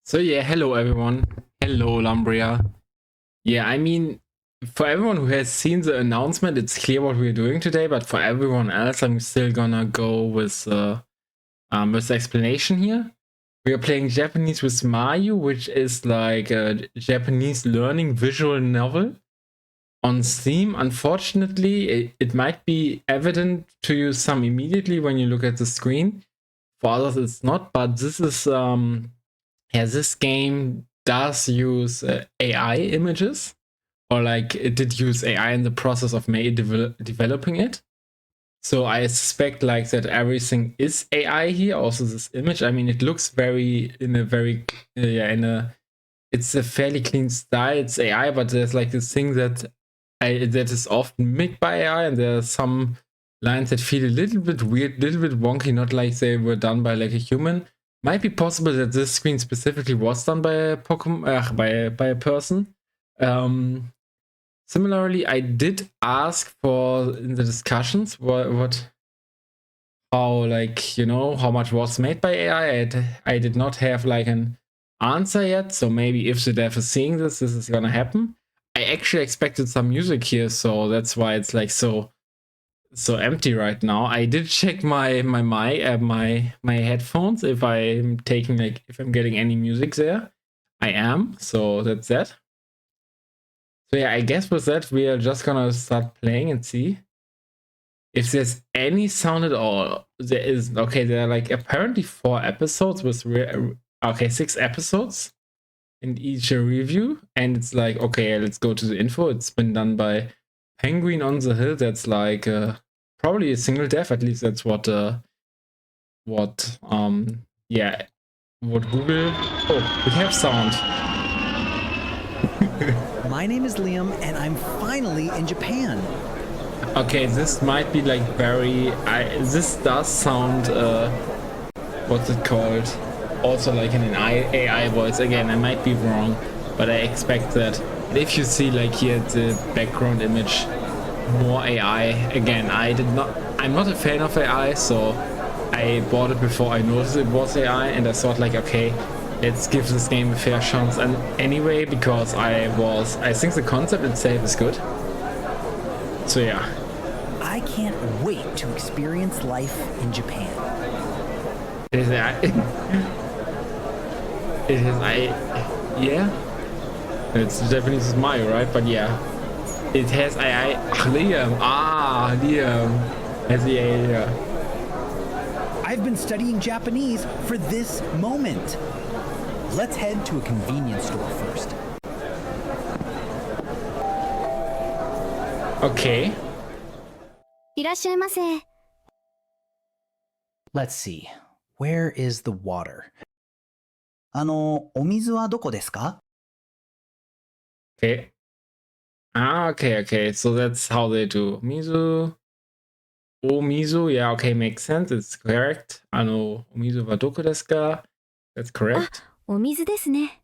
So yeah, hello everyone. Hello Lumbria. Yeah, I mean, for everyone who has seen the announcement, it's clear what we're doing today. But for everyone else, I'm still gonna go with the explanation here. We are playing Japanese with Mayu, which is like a Japanese learning visual novel on Steam. Unfortunately, it might be evident to you some immediately when you look at the screen. For others, it's not. But this is yeah, this game does use AI images, or like it did use AI in the process of developing it. So I suspect like that everything is AI here. Also, this image. I mean, it looks very in a very yeah in a. It's a fairly clean style. It's AI, but there's like this thing that is often made by AI, and there are some lines that feel a little bit weird, little bit wonky, not like they were done by like a human. Might be possible that this screen specifically was done by a Pokemon, by a person. Similarly, I did ask for in the discussions what how like how much was made by AI. I did not have like an answer yet, so maybe if the dev is seeing this is gonna happen. I actually expected some music here, so that's why it's like so empty right now. I did check my headphones if I'm taking like if I'm getting any music there. I am, so that's that. So yeah, I guess with that we are just gonna start playing and see if there's any sound at all. There is. Okay, there are like apparently 4 episodes with 6 episodes in each review, and it's like, okay, let's go to the info. It's been done by Penguin on the Hill. That's like probably a single dev. At least that's what yeah, what Google. Oh, we have sound. My name is Liam, and I'm finally in Japan. Okay, this might be like very. This does sound. What's it called? Also like in an AI voice. Again, I might be wrong, but I expect that. If you see like here the background image, more AI. Again, I'm not a fan of AI, so I bought it before I noticed it was AI, and I thought like, okay, let's give this game a fair chance. And anyway, because I think the concept itself is good. So yeah. I can't wait to experience life in Japan. It is yeah. It's Japanese is Mayu, right? But yeah, it has Liam. Liam has the yeah. I've been studying Japanese for this moment. Let's head to a convenience store first. Okay. いらっしゃいませ。 Let's see. Where is the water? お水はどこですか? Okay. Okay. So that's how they do. Mizu. Mizu. Yeah, okay, makes sense. It's correct. Mizu wa doko desu ka? That's correct. お水ですね。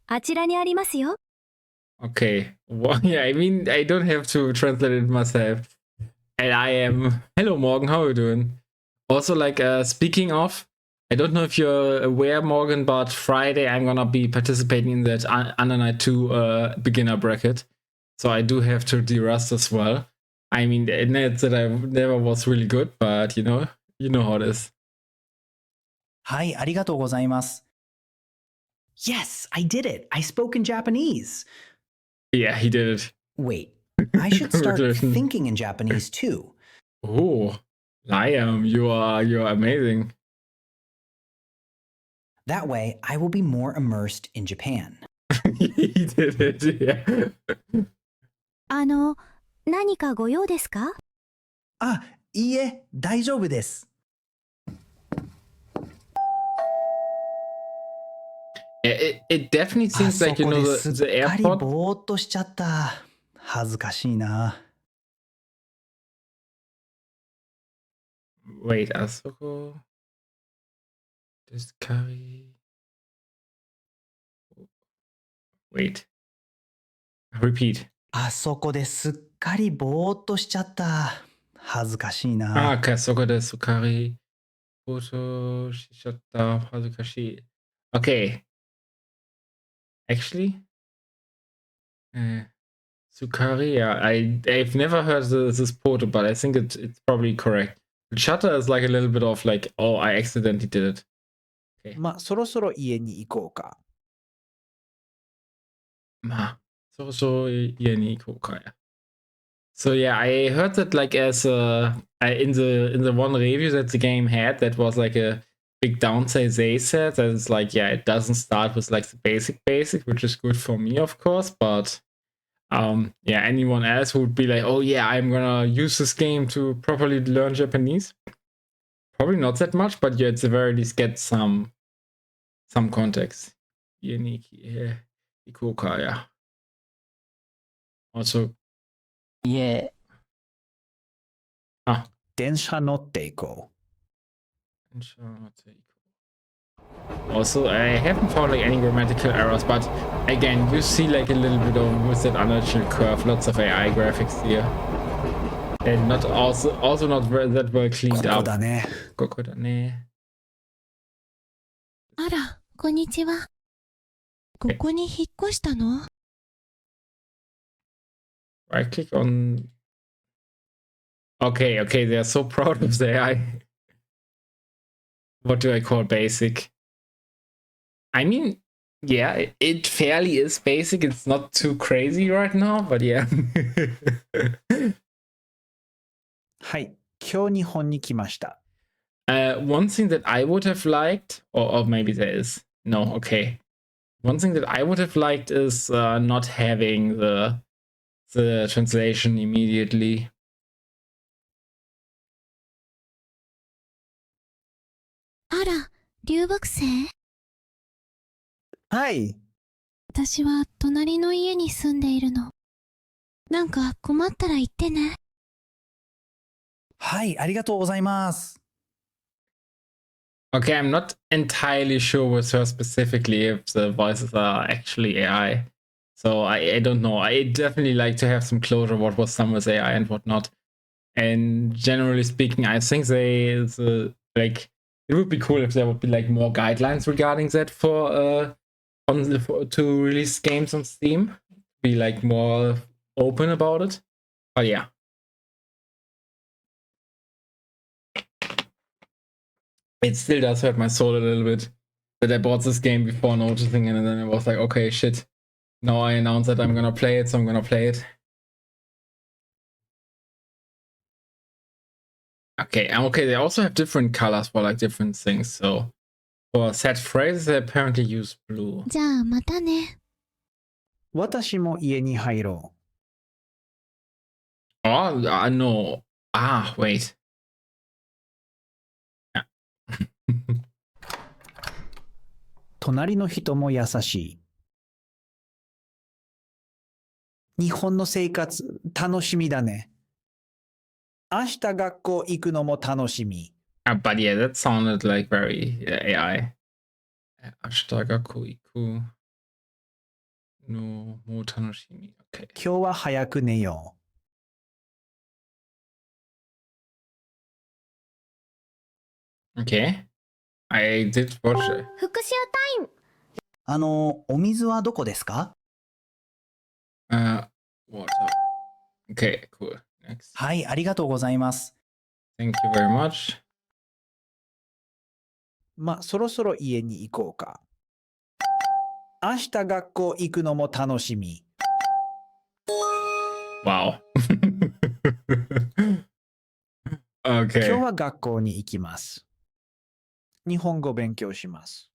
あちらにありますよ。 Okay. Well, yeah, I mean, I don't have to translate it myself. And I am. Hello, Morgan. How are you doing? Also, like, speaking of, I don't know if you're aware, Morgan, but Friday I'm gonna be participating in that Under Night 2 beginner bracket. So I do have to de-rust as well. I mean, it's that I never was really good, but you know how it is. はい、ありがとうございます. Yes, I did it. I spoke in Japanese. Yeah, he did it. Wait, I should start thinking in Japanese too. Oh, Liam, you are amazing. That way, I will be more immersed in Japan. He did it, yeah. 何かご用ですか? あ、いいえ、大丈夫です. It definitely seems like, the airport. ぼーっとしちゃった。恥ずかしいな。Wait, Asoko. Discovery. Wait. Repeat. あそこですっかりぼーっとしちゃった。恥ずかしいな。Okay, Asoko de Sukari. Photo, Shishata, Hazukashi. Okay. Actually, Sukaria. I've never heard this portal, but I think it's probably correct. Shutter is like a little bit of like, oh, I accidentally did it. まあ、そろそろ家に行こうか。So yeah, I heard that like as in the one review that the game had, that was like a big downside. They said that it's like, yeah, it doesn't start with like the basic, which is good for me, of course, but yeah, anyone else who would be like, oh yeah, I'm gonna use this game to properly learn Japanese, probably not that much, but yeah, at the very least get some context. Ikoka, yeah. Also, 家、 ah, 電車乗って行こ also, I haven't found like any grammatical errors, but again, you see like a little bit of with that unnatural curve, lots of AI graphics here, and not also not that well う。こ cleaned こ up. だね。ここだね。あら、こんにちは。ここに引っ越したの？ Right click on. Okay, they are so proud of the AI. What do I call basic? I mean, yeah, it fairly is basic. It's not too crazy right now, but yeah. はい、今日日本に来ました。One thing that I would have liked, or maybe there is. No, okay. One thing that I would have liked is not having the translation immediately. あら、留学生？はい。私は隣の家に住んでいるの。なんか困ったら言ってね。はい、ありがとうございます。Okay, I'm not entirely sure with her specifically if the voices are actually AI. So I don't know. I definitely like to have some closure what was done with AI and what not. And generally speaking, I think like it would be cool if there would be like more guidelines regarding that for to release games on Steam. Be like more open about it. But yeah. It still does hurt my soul a little bit that I bought this game before noticing it, and then it was like, okay, shit. Now I announced that I'm gonna play it, so I'm gonna play it. Okay, they also have different colors for like different things. So for set phrases, they apparently use blue. じゃあまたね。私も家に入ろ Oh, no. Ah, wait. Yeah. う。隣の人も優しい。日本の生活楽しみだね。明日学校行くのも楽しみ。But yeah, that sounded like very AI. Ashtagaku iku no mo tanoshimi. Okay. 今日は早く寝よう。Okay. I did watch it. 復習タイム。お水はどこですか？ Water. Okay, cool. Next. はい、ありがとうございます。Thank you very much. まあ、そろそろ家に行こうか。明日学校行くのも楽しみ。Wow. 今日 Okay. は学校に行きます。日本語勉強します。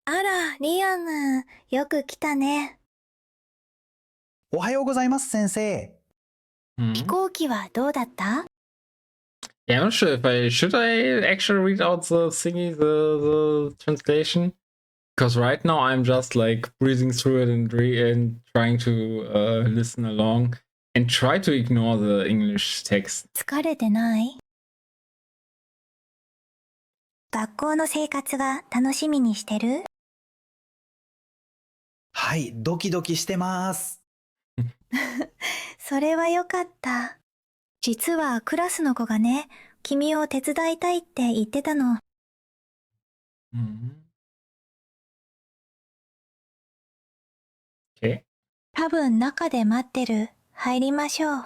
あら、リアム、よく来たね。おはようございます、先生。飛行機はどうだった？ Yeah, I'm not sure if should I actually read out the thingy, the translation? Because right now I'm just like breezing through it and trying to listen along and try to ignore the English text. 疲れてない？学校の生活は楽しみにしてる？はい、ドキドキしてます。それはよかった。実はクラスの子がね、君を手伝いたいって言ってたの。Okay. 多分中で待ってる。入りましょう。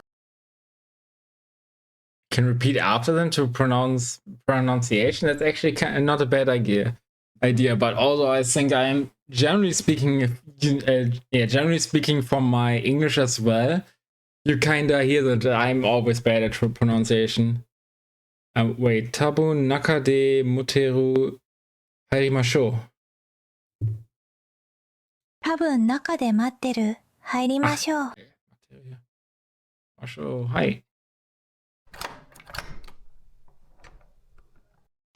Can repeat after them to pronunciation. That's actually not a bad idea. But also I think I am generally speaking, generally speaking from my English as well. You kinda hear that I'm always bad at pronunciation. Wait, tabu naka de muteru harimasho. 多分中で待ってる。入りましょう。はい。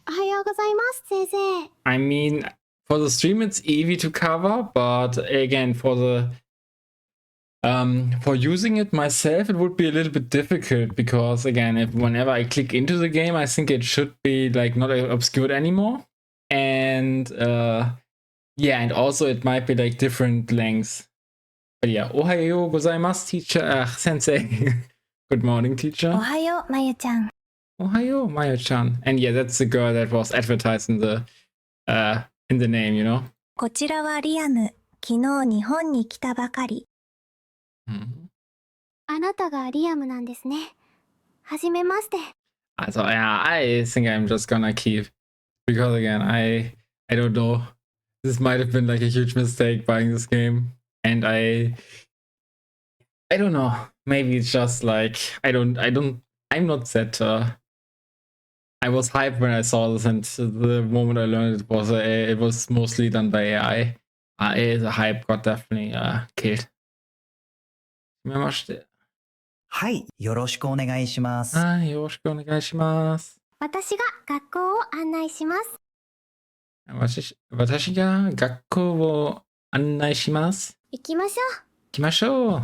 おはようございます、先生。I mean, for the stream it's easy to cover, but again, for using it myself, it would be a little bit difficult because again, whenever I click into the game, I think it should be like not obscured anymore, and yeah, and also it might be like different lengths. But yeah, ohayo gozaimasu, teacher, sensei. Good morning, teacher. おはよう、まゆちゃん。 Ohayo, Mayu-chan. And yeah, that's the girl that was advertised in the name, you know? こちらはリアム。昨日日本に来たばかり。あなたがリアムなんですね。はじめまして。 Also, yeah, I think I'm just gonna keep. Because again, I don't know. This might have been like a huge mistake buying this game. And I don't know. Maybe it's just like, I'm not that, I was hyped when I saw this, and the moment I learned it was mostly done by AI. The hype got definitely killed. はい、よろしくお願いします。はい、よろしくお願いします。私が学校を案内します。私が学校を案内します。行きましょう。行きましょう。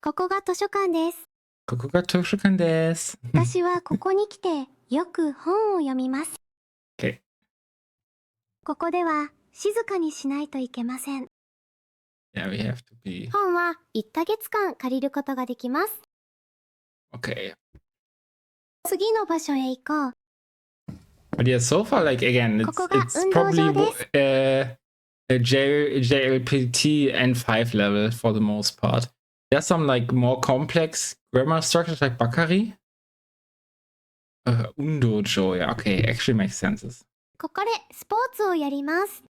ここが図書館です。ここが図書館です。私はここに来てよく本を読みます。Okay. ここでは静かにしないといけません。Yeah, we have to be. 本は1ヶ月間借りることができます。Okay. 次の場所へ行こう。But yeah, so far, like again, it's probably a JLPT N5 level for the most part. There's some like more complex grammar structures like Bakari. Undojo, yeah, okay, actually makes sense. ここでスポーツをやります。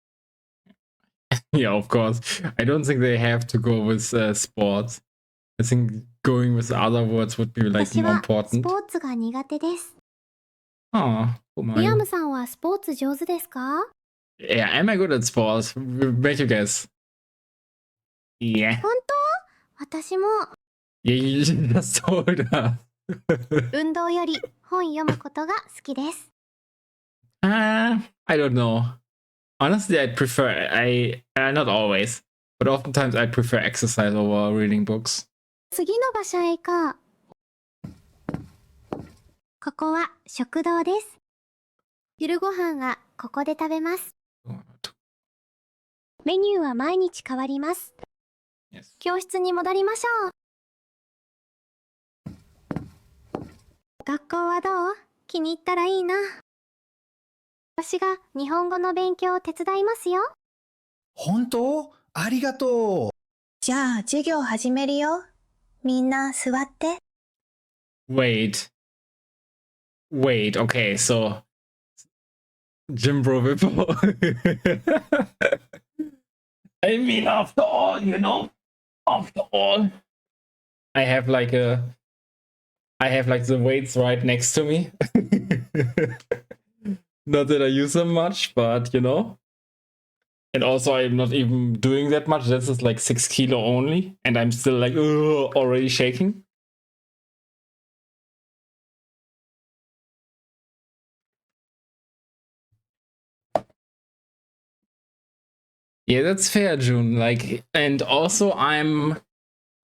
Yeah, of course. I don't think they have to go with sports. I think going with other words would be like 私 more はス important. ポーツが苦手です。 Oh, リアムさんはスポーツ上手ですか？ Yeah, am I good at sports? Make your guess. Yeah. 本当？私も Yeah, you just told us. 運動より本読むことが好きです。I don't know. Honestly, I'd prefer, not always, but oftentimes I'd prefer exercise over reading books. 次の場所へ行こう。ここは食堂です。昼ご飯はここで食べます。メニューは毎日変わります。Yes. 教室に戻りましょう。学校はどう？気に入ったらいいな。私が日本語の勉強を手伝いますよ。本当？ありがとう。じゃあ授業始めるよ。みんな座って。Wait, okay, so Jim Bro Whippo. I mean, after all, I have like the weights right next to me. Not that I use them much, but and also I'm not even doing that much. This is like 6 kilo only, and I'm still like already shaking. Yeah, that's fair, June. Like, and also I'm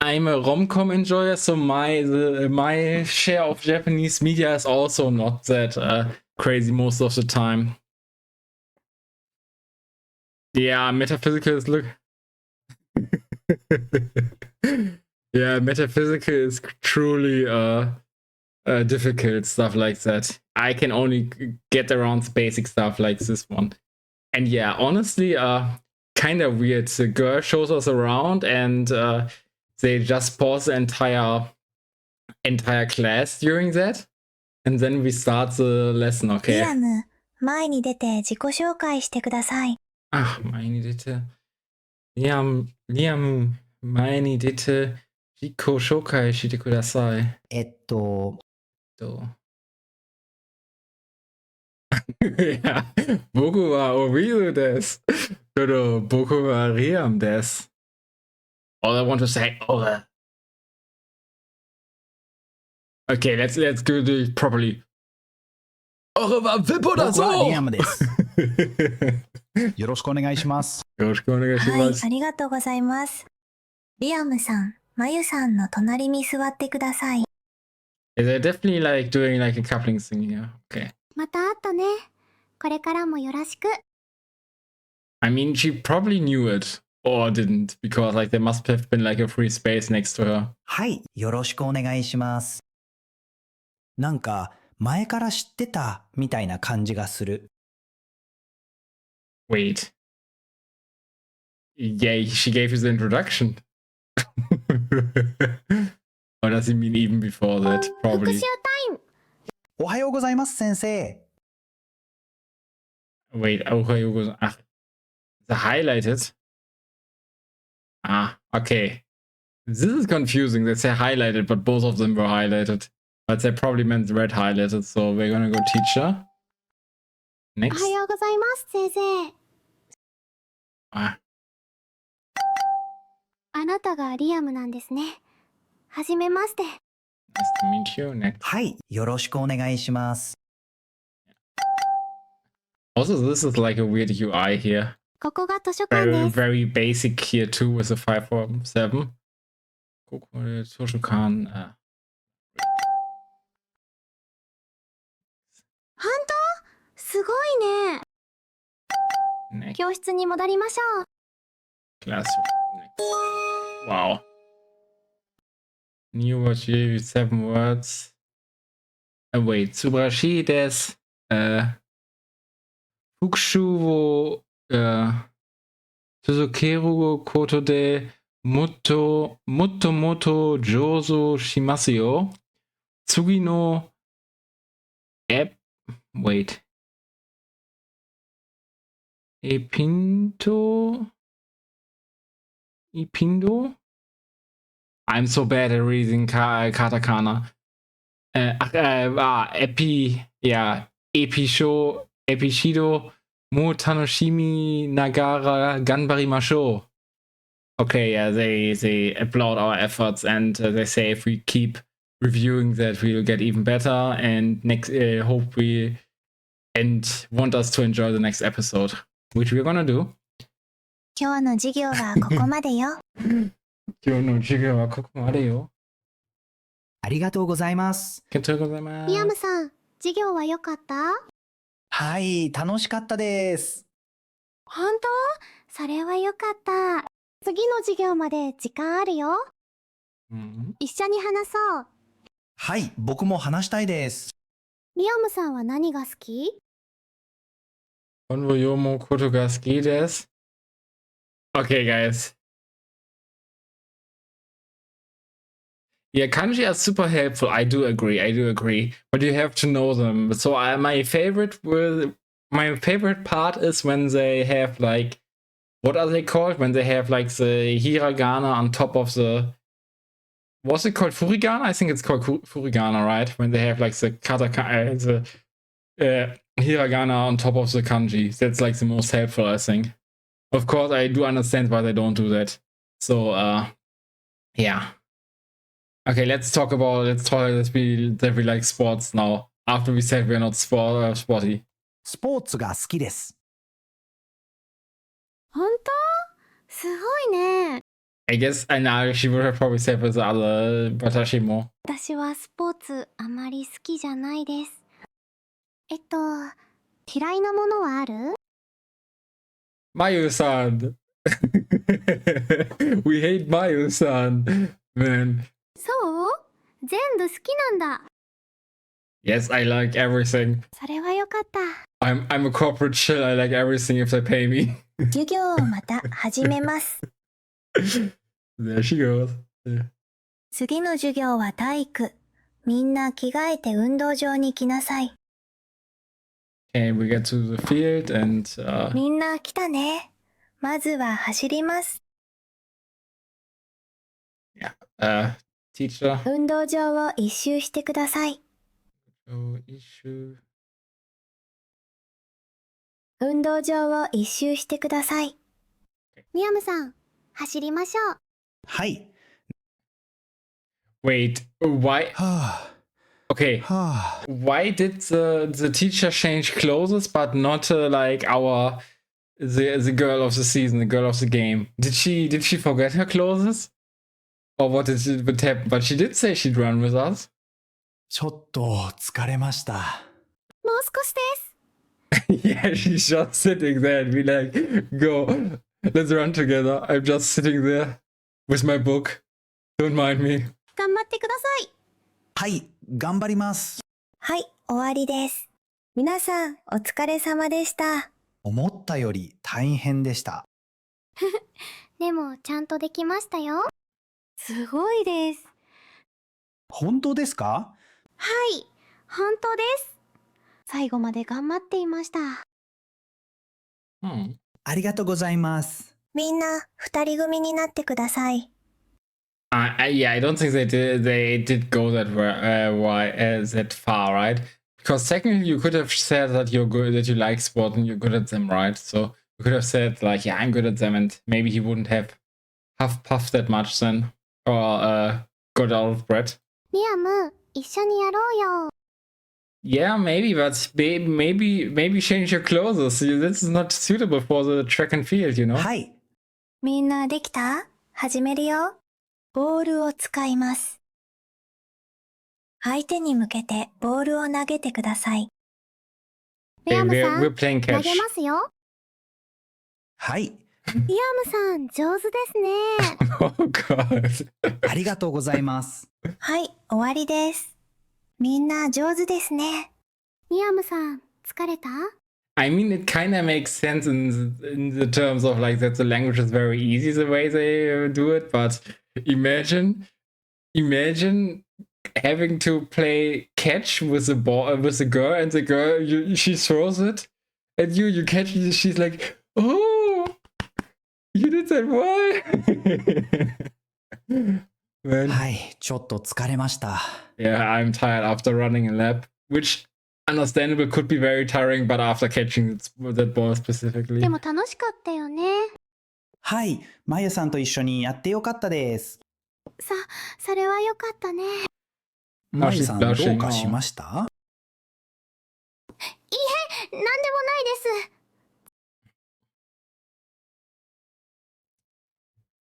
a rom-com enjoyer, so my share of Japanese media is also not that crazy most of the time. Yeah, metaphysical is yeah, metaphysical is truly difficult stuff like that. I can only get around the basic stuff like this one. And yeah, honestly, kind of weird. The girl shows us around and they just pause the entire class during that. And then we start the lesson, リ okay? アム、前に出て自己紹介してください。 Ach, meine Güte. Liam, meine Güte. Jiko Shokai shite kudasai. といや、僕はオビルです。けど、僕はリアムです。All I want to say, Okay, let's do it properly. 俺はペポだ僕ぞはリアムです。よろしくお願いします。よろしくお願いしはい、ます。ありがとうございます。リアムさん、まゆさんの隣に座ってください。They're definitely like doing like a coupling thing here. Okay. また会ったね。これからもよろしく。I mean, she probably knew it or didn't because like there must have been like a free space next to her. はい、よろしくお願いします。なんか、前から知ってたみたいな感じがする。Wait. Yeah, she gave us the introduction. Or does he mean even before that? 復 Probably. 習タイム。おはようございます先生。 Wait, ach, the highlighted? Ah, okay. This is confusing. They say highlighted, but both of them were highlighted. But they probably meant red highlighted, so we're gonna go teacher. お Next. はようございます先生。 Ah, あなたがリアムなんですね。はじめまして。 nice to meet you. Next. はい、よろしくお願いします。 Also, this is like a weird UI here. ここが図書館 Very, です。 very basic here too with the 547. ここで図書館、本当？すごいね。 next 教室に戻りましょう。 classroom. Next. Wow. New word here with 7 words. Wait, Tsubarashi des Fukushu wo Suzukeru koto de Moto Jozo shimasu yo. Tsugi no wait. Ipindo? I'm so bad at reading katakana. Epishido mo tanoshimi nagara ganbarimashou. Okay, yeah, they applaud our efforts and they say if we keep reviewing that we'll get even better and next hope we and want us to enjoy the next episode, which we're gonna do. 今日の授業はここまでよ。今日の授業はここまでよ。ありがとうございます。ありがとうございます。リアムさん、授業は良かった？はい、楽しかったです。本当？それは良かった。次の授業まで時間あるよ。一緒に話そう。はい、僕も話したいです。リアムさんは何が好き？Konvoyomo Kotogaski des. Okay, guys. Yeah, kanji are super helpful. I do agree. But you have to know them. So my favorite part is when they have like, what are they called? When they have like the hiragana on top of the, what's it called? Furigana? I think it's called furigana, right? When they have like the katakana, the hiragana on top of the kanji. That's like the most helpful, I think. Of course, I do understand why they don't do that. So, yeah. Okay, let's that we like sports now. After we said we're not sporty. スポーツが好きです。本当？すごいね。I guess, I know she would have probably said with the other Watashi more. 私はスポーツあまり好きじゃないです。嫌いなものはある？ Mayu-san. We hate Mayu-san. Man. そう？全部好きなんだ。Yes, I like everything. それはよかった。I'm a corporate chill. I like everything if they pay me. 授業をまた始めます。There she goes. Yeah. 次の授業は体育。みんな着替えて運動場に来なさい。Okay, we get to the field and みんな来たね。まずは走ります。 teacher. 運動場を一周してください。 Oh, issue. 運動場を一周してください。リアムさん、走りましょう。はい。 Wait, why? は Okay, あ、はあ。 why did the teacher change clothes, but not like the girl of the season, the girl of the game? Did she forget her clothes, or what what happened? But she did say she'd run with us. ちょっと疲れました。もう少しです。Yeah, she's just sitting there and be like, go, let's run together. I'm just sitting there with my book. Don't mind me. 頑張ってください。はい、頑張ります。はい、終わりです。皆さん、お疲れ様でした。思ったより大変でした。でも、ちゃんとできましたよ。すごいです。本当ですか？はい、本当です。最後まで頑張っていました。Hmm. ありがとうございます。みんな、二人組になってください。Yeah, I don't think they did go that that far, right? Because technically you could have said that you're good, that you like sport and you're good at them, right? So you could have said like, yeah, I'm good at them, and maybe he wouldn't have puffed that much then, or got out of breath. リアム、一緒にやろうよ。Yeah, maybe, but maybe change your clothes. This is not suitable for the track and field, you know? はい。みんなできた？始めるよ。ボールを使います。相手に向けてボールを投げてください。リアムさん、 we're playing 投 catch. げますよ。はい。リアムさん、上手ですね。Oh god. ありがとうございます。はい、終わりです。みんな上手ですね。リアムさん、疲れた？ I mean, it kind of makes sense in the terms of like that the language is very easy the way they do it, but imagine having to play catch with the ball with the girl, and the girl she throws it, and you catch it. She's like, oh, you did that well. Man. はい、ちょっと疲れました。Yeah, I'm tired after running a lap, which understandable could be very tiring, but after catching that ball specifically. でも楽しかったよね。はい、まゆさんと一緒にやってよかったです。それはよかったね。まゆさんどう blushing. かしました？なんでもないです。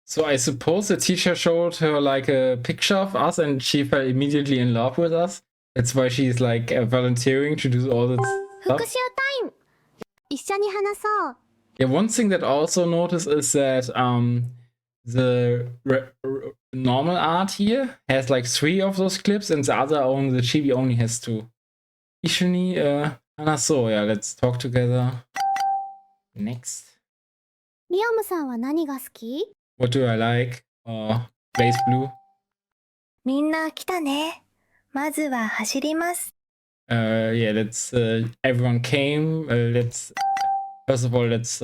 So I suppose the teacher showed her like a picture of us and she fell immediately in love with us. That's why she's like volunteering to do all this 復 stuff. 習タイム。一緒に話そう。Yeah, one thing that I also noticed is that the normal art here has like 3 of those clips and the other only the chibi only has 2. Ishuni Hanaso, yeah, let's talk together. Next. リアムさんは何が好き？ What do I like? Base blue. みんな来たね。まずは走ります。Yeah, let's everyone came. Let's first of all let's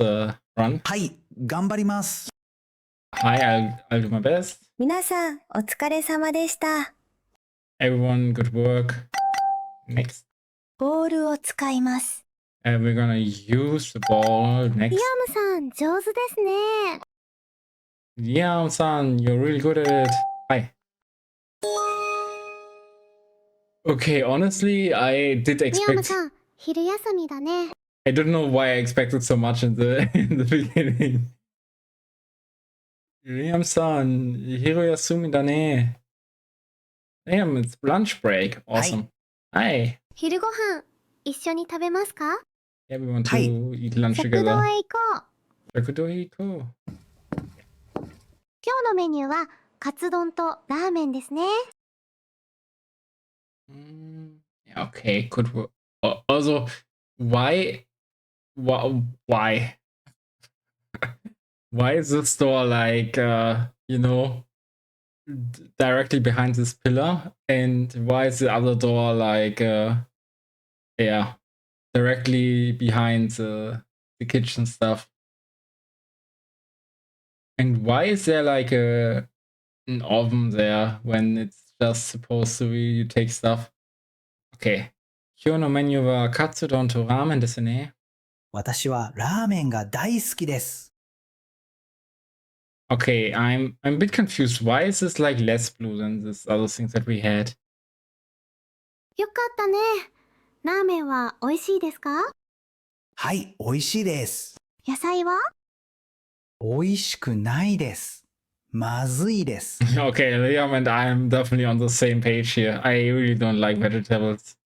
run. はい、頑張ります。Hi, I'll do my best. 皆さん、お疲れ様でした。 Everyone, good work. Next. ボールを使います。We're gonna use the ball リア next. ムさん、上手ですね。 Yeah, son, you're really good at it. Hi. Okay, honestly, I did リアム expect. さん、昼休みだね。 I don't know why I expected so much in the in the beginning. Liam-san, Hiroyasumi dane. Damn, it's lunch break. Awesome. Hi. 昼ご飯、一緒に食べますか？ Yeah, we want to Hi. eat lunch 食堂 together. へ行こう。 Rakudo-hiko. 今日のメニューは、カツ丼とラーメンですね。Yeah. Okay, could work. Also, why? Why? Why is this door like, you know, directly behind this pillar? And why is the other door like, yeah, directly behind the kitchen stuff? And why is there like an oven there when it's just supposed to be you take stuff? Okay. 今日のメニューはカツ丼とラーメンですね。私はラーメンが大好きです。Okay, I'm a bit confused. Why is this like less blue than this other things that we had? よかったね。ラーメンは美味しいですか？はい、美味しいです。野菜は？美味しくないです。まずいです。Okay, Liam and I am definitely on the same page here. I really don't like vegetables.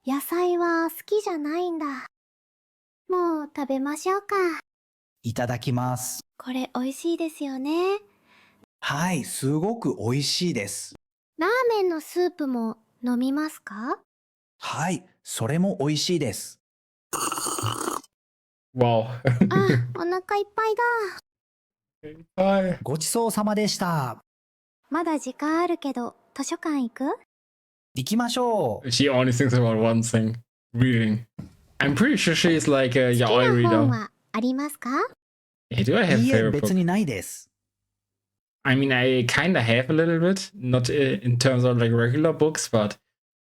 野菜は好きじゃないんだ。もう食べましょうか。いただきます。これ美味しいですよね。はい、すごく美味しいです。ラーメンのスープも飲みますか？はい、それも美味しいです。Wow. あ、お腹いっぱいだ。Bye. ごちそうさまでした。まだ時間あるけど、図書館行く？行きましょう。 She only thinks about one thing: reading. I'm pretty sure she's like a 好き yaoi な本 reader. はありますか？ Hey, do I have いいえ、 favorite 別 book? にないです。I mean, I kind of have a little bit, not in terms of like regular books, but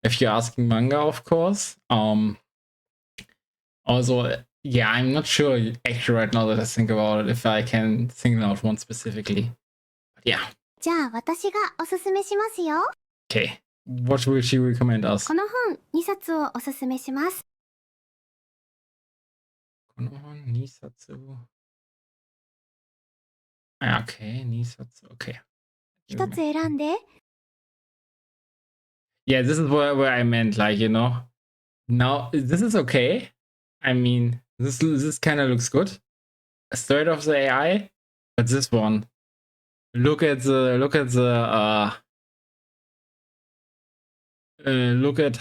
if you're asking manga, of course. Also, yeah, I'm not sure actually right now that I think about it if I can single out one specifically. But yeah, じゃあ私がおすすめしますよ。 okay. What will she recommend us? この本2冊をおすすめします。 Nisatsu. Ah, okay, Nisatsu. Okay. 一つ選んで。 Yeah, this is where I meant, like, you know. Now, this is okay. I mean, this kind of looks good. Straight off the AI, but this one. Look at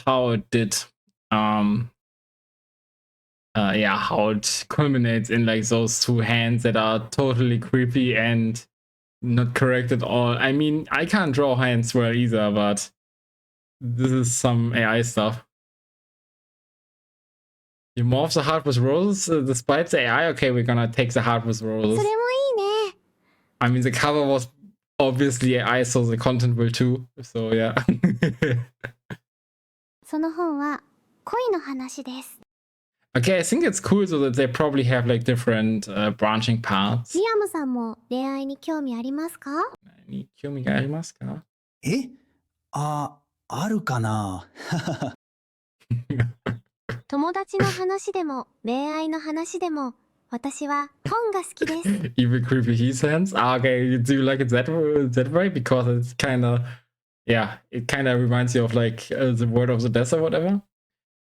how it did. Yeah, how it culminates in like those two hands that are totally creepy and not correct at all. I mean, I can't draw hands well either, but this is some AI stuff. You morph the heart with roses despite the AI? Okay, we're gonna take the heart with そ roses. れもいいね。 I mean, the cover was obviously AI, so the content will too. So, yeah. その本は恋の話です。 Okay, I think it's cool so that they probably have like different branching parts. リアムさんも恋愛に興味ありますか？興味がありますか？え？あるかな友達の話でも恋愛の話でも私は本が好きです。 Evil creepy he sense? Ah, okay, do you like it that way? Because it's kind of, yeah, it kind of reminds you of like the word of the death or whatever.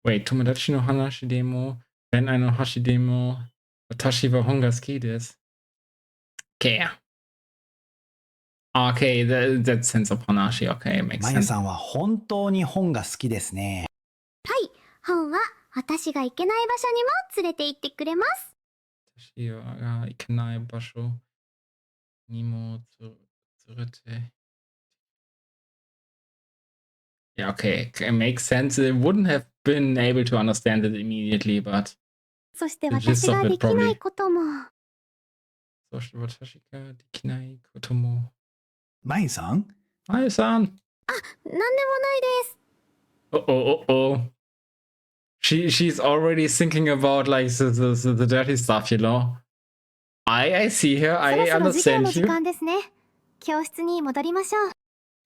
Wait, Tomodachi no Hanashi demo, Renai no Hashi demo, Watashi wa honga suki desu. Okay, yeah. Okay, that sense of Hanashi, okay, makes まゆ sense. さんは本当に本が好きですね。はい、本は私が行けない場所にも連れて行ってくれます。 Watashi wa ikenai basho ni mo tsurete. Yeah, okay, it makes sense. It wouldn't have been able to understand it immediately, but そして The gist 私 of が it できないことも。 so watashi ga dekinai koto mo. まゆさん？ Mayu-san. なんでもないです。 Uh-oh. She's already thinking about like the dirty stuff, you know. I see her. そろ I そろ授業の understand 時 you. 間ですね。教室に戻りましょう。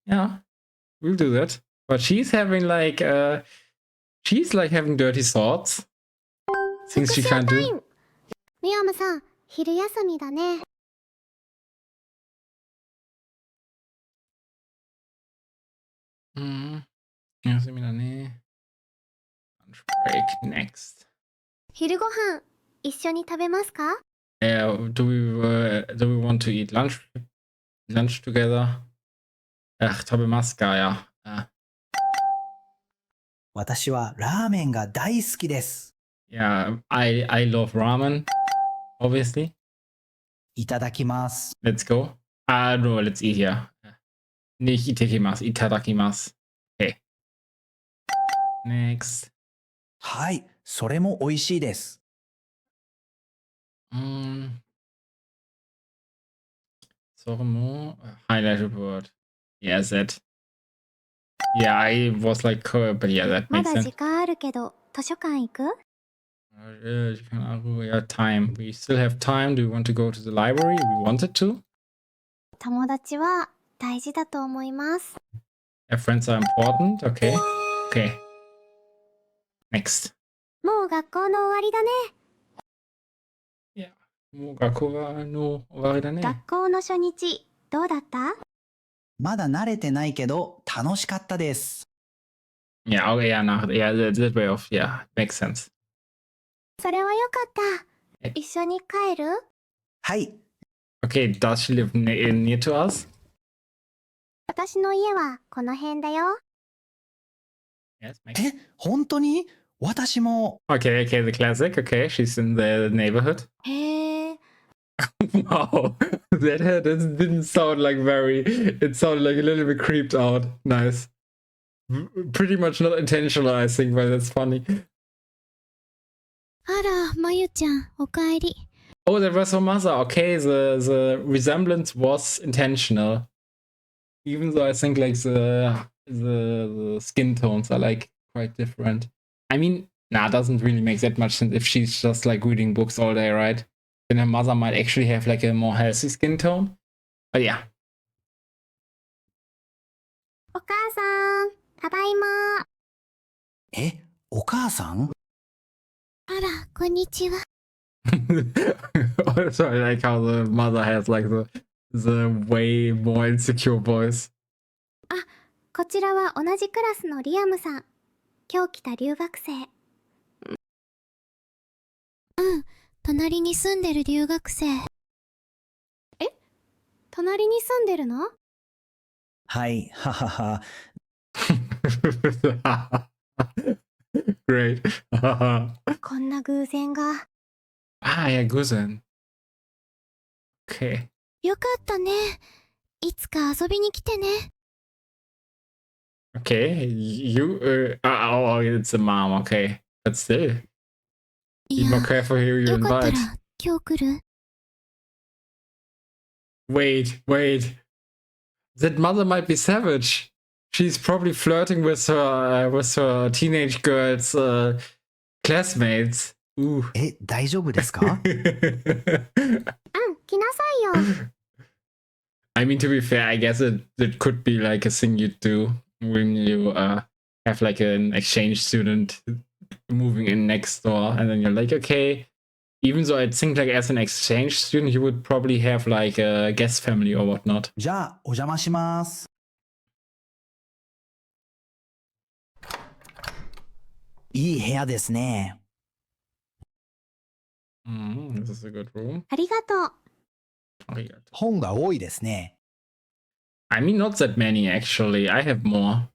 Yeah, we'll do that. But she's having like she's like having dirty thoughts. 復 Things she 習 can't タイ do. ム。リアムさん、昼休みだね。 休みだね。Lunch break next. 昼ご飯、一緒に食べますか？ Do we want to eat lunch together? Ach, 食べますか? Ja. 私はラーメンが大好きです。 Yeah, I love ramen, obviously. いただきます。 Let's go. No, let's eat here. Nicht itekimasu, itadakimasu. Okay. Next. はい、それも美味しいです。Soromo, highlighted word. Yeah, that. Yeah, I was like, but yeah, that ま makes だ sense. 時間あるけど、図書館行く？ Yeah, time. We still have time. Do you want to go to the library? We wanted to. 友達は大事だと思います。 Yeah, friends are important. Okay. Okay. Next. もう学校の終わりだね。 Yeah. もう学校の終わりだね。学校の初日、どうだった？まだ慣れてないけど楽しかったです。 Yeah, okay, yeah, that way of, yeah, makes sense. それはよかった。一緒に帰る？はい、 Okay, does she live near to us? 私の家はこの辺だよ。 Yes, makes sense. え、本当に？私も。 Okay, the classic. Okay, she's in the neighborhood. へえ。 Wow, that didn't sound like very. It sounded like a little bit creeped out. Nice. Pretty much not intentional, I think, but that's funny. あら、まゆちゃん、おかえり。 Oh, that was her mother. Okay, the resemblance was intentional. Even though I think like the skin tones are like quite different. I mean, nah, it doesn't really make that much sense if she's just like reading books all day, right? Then her mother might actually have like a more healthy skin tone. But yeah. お母さん、ただいま。え、お母さん？あら、こんにちは。Also, I like how the mother has like the way more insecure voice. こちらは同じクラスのリアムさん。今日来た留学生。うん、隣に住んでる留学生。え？隣に住んでるの？はい、ははは。Great. こんな偶然が。 yeah, Gusen. Okay. よかったね。いつか遊びに来てね。 Okay, oh, it's a mom, okay. But still, い be や、 more careful who you よかった invite. ら今日来る？ Wait. That mother might be savage. She's probably flirting with her teenage girls' classmates. Ooh. え、大丈夫ですか？ うん、来なさいよ。 I mean, to be fair, I guess it could be like a thing you do when you have like an exchange student moving in next door, and then you're like, okay. Even though I think like as an exchange student, you would probably have like a guest family or whatnot. じゃあ、お邪魔します。いい部屋ですね。This is a good room. ありがとう。 本が多いですね。I mean, not that many actually. I have more.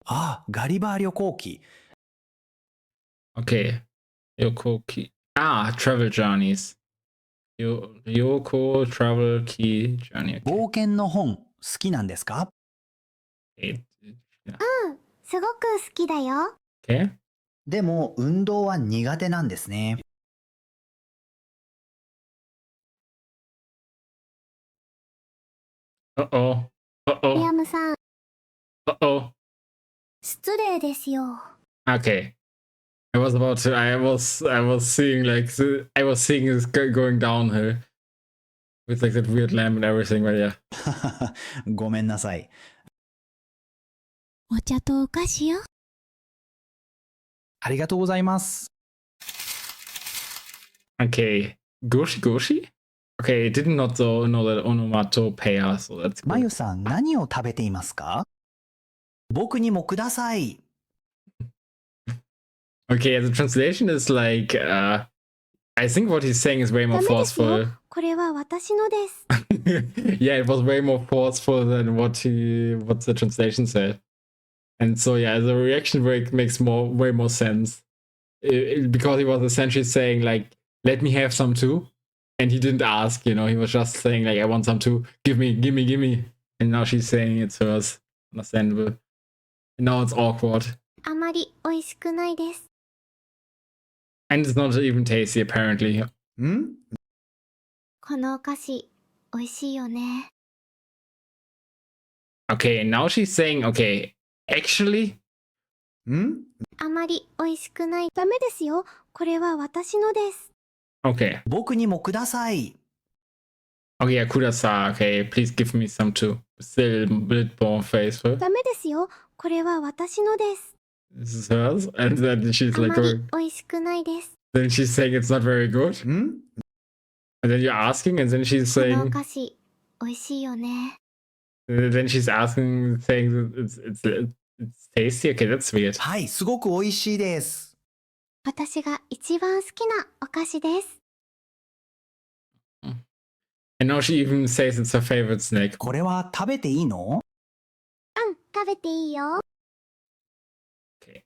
あ、ガリバー旅行記。 Okay. Yoko key. Travel journeys. Yoko travel key journey. 冒険の本、好きなんですか？ Okay. すごく好きだよ。 Okay. でも、運動は苦手なんですね。 Uh-oh. リ Uh-oh. アムさん、 Uh-oh. 失礼ですよ。 Okay. I was seeing like I was seeing this going downhill with like that weird lamp and everything, but yeah. ごめんなさい。お茶とお菓子よ。ありがとうございます。 Okay. Goshi? Okay, did not know that onomatopoeia, so that's ま good. ゆさん、何を食べていますか？僕にもください。 Okay, the translation is like I think what he's saying is way ダ more メですよ。 forceful. これは私のです。 Yeah, it was way more forceful than what the translation said. And so yeah, the reaction makes way more sense. Because he was essentially saying like, let me have some too. And he didn't ask, he was just saying like, I want some too. Give me. And now she's saying it's hers. Understandable. And now it's awkward. あまり美味しくないです。 And it's not even tasty, apparently. このお菓子、美味しいよね。 Okay, and now she's saying, okay, actually? あまり美味しくない。ダメですよ。これは私のです。 Okay. 僕にもください。 Okay, yeah, kudasai. Okay, please give me some too. Still a bit more faithful. ダメですよ。これは私のです。 This is hers. And then she's あ like, まり美味しくないです。 then she's saying it's not very good. And then you're asking, and then she's このお saying, 菓子、美味しいよね。 then she's asking, saying that it's tasty. Okay, that's weird. はい、すごく美味しいです。私が一番好きなお菓子です。 And now she even says it's her favorite snack. これは食べていいの？うん、食べていいよ。 Okay.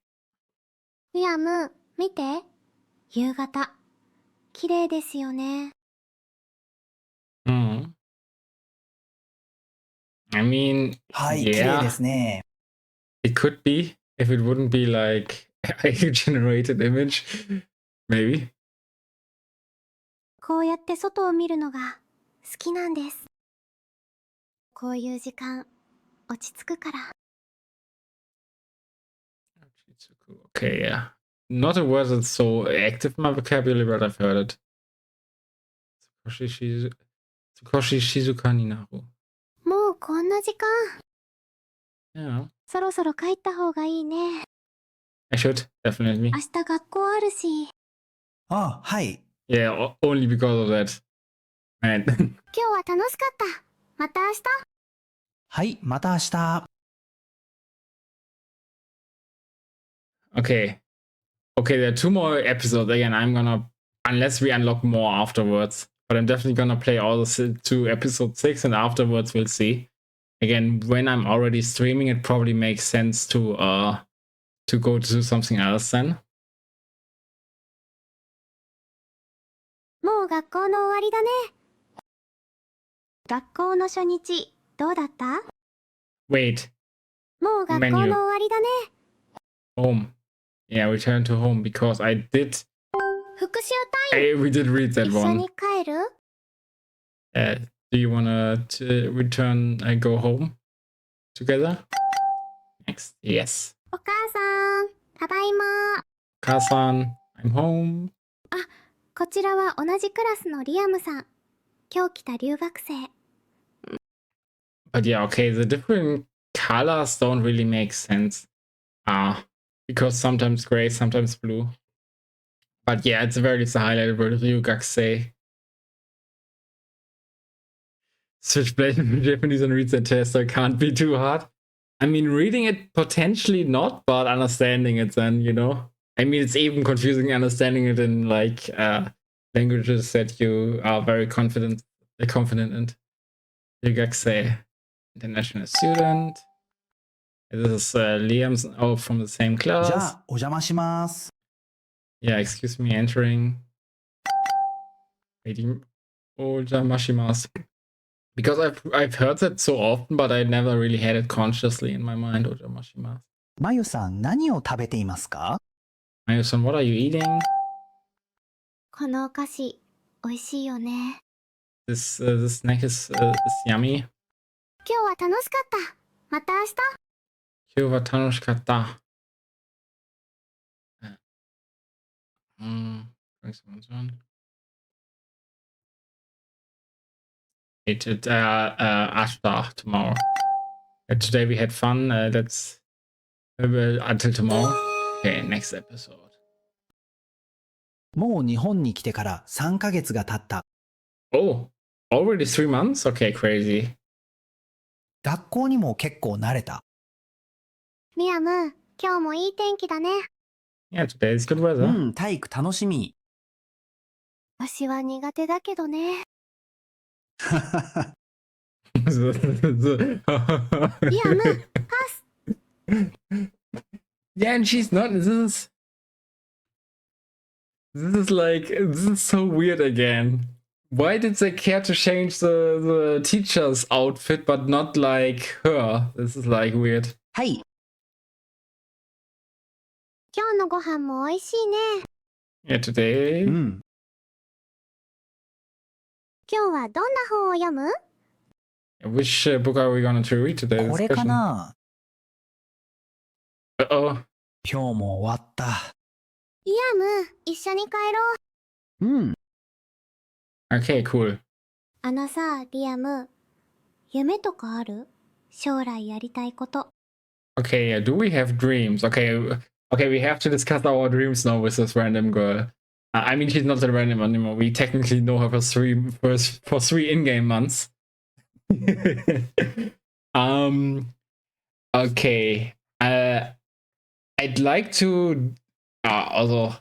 リアム、見て。夕方。綺麗ですよね。 Hmm. I mean, はい、綺麗 yeah, ですね。 it could be if it wouldn't be like a generated image. Maybe. こうやって外を見るのが好きなんです。こういう時間、落ち着くから。 Okay, yeah. Not a word that's so active in my vocabulary, but I've heard it. Tsukoshi Shizuka ni naru. もうこんな時間。 Yeah. そろそろ帰った方がいいね。 I should, definitely. 明日学校あるし。あ、はい。 Yeah, only because of that. Man. 今日は楽しかった。また明日。はい、また明日。Okay. Okay, there are 2 more episodes. Again, I'm gonna, unless we unlock more afterwards, but I'm definitely gonna play all the 2 episode 6, and afterwards we'll see. Again, when I'm already streaming, it probably makes sense to go to something else then. もう学校の終わりだね。学校の初日、どうだった？ Wait, もう学校の終わりだね。 home. Yeah, return to home because I did. 復習タイム。 We did read that 一緒 one. に帰る？ Do you wanna return and go home together? Next, yes. お母さん、ただいま。 Kasan, I'm home. こちらは同じクラスのリアムさん。今日来た留学生。 But yeah, okay, the different colors don't really make sense. Because sometimes gray, sometimes blue. But yeah, it's very highlighted with Ryugakusei. Switchblade in Japanese and reads that test, so it can't be too hard. I mean, reading it potentially not, but understanding it then, I mean, it's even confusing understanding it in like languages that you are very confident in. Ryugakusei, international student. This is Liam's, from the same じゃ class. あ、お邪魔します。 Yeah, excuse me, entering. Waiting. Ojamashimasu. Because I've heard that so often, but I never really had it consciously in my mind. Ojamashimasu. まゆさん、何を食べていますか？ Mayu-san, what are you eating? このお菓子、美味しいよね。 This snack is yummy. 今日は楽しかった。また明日。 Kyou wa tanoshikatta. Drink some sun. It ashta tomorrow. Today we had fun. That's until tomorrow. Okay, next episode. もう日本に来てから3ヶ月が経った。 Oh, already 3 months? Okay, crazy. 学校にも結構慣れた。リアム、今日もいい天気だね。 Yeah, today is good う weather. ん、体育楽しみ。私は苦手だけどね。リアム、パス。Yeah, and she's not. This is so weird again. Why did they care to change the teacher's outfit, but not like her? This is like weird. はい。今日のご飯も美味しいね。 Yeah, today. うん。今日はどんな本を読む？ Which book are we going to read today? これかな？ Uh-oh. 今日も終わった。リアム、一緒に帰ろう。うん。Okay, cool. さ、リアム、夢とかある？将来やりたいこと。Okay, yeah, do we have dreams? Okay, we have to discuss our dreams now with this random girl. I mean, she's not that random anymore. We technically know her for three in-game months. Okay. I'd like to also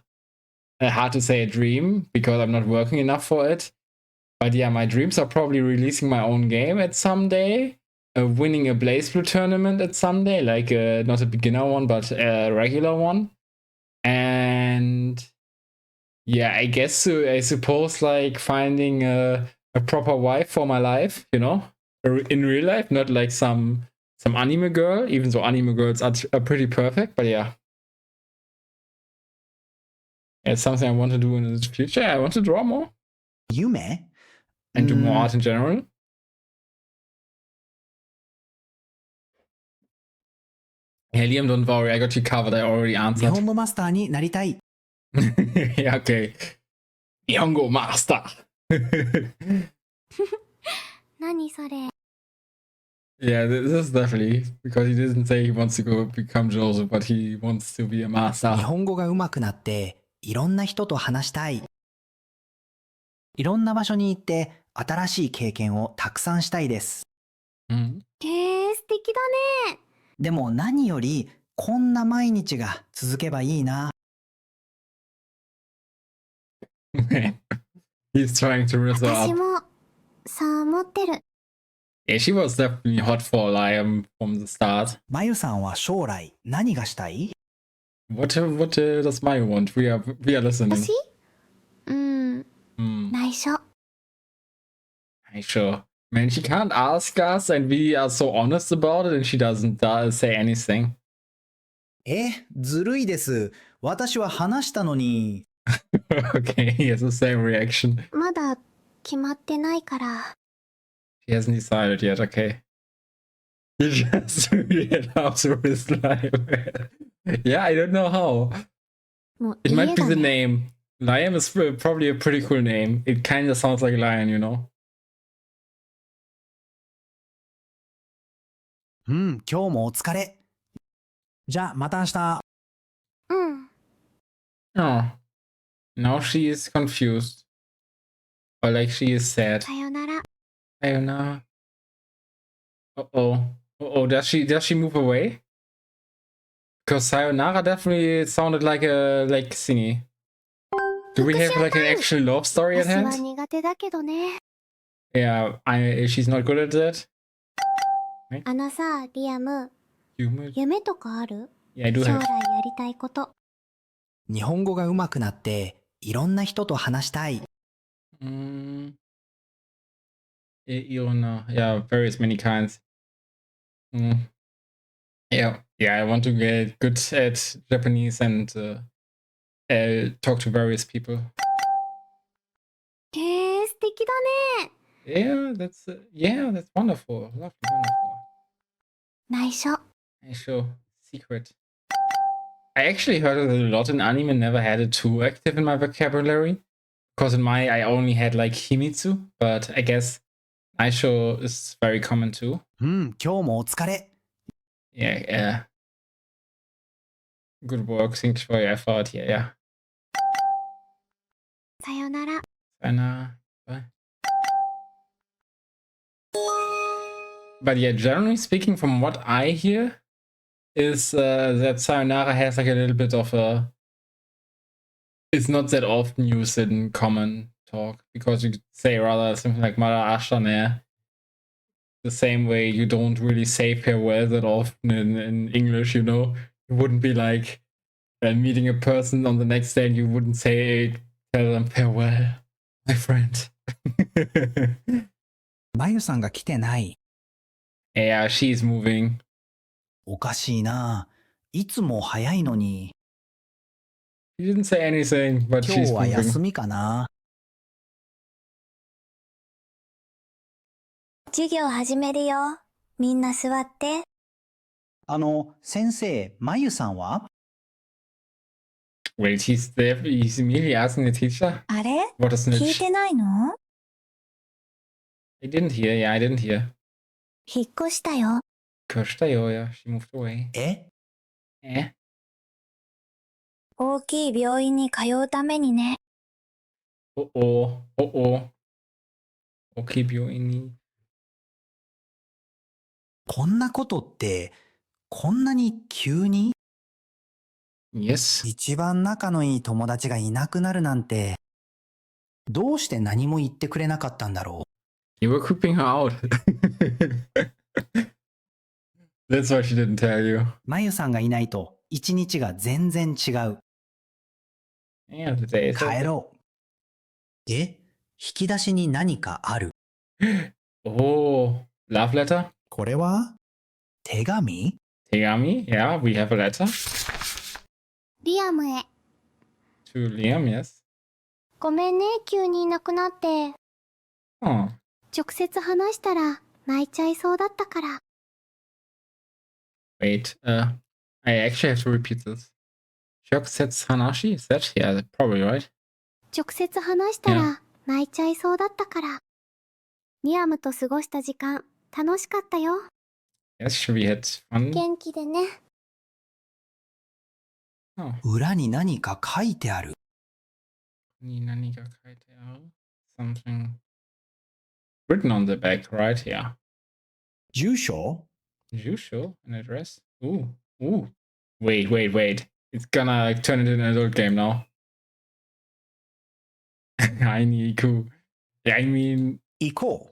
hard to say a dream because I'm not working enough for it. But yeah, my dreams are probably releasing my own game at some day, winning a Blaze Blue tournament at some day, like not a beginner one, but a regular one. And yeah, I guess I suppose like finding a proper wife for my life, you know, in real life, not like some anime girl, even though anime girls are pretty perfect, but yeah. It's something I want to do in the future. I want to draw more. 夢？ And do more art in general. Yeah, Liam, don't worry. I got you covered. I already 日 answered. 本語マスターになりたい。Yeah, okay. Nihongo master. 何それ？ Yeah, this is definitely because he didn't say he wants to go become Joseph, but he wants to be a 日 master. 本語が上手くなっていろんな人と話したい。いろんな場所に行って新しい経験をたくさんしたいです。Mm. 素敵だね。でも何よりこんな毎日が続けばいいな。He's trying to riff her 私 up. もそう思ってる。 Yeah, she was definitely hot for Liam from the start. まゆさんは将来何がしたい？ What does Mayu want? We are listening. 私？内緒。 Hey, sure. Man, she can't ask us, and we are so honest about it, and she doesn't say anything. ずるいです。私は話したのに。Okay, he has the same reaction. まだ決まってないから。 He hasn't decided yet, okay. He just really loves his life. Yeah, I don't know how. もう It 家 might be だ the ね。 name. Liam is probably a pretty cool name. It kind of sounds like lion, you know? 今日もお疲れ。じゃあまた明日。うん。 Oh. Now she is confused. Or like she is sad. さよなら。 Sayonara. Uh-oh. Uh-oh, does she move away? Because Sayonara definitely sounded like a thingy. Do we have like an actual love story at 私は hand? 苦手だけどね。 Yeah, she's not good at that. さ、リアム、 Humor. 夢とかある？ Yeah, I do 将 have. 来やりたいこと。日本語が上手くなっていろんな人と話したい。Iona. Yeah, various many kinds. Yeah, I want to get good at Japanese and talk to various people. 素敵だね。 Yeah, that's wonderful. Lovely, wonderful. 内緒。 Sure. Secret. I actually heard it a lot in anime, never had it too active in my vocabulary. Because in my, I only had like Himitsu, but I guess Aisho is very common too. 今日もお疲れ。 Yeah. Good work. Thanks for your effort. Yeah. さよなら。 And bye. But yeah, generally speaking, from what I hear, is that sayonara has like a little bit of a. It's not that often used in common talk because you could say rather something like mara ashane. the same way you don't really say farewell that often in English, you know? You wouldn't be like meeting a person on the next day and you wouldn't tell them farewell, my friend. まゆさんが来てない。 Yeah, she's moving. おかしいな。いつも早いのに。 She didn't say anything, but 今 she's 日は moving. 休みかな。授業始めるよ。みんな座って。先生、まゆさんは？ Wait, he's there. He's immediately asking the teacher. あれ What a 聞い snitch. てないの？ I didn't hear. Yeah, I didn't hear. 引っ越したよ。 Koshtayo, yeah, she moved away. え？ Eh? 大きい病院に通うためにね。 Oh. Okay, Bioini. こんなことって、こんなに急に？ Yes. 一番仲のいい友達がいなくなるなんて、どうして何も言ってくれなかったんだろ You were creeping her out. That's why she didn't tell you. う。まゆさんがいないと、一日が全然違う。 Yeah, the day is 帰ろう。引き出しに何かある。 Oh, love letter? これは手紙？ Tegami? Yeah, we have a letter リアムへ。 to Liam, yes. ごめんね、急にいなくなって。 Oh, 直接話したら泣いちゃいそうだったから。 wait. I actually have to repeat this. Shokusetsu Hanashi? Is that? Yeah, probably right. 直接話したら泣いちゃいそうだったから。リアムと過ごした時間、楽しかったよ。 Yes, we had fun. 元気でね。 Oh, 裏に何か書いてある。 something written on the back, right? Yeah. 住所？ You show an address? Ooh. Wait. It's gonna turn into an adult game now. I need cool. I mean, 行こ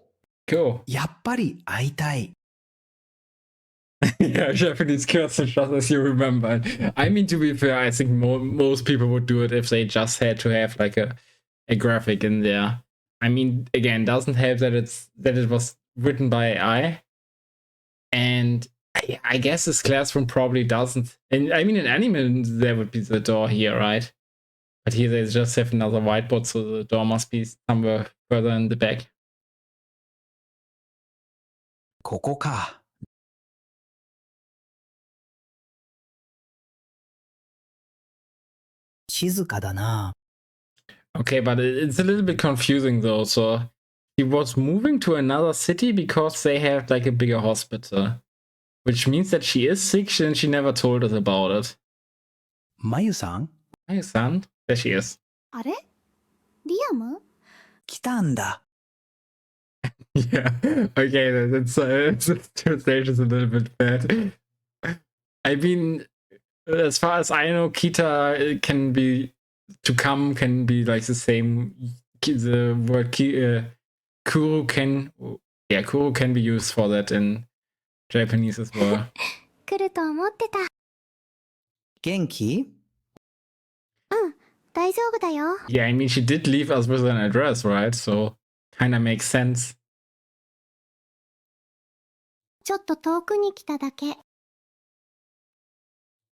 cool. う。やっぱり会いたい。 Yeah, Japanese curse just as you remember. I mean, to be fair, I think most people would do it if they just had to have like a graphic in there. I mean, again, doesn't help that it was written by AI, and I guess this classroom probably doesn't. And I mean, in anime there would be the door here, right? But here they just have another whiteboard, so the door must be somewhere further in the back. ここか。静かだな。 Okay, but it's a little bit confusing though. So he was moving to another city because they have like a bigger hospital, which means that she is sick and she never told us about it. まゆさん？ Hi, son. There she is. あれリアム？来たんだ。 Yeah. Okay, the translation is a little bit bad. I mean, as far as I know, Kita can be like the same. The word kuru can be used for that in Japanese as well. 来ると思ってた。元気？大丈夫だよ。 Yeah, I mean, she did leave us with an address, right? So kind of makes sense. ちょっと遠くに来ただけ。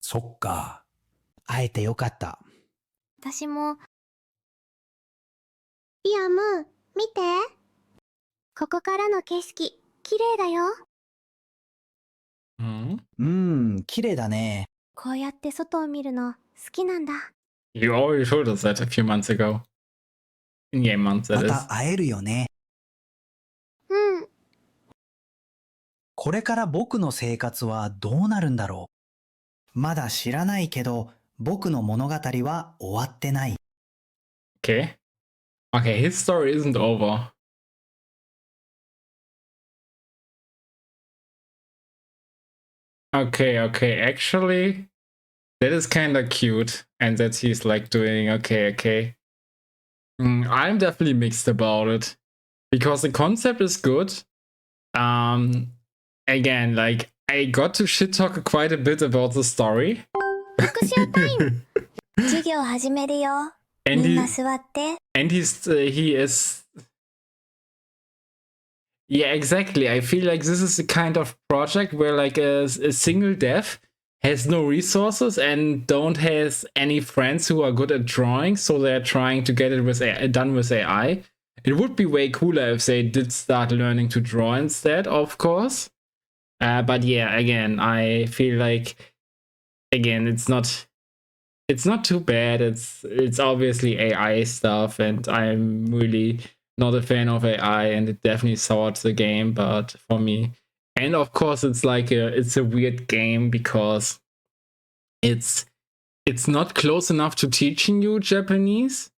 そっか。会えてよかった。私も。リアム、見て。ここからの景色、綺麗だよ。綺麗だね。こうやって外を見るの好きなんだ。 You already told us that a few months ago. In-game months, ま that た is. 会えるよね。うん。これから僕の生活はどうなるんだろう。まだ知らないけど、僕の物語は終わってない。Okay. Okay, his story isn't over. Okay. Actually, that is kind of cute. And that he's like doing okay. I'm definitely mixed about it. Because the concept is good. again, like I got to shit talk quite a bit about the story. 復習タイム。授業始めるよ。 And みんな he 座って。 and he is yeah, exactly. I feel like this is the kind of project where like a single dev has no resources and don't has any friends who are good at drawing, so they're trying to get it with done with AI. It would be way cooler if they did start learning to draw instead, of course. But yeah, again, I feel like again it's not too bad. It's obviously AI stuff, and I'm really not a fan of AI, and it definitely soured the game. But for me, and of course, it's a weird game because it's not close enough to teaching you Japanese,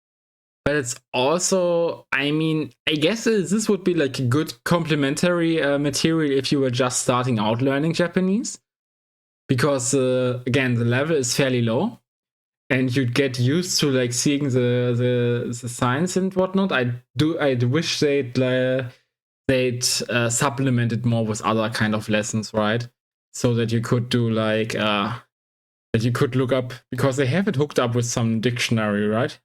but it's also, I mean, I guess this would be like a good complementary material if you were just starting out learning Japanese, because again, the level is fairly low. And you'd get used to like seeing the signs and whatnot. I wish they'd supplement it more with other kind of lessons, right? So that you could do like that you could look up, because they have it hooked up with some dictionary, right?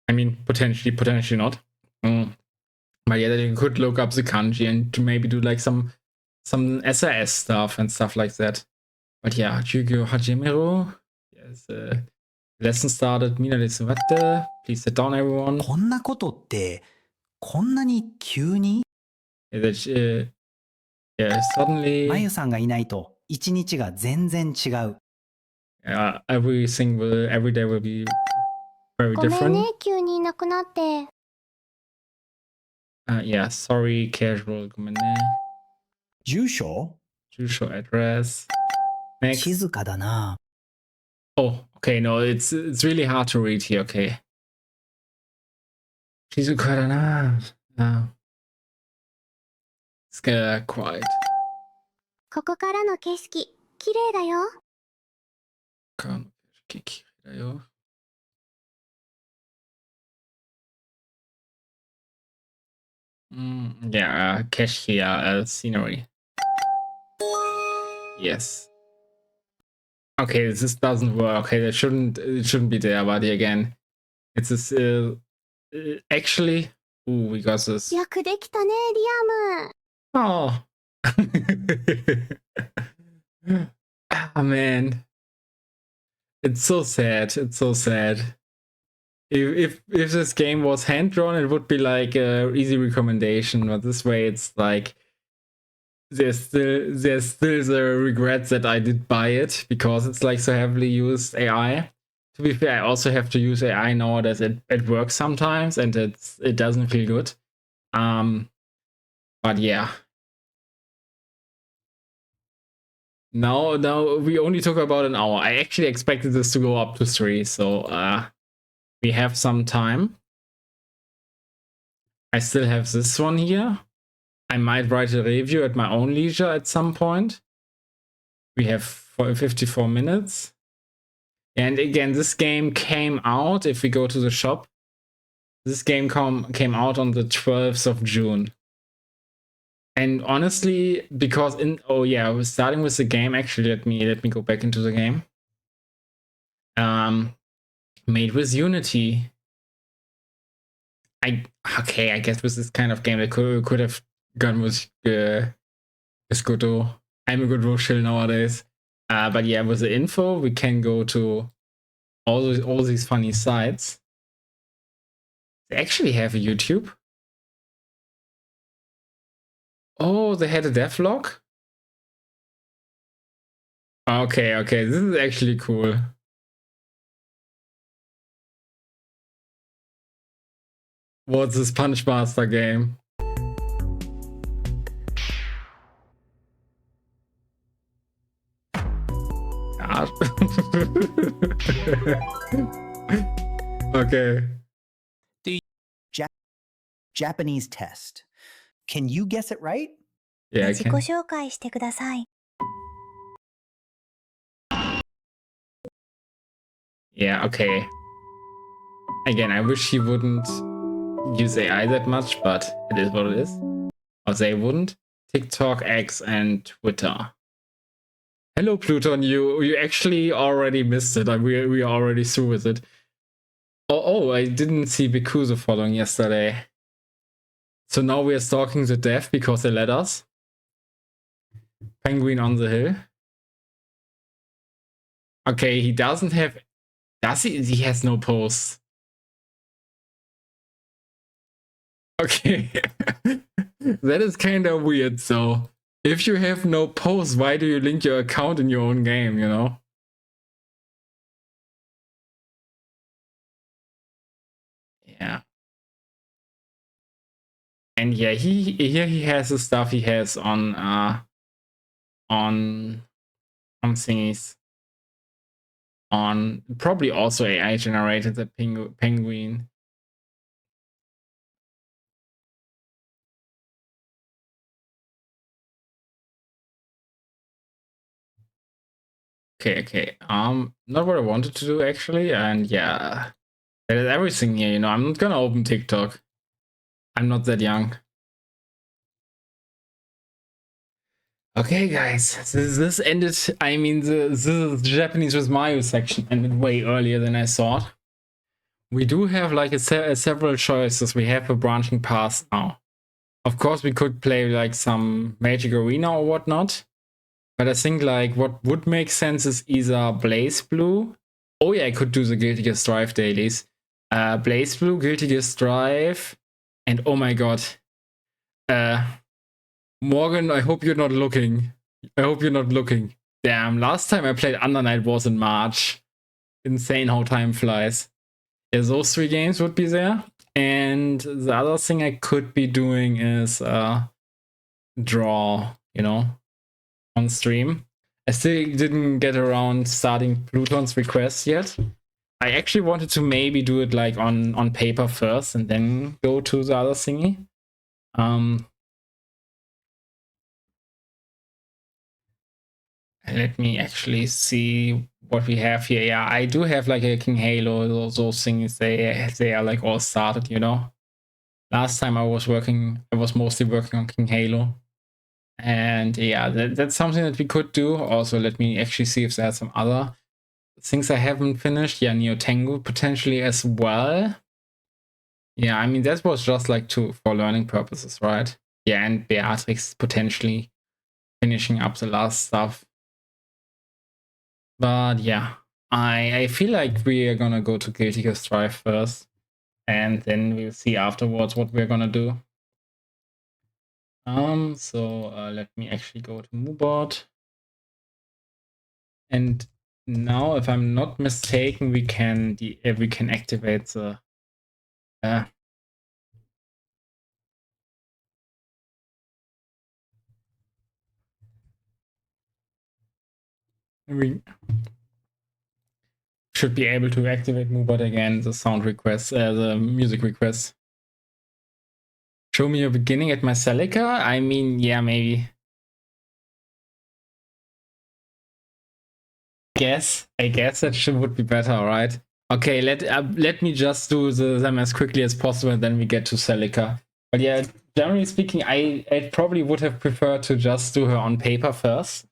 I mean, potentially not. But yeah, that you could look up the kanji and to maybe do like some SAS stuff and stuff like that. But yeah, Jugyo Hajimeru. Yes. Lesson started. Mina de Suwatte. Please sit down, everyone. こんなことって、こんなに急に Yeah, suddenly, まゆさんがいないと一日が全然違う。 every day will be very ごめん different. ね、急にいなくなって。 Yeah, sorry, casual. ごめんね。住所 Jusho address. Next. 静かだな。 Oh, okay, no, it's really hard to read here, okay. Shizuka da na. It's quiet. ここからの景色、綺麗だよ。 Yeah, cache here, scenery. Yes. Okay, this doesn't work. Okay, it shouldn't be there, but again, it's this actually. Ooh, we got this. よくできたね、リアム。 Oh. Ah, man. It's so sad. It's so sad. If this game was hand drawn, it would be like a easy recommendation. But this way, it's like there's still the regret that I did buy it because it's like so heavily used AI. To be fair, I also have to use AI nowadays. It works sometimes, and it doesn't feel good. But yeah. Now we only took about an hour. I actually expected this to go up to 3, so we have some time. I still have this one here. I might write a review at my own leisure at some point. We have 54 minutes. And again, this game came out, if we go to the shop, this game came out on the 12th of June. And honestly, because I was starting with the game. Actually, let me go back into the game. Made with Unity. I guess with this kind of game, I could have gone with Godot. I'm a Godot shill nowadays. But yeah, with the info, we can go to all these funny sites. They actually have a YouTube. Oh, they had a devlog? Okay, this is actually cool. What's this Punchmaster game? God. Okay. Japanese test. Can you guess it right? Yeah, I 自己 can. 紹介してください。 Yeah, okay. Again, I wish he wouldn't use AI that much, but it is what it is. Or they wouldn't. TikTok, X, and Twitter. Hello, Pluton. You actually already missed it. We are already through with it. Oh, I didn't see Bikuzo following yesterday. So now we are stalking the dev because they let us. Penguin on the hill. Okay, he doesn't have... Does he? He has no posts. Okay. That is kind of weird, so... If you have no posts, why do you link your account in your own game, you know? Yeah. And yeah, here he has the stuff he has on thingies. On probably also AI generated the penguin. Okay. Not what I wanted to do actually, and yeah, that is everything here. You know, I'm not gonna open TikTok. I'm not that young. Okay, guys, this ended. I mean, the Japanese with Mayu section ended way earlier than I thought. We do have like several choices. We have a branching path now. Of course, we could play like some Magic Arena or whatnot. But I think like what would make sense is either Blaze Blue. Oh yeah, I could do the Guilty Gear Strive dailies. Blaze Blue, Guilty Gear Strive, and oh my god. Morgan, I hope you're not looking. I hope you're not looking. Damn, last time I played Under Night was in March. Insane how time flies. Yeah, those 3 games would be there. And the other thing I could be doing is draw, you know, on stream. I still didn't get around starting Pluton's request yet. I actually wanted to maybe do it like on paper first and then go to the other thingy. Let me actually see what we have here. Yeah, I do have like a King Halo. Those things, they are like all started, you know. Last time I was mostly working on King Halo. And yeah, that's something that we could do. Also, let me actually see if there's some other things I haven't finished. Yeah, Neo Tengu potentially as well. Yeah, I mean, that was just like for learning purposes, right? Yeah, and Beatrix potentially finishing up the last stuff. But yeah, I feel like we are gonna go to Guilty Gear Strive first. And then we'll see afterwards what we're gonna do. So let me actually go to Moobot. And now, if I'm not mistaken, we can activate the we should be able to activate Moobot again, the sound request, the music request. Show me your beginning at my Celica? I mean, yeah, maybe. I guess that would be better, right? Okay, let me just do them as quickly as possible, and then we get to Celica. But yeah, generally speaking, I probably would have preferred to just do her on paper first,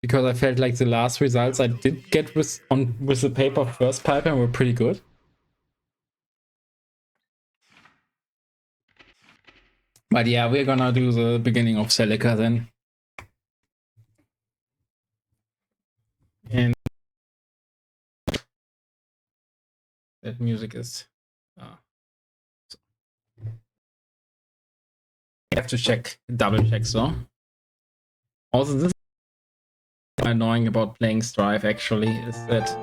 because I felt like the last results I did get with the paper first pipeline were pretty good. But yeah, we're gonna do the beginning of Celica then. And that music is... I have to double check, so. Also, this is annoying about playing Strive actually, is that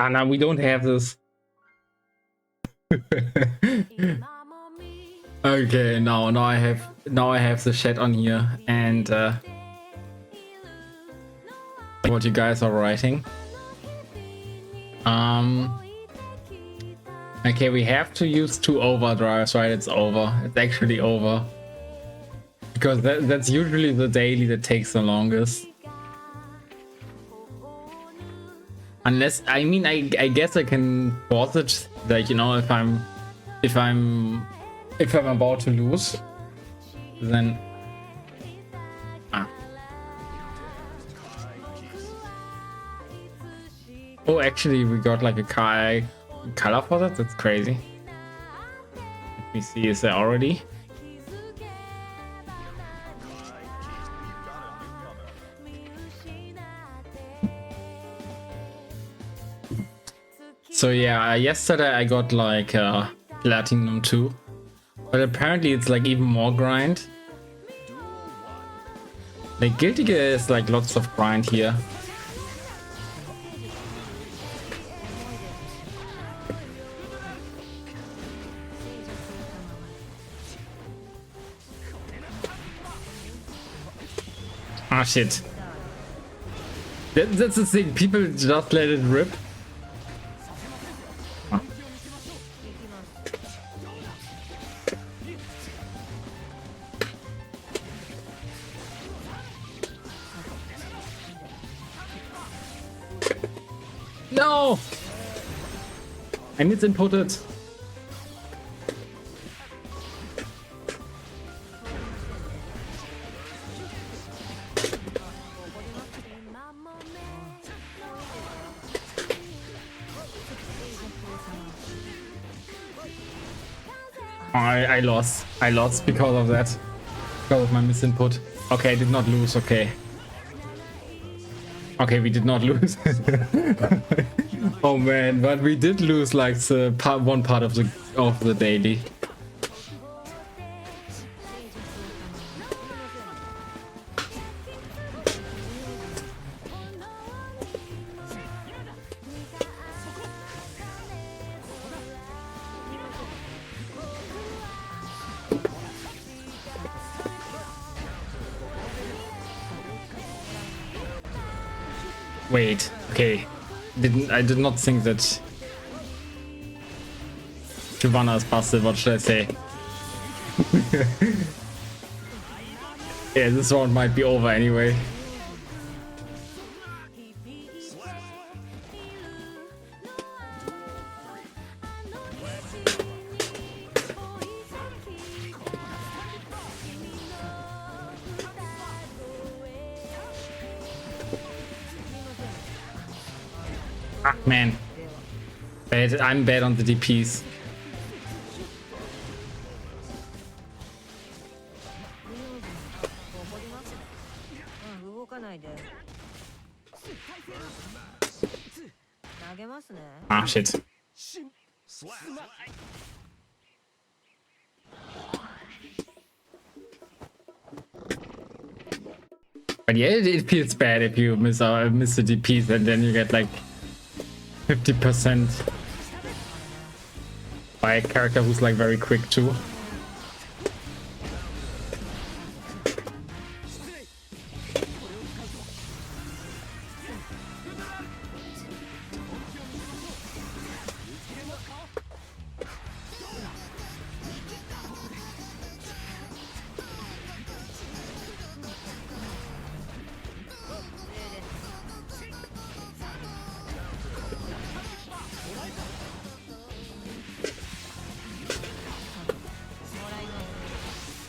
no, we don't have this. Okay, now I have the chat on here and what you guys are writing. Okay, we have to use 2 overdrives, right? It's over. It's actually over. Because that's usually the daily that takes the longest. Unless, I mean, I guess I can pause it, like, you know, if I'm about to lose, then oh, actually, we got like a color for that. That's crazy. Let me see, is there already? So yeah, yesterday I got like Platinum 2, but apparently it's like even more grind. Like Guilty Gear is like lots of grind here. Ah shit. That's the thing, people just let it rip. No! I misinputted. I lost. I lost because of that. Because of my misinput. Okay, I did not lose. Okay. Okay, we did not lose. Oh man, but we did lose like the one part of the daily. Wait, okay. I did not think that Giovanna is busted, what should I say? Yeah, this round might be over anyway. Ah, man. I'm bad on the DPs. Ah, shit. But yeah, it feels bad if you miss the DPs and then you get like 50% by a character who's like very quick too.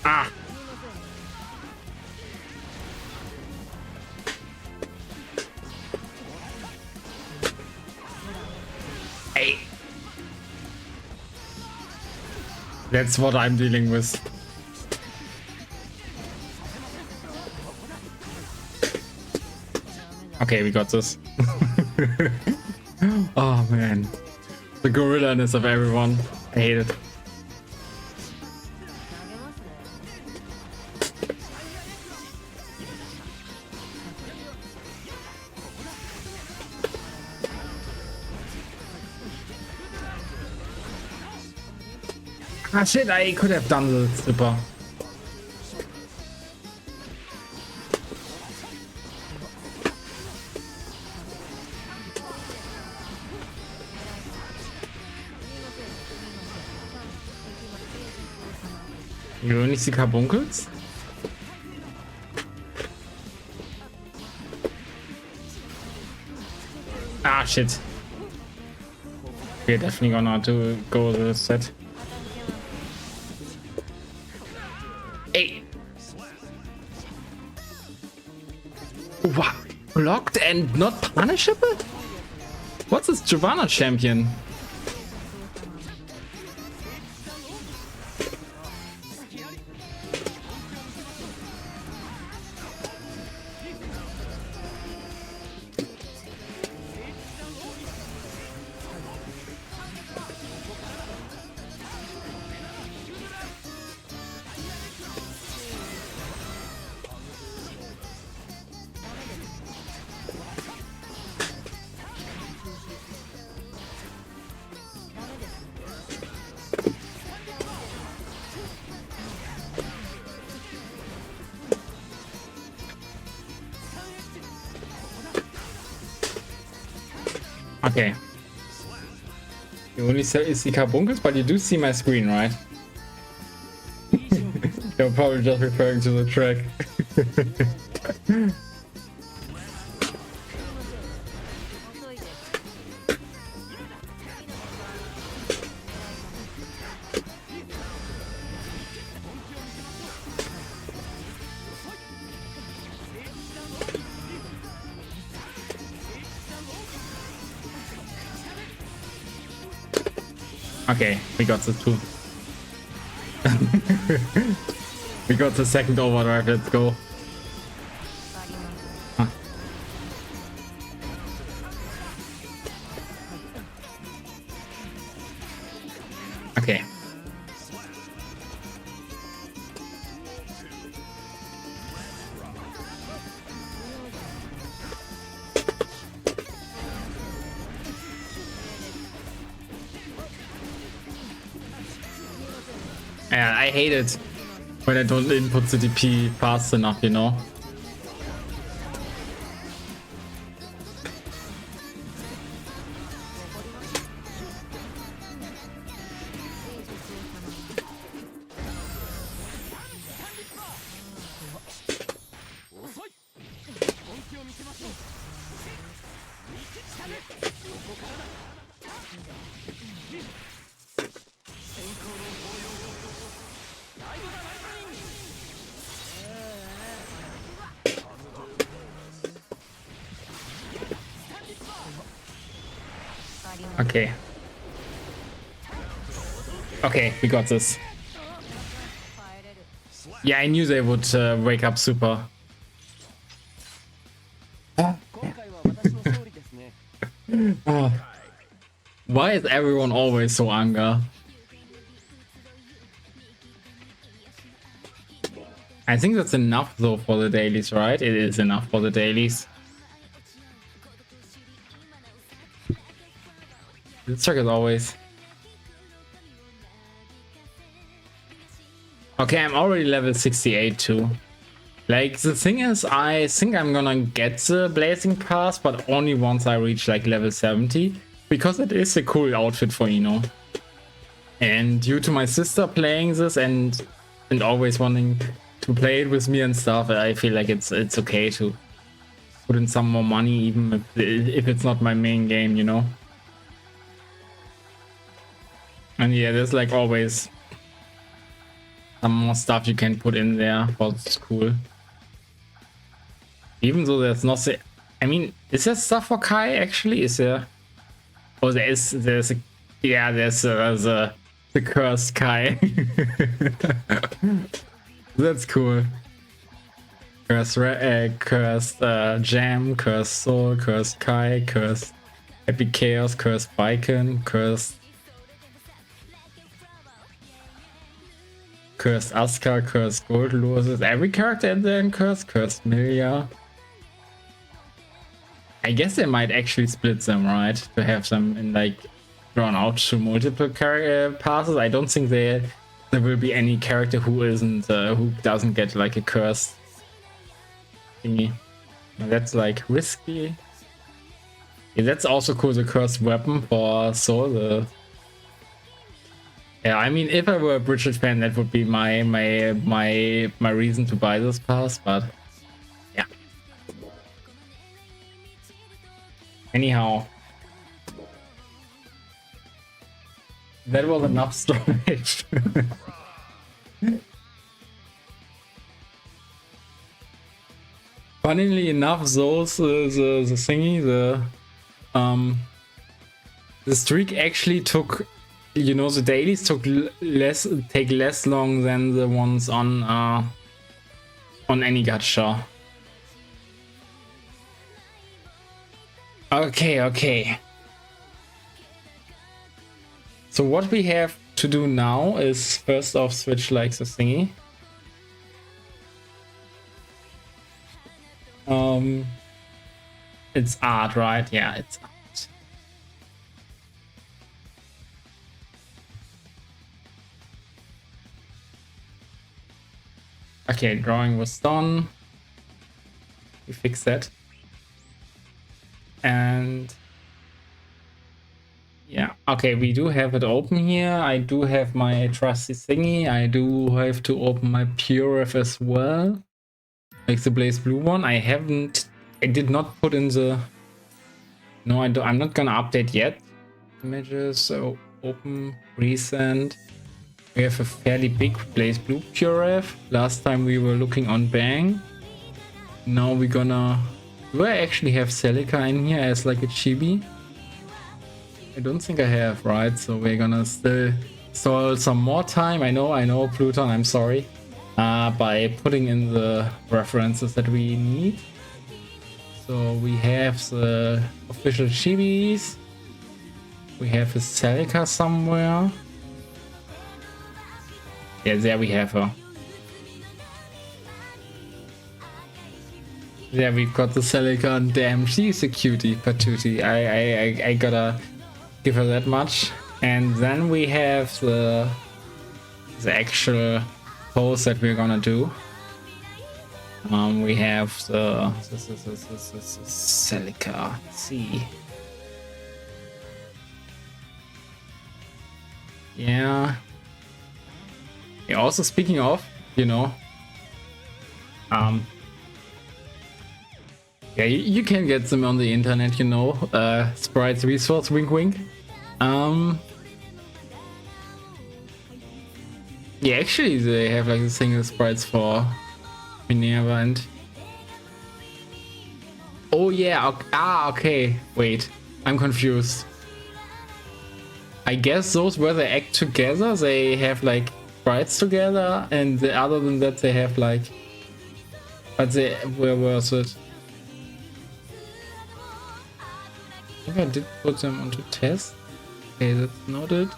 Ah! Hey! That's what I'm dealing with. Okay, we got this. Oh man. The gorilla-ness of everyone. I hate it. Ah shit, I could have done the slipper. Nur nicht die Karbunkels? shit. We're definitely gonna have to go with this set. Hey! What? Blocked and not punishable? What's this Giovanna champion? Okay. You only see carbuncles, but you do see my screen, right? You're probably just referring to the track. Okay, we got the two. We got the second overdrive, let's go. Huh. Okay. Yeah, I hate it when I don't input the DP fast enough, you know? Okay. Okay, we got this. Yeah, I knew they would wake up super. Oh. Why is everyone always so anger? I think that's enough though for the dailies, right? It is enough for the dailies. This trick is always. Okay, I'm already level 68 too. Like, the thing is, I think I'm gonna get the Blazing Pass, but only once I reach like level 70. Because it is a cool outfit for Ino. And due to my sister playing this and always wanting to play it with me and stuff, I feel like it's okay to put in some more money, even if it's not my main game, you know? And yeah, there's like always some more stuff you can put in there, but it's cool. Even though there's not, I mean, is there stuff for Kai actually? Is there? Oh, there's a, yeah, there's the cursed Kai. That's cool. Cursed Jam, cursed Soul, cursed Kai, cursed Epic Chaos, cursed Viken, cursed Asuka, cursed Gold Loses. Every character in there in cursed Milia. I guess they might actually split them, right? To have them in like drawn out to multiple passes. I don't think there will be any character who isn't who doesn't get like a curse thingy. And that's like risky. Yeah, that's also cool. The cursed weapon for Soul. Yeah, I mean, if I were a Bridget fan, that would be my reason to buy this pass. But yeah. Anyhow, That was enough storage. Funnily enough, those the thingy, the streak actually took, you know, the dailies take less long than the ones on any gacha. Okay. So what we have to do now is first off switch like the thingy. It's art, right? Yeah, it's art. Okay, drawing was done. We fixed that. And yeah, okay, we do have it open here. I do have my trusty thingy. I do have to open my PureF as well. Like the Blaze Blue one. I did not put in the... No, I'm not gonna update yet. Images, so open, resend. We have a fairly big Blaze Blue PureF. Last time we were looking on Bang. Now we're gonna... Do I actually have Celica in here as like a chibi? I don't think I have, right? So we're gonna still stall some more time. I know, Pluton, I'm sorry. By putting in the references that we need. So we have the official chibis. We have a Celica somewhere. Yeah, there we have her. There we've got the Celica, and damn, she's a cutie patootie. I gotta give her that much. And then we have the actual pose that we're gonna do. We have the Celica. Let's see. Yeah. Yeah, also speaking of, you know, yeah, you can get them on the internet, you know, Sprites resource, wink wink. Yeah, actually they have like the single sprites for Minerva and... Oh yeah, okay, wait, I'm confused. I guess those where they act together, they have like sprites together, and other than that they have like... But where was it? I think I did put them onto test. Okay, that's not it.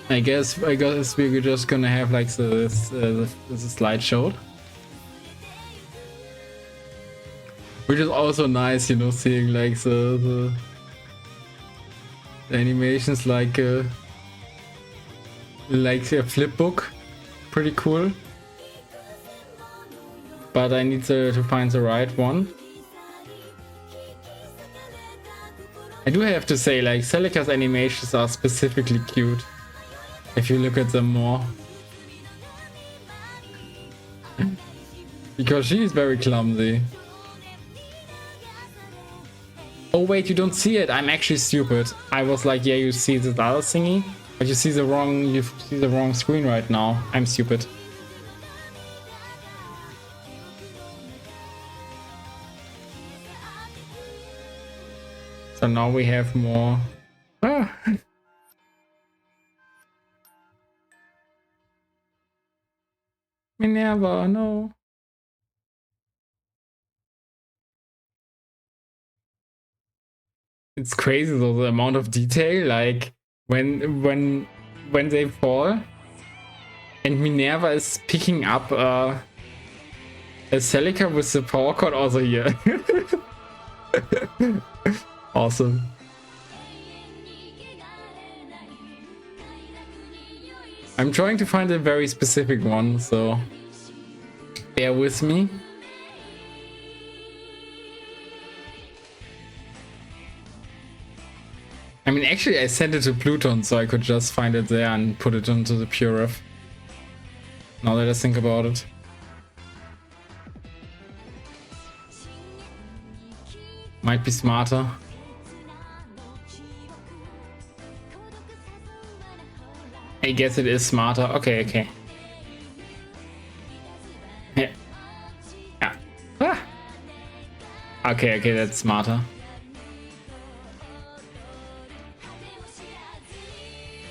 I guess we're just gonna have like the slideshow, which is also nice, you know, seeing like the animations like a flip book, pretty cool. But I need to find the right one. I do have to say, like, Celica's animations are specifically cute. If you look at them more. Because she is very clumsy. Oh wait, you don't see it. I'm actually stupid. I was like, yeah, you see this other thingy, but you see the wrong screen right now. I'm stupid. So now we have more. Ah. Minerva, no. It's crazy though, the amount of detail, like when they fall and Minerva is picking up a Celica with the power cord also here. Awesome. I'm trying to find a very specific one, so bear with me. I mean, actually I sent it to Pluton, so I could just find it there and put it onto the PureF. Now that I think about it. Might be smarter. I guess it is smarter. Okay, okay. Yeah. Yeah. Ah. Okay, okay, that's smarter.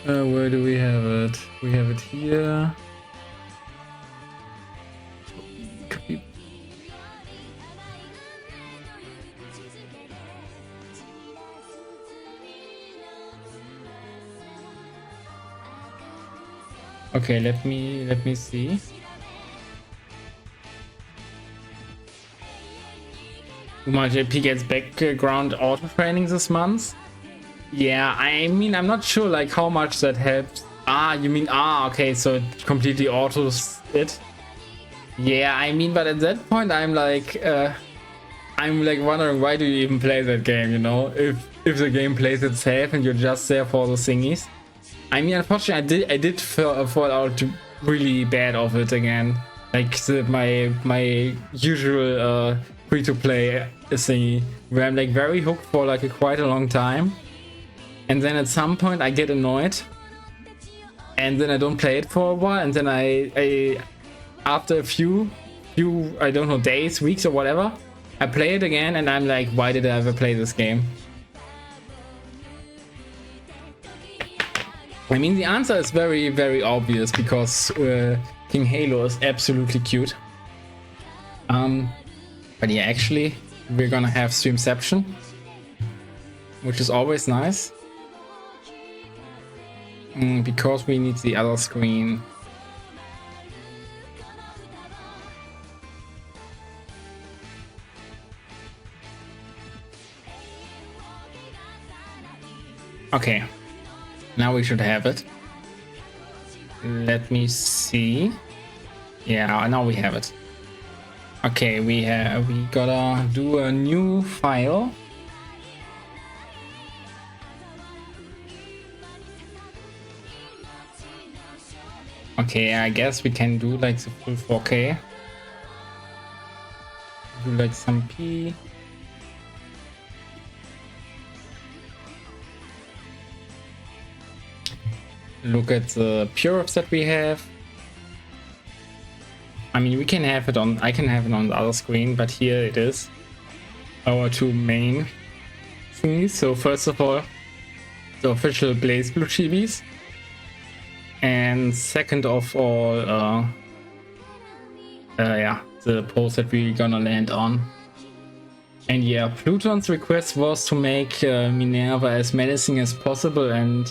Where do we have it? We have it here. Could be. Okay, let me see. Uma JP gets background auto training this month. Yeah, I mean, I'm not sure like how much that helps. Ah, you mean, okay, so it completely autos it. Yeah, I mean, but at that point, I'm like wondering, why do you even play that game, you know? If the game plays itself and you're just there for the thingies. I mean, unfortunately, I did fall out really bad of it again. Like my usual free-to-play thingy, where I'm like very hooked for like quite a long time. And then at some point I get annoyed, and then I don't play it for a while, and then I after a few I don't know, days, weeks or whatever, I play it again and I'm like, why did I ever play this game? I mean, the answer is very, very obvious, because King Halo is absolutely cute. But yeah, actually we're gonna have Streamception, which is always nice. Because we need the other screen. Okay, now we should have it. Let me see. Yeah, now we have it. Okay, we gotta do a new file. Okay, I guess we can do like the full 4K. Do like some P. Look at the pure-ups that we have. I mean, we can have it on, I can have it on the other screen, but here it is. Our two main thingies. So first of all, the official Blaze Blue chibis. And second of all, yeah, the pose that we're gonna land on. And yeah, Pluton's request was to make Minerva as menacing as possible and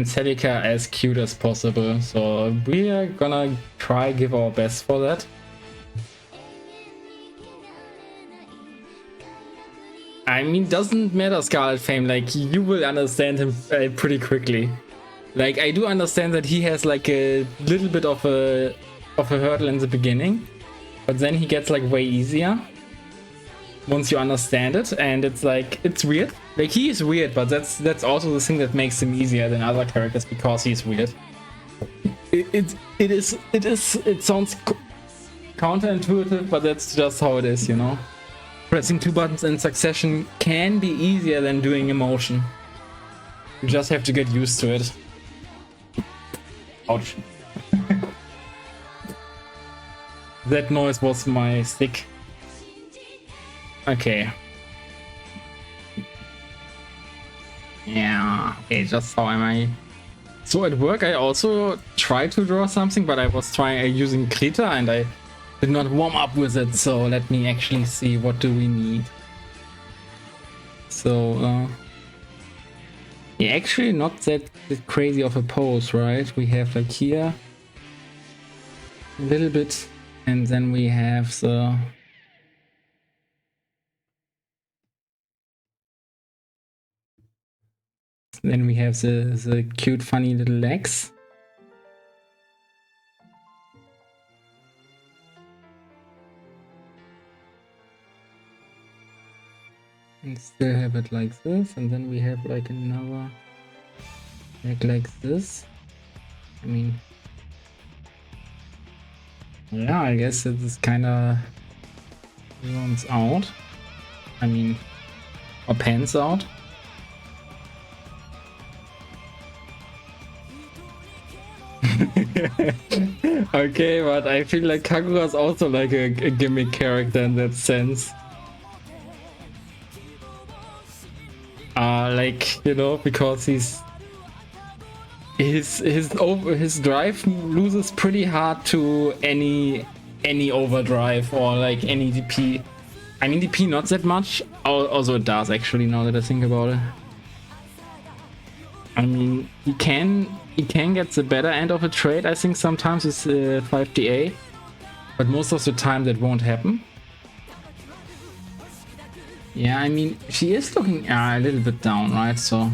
Celica as cute as possible. So we are gonna try give our best for that. I mean, doesn't matter, Scarlet Fame, like you will understand him pretty quickly. Like, I do understand that he has like a little bit of a hurdle in the beginning, but then he gets like way easier once you understand it, and it's like, it's weird. Like, he is weird, but that's also the thing that makes him easier than other characters, because he's weird. It sounds counterintuitive, but that's just how it is, you know. Pressing 2 buttons in succession can be easier than doing emotion. You just have to get used to it. Ouch. That noise was my stick. Okay. Yeah, okay, just how am I? So at work I also tried to draw something, but I was using Krita and I did not warm up with it, so let me actually see what do we need. So, yeah, actually not that crazy of a pose, right? We have like here a little bit, and then we have the the cute funny little legs. And still have it like this, and then we have like another leg like this. I mean, yeah, I guess it is kind of runs out. I mean, or pans out. Okay, but I feel like Kagura is also like a gimmick character in that sense. Like, you know, because his drive loses pretty hard to any overdrive or like any DP. I mean DP not that much, also it does actually now that I think about it. I mean he can get the better end of a trade I think sometimes with 5DA, but most of the time that won't happen. Yeah, I mean she is looking a little bit down, right? So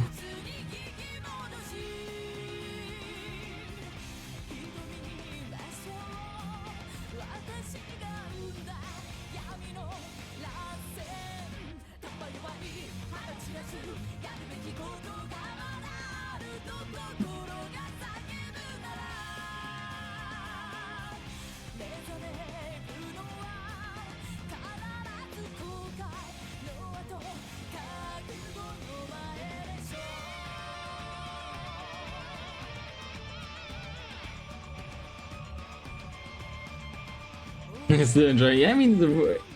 still enjoy. Yeah, I mean,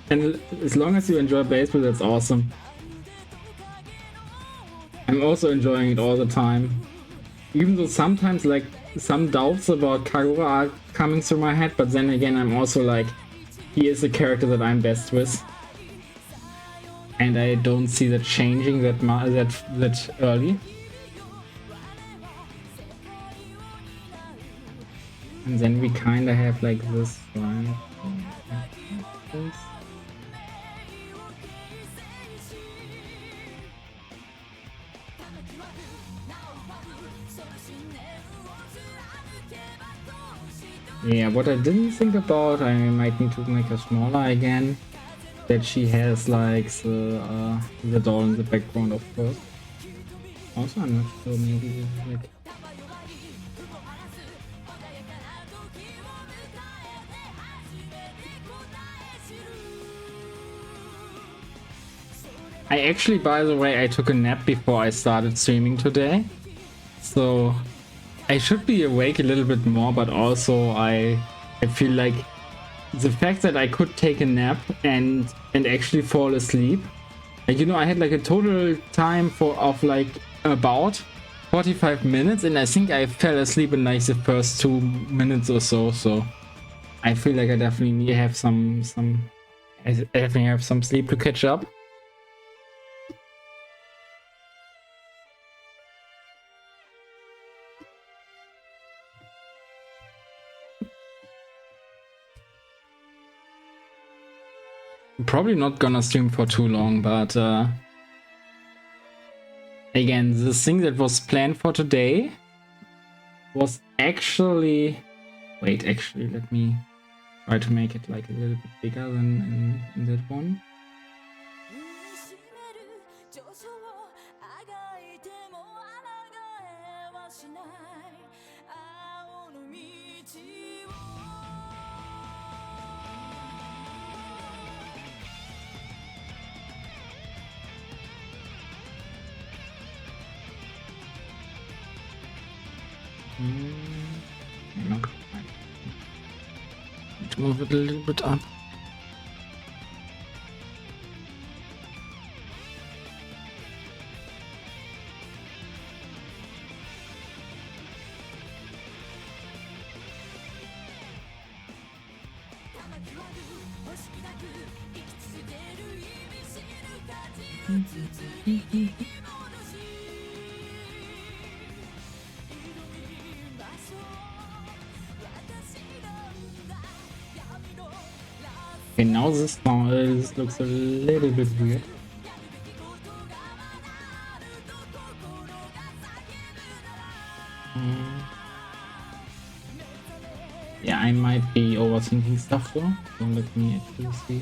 and as long as you enjoy baseball, that's awesome. I'm also enjoying it all the time. Even though sometimes, like, some doubts about Kagura are coming through my head, but then again, I'm also like, he is a character that I'm best with. And I don't see that changing that early. And then we kind of have like this one. Yeah, what I didn't think about, I might need to make her smaller again. That she has like the doll in the background, of course. Also, I'm not sure. Maybe this is like. I actually, by the way, I took a nap before I started streaming today, so I should be awake a little bit more. But also, I feel like the fact that I could take a nap and actually fall asleep, like, you know, I had like a total time of like about 45 minutes, and I think I fell asleep in like the first 2 minutes or so. So I feel like I definitely need to have I definitely have some sleep to catch up. Probably not gonna stream for too long, but again, the thing that was planned for today was actually... Wait, actually, let me try to make it like a little bit bigger than in that one. Not quite. Need to move it a little bit up. Okay, now this looks a little bit weird. Yeah, I might be overthinking stuff though, so let me actually see.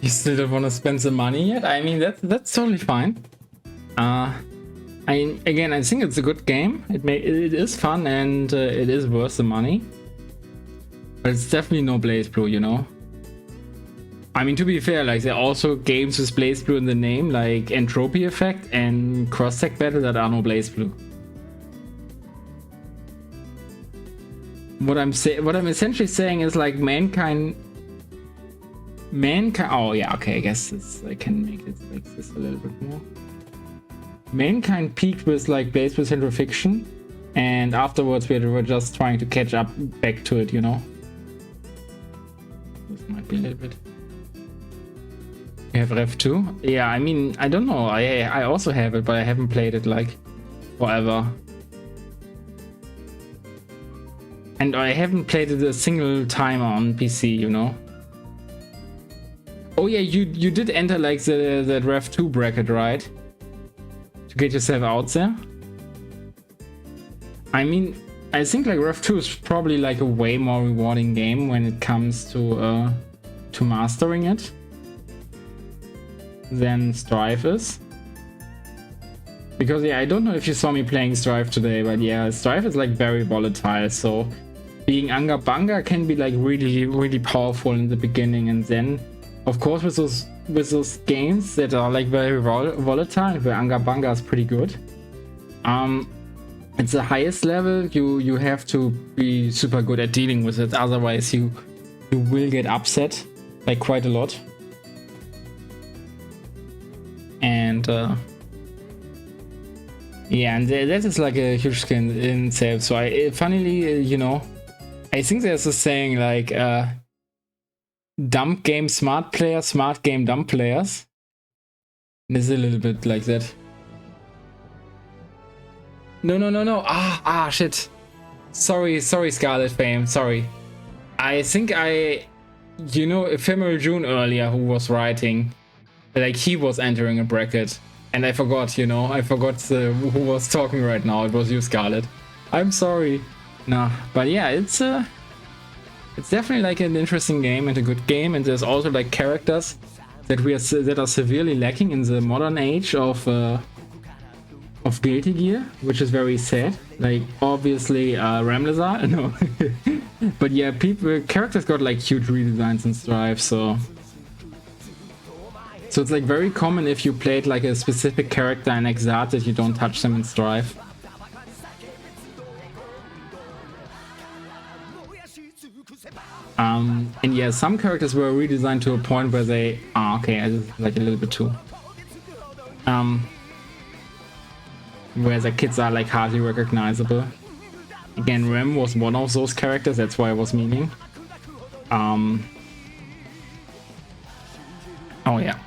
You still don't want to spend the money yet? I mean, that's totally fine. Again, I think it's a good game. It is fun and it is worth the money. But it's definitely no Blaze Blue, you know? I mean, to be fair, like, there are also games with Blaze Blue in the name, like Entropy Effect and Cross-Tech Battle, that are no Blaze Blue. What I'm essentially saying is, like, mankind. Oh yeah, okay. I guess I can make it like this a little bit more. Mankind peaked with like Blaze Blue Central Fiction, and afterwards we were just trying to catch up back to it, you know. This might be a little bit. You have Rev 2? Yeah, I mean, I don't know. I also have it, but I haven't played it like forever. And I haven't played it a single time on PC, you know. Oh yeah, you did enter like the Rev 2 bracket, right? To get yourself out there. I mean, I think like Rev 2 is probably like a way more rewarding game when it comes to mastering it than Strive is. Because yeah, I don't know if you saw me playing Strive today, but yeah, Strive is like very volatile, so being Anga Banga can be like really powerful in the beginning, and then of course with those games that are like very volatile, where Anga Banga is pretty good. At the highest level, you have to be super good at dealing with it, otherwise you will get upset like quite a lot. And yeah, and that is like a huge skill in itself. So funnily, you know, I think there's a saying like dumb game smart players, smart game dumb players. It's a little bit like that. No. Shit. Sorry, Scarlet Fame. Sorry. I think you know, Ephemeral June earlier, who was writing, like he was entering a bracket. And I forgot, you know, who was talking right now. It was you, Scarlet. I'm sorry. Nah, but yeah, it's definitely like an interesting game and a good game. And there's also like characters that are severely lacking in the modern age of Guilty Gear, which is very sad. Like obviously Ramlazar, no, but yeah, characters got like huge redesigns in Strive, so it's like very common if you played like a specific character in Exart that you don't touch them in Strive. And yeah, some characters were redesigned to a point where they okay, I just like a little bit too. Where the kids are like hardly recognizable. Again, Rem was one of those characters, that's why I was meaning. Oh yeah.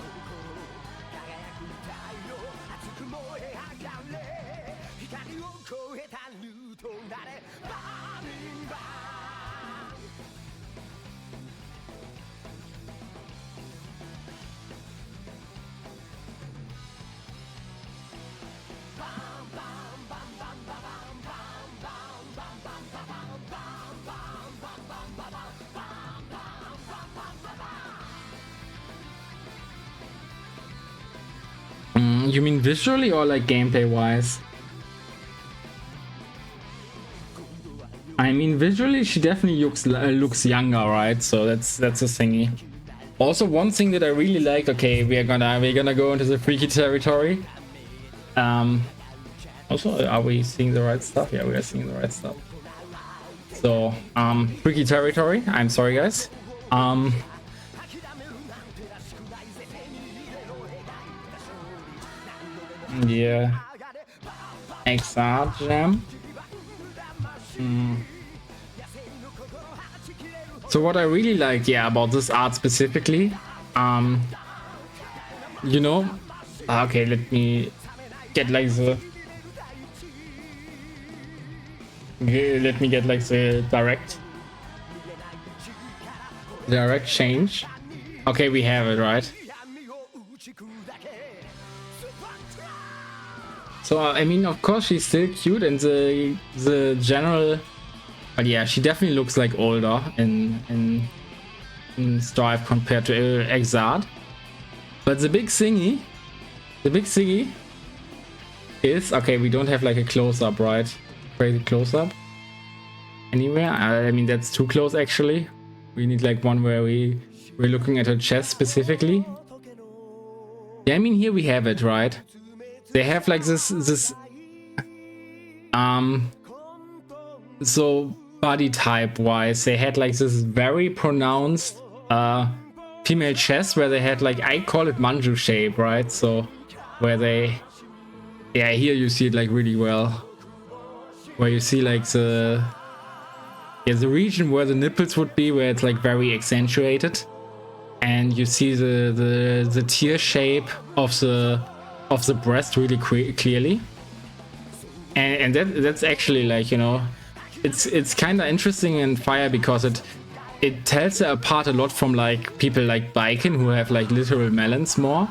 You mean visually or like gameplay wise? I mean visually she definitely looks younger, right? So that's a thingy. Also one thing that I really like, okay, we're gonna go into the freaky territory. Also, are we seeing the right stuff? Yeah, we are seeing the right stuff. So freaky territory, I'm sorry guys. Yeah, Exart Jam. So what I really like, yeah, about this art specifically, you know, okay, let me get like the direct change. Okay, we have it, right? So I mean, of course she's still cute, and the general, but yeah, she definitely looks like older in Strive compared to Exart. But the big thingy is, okay, we don't have like a close-up, right? Crazy close-up anywhere. I mean, that's too close actually. We need like one where we're looking at her chest specifically. Yeah, I mean, here we have it, right? They have like this so body type wise, they had like this very pronounced female chest where they had like, I call it manju shape, right? So where they, yeah, here you see it like really well, where you see like the region where the nipples would be, where it's like very accentuated, and you see the tear shape of the breast really clearly, and that's actually like, you know, it's kind of interesting in Fire because it tells her apart a lot from like people like Baiken who have like literal melons more.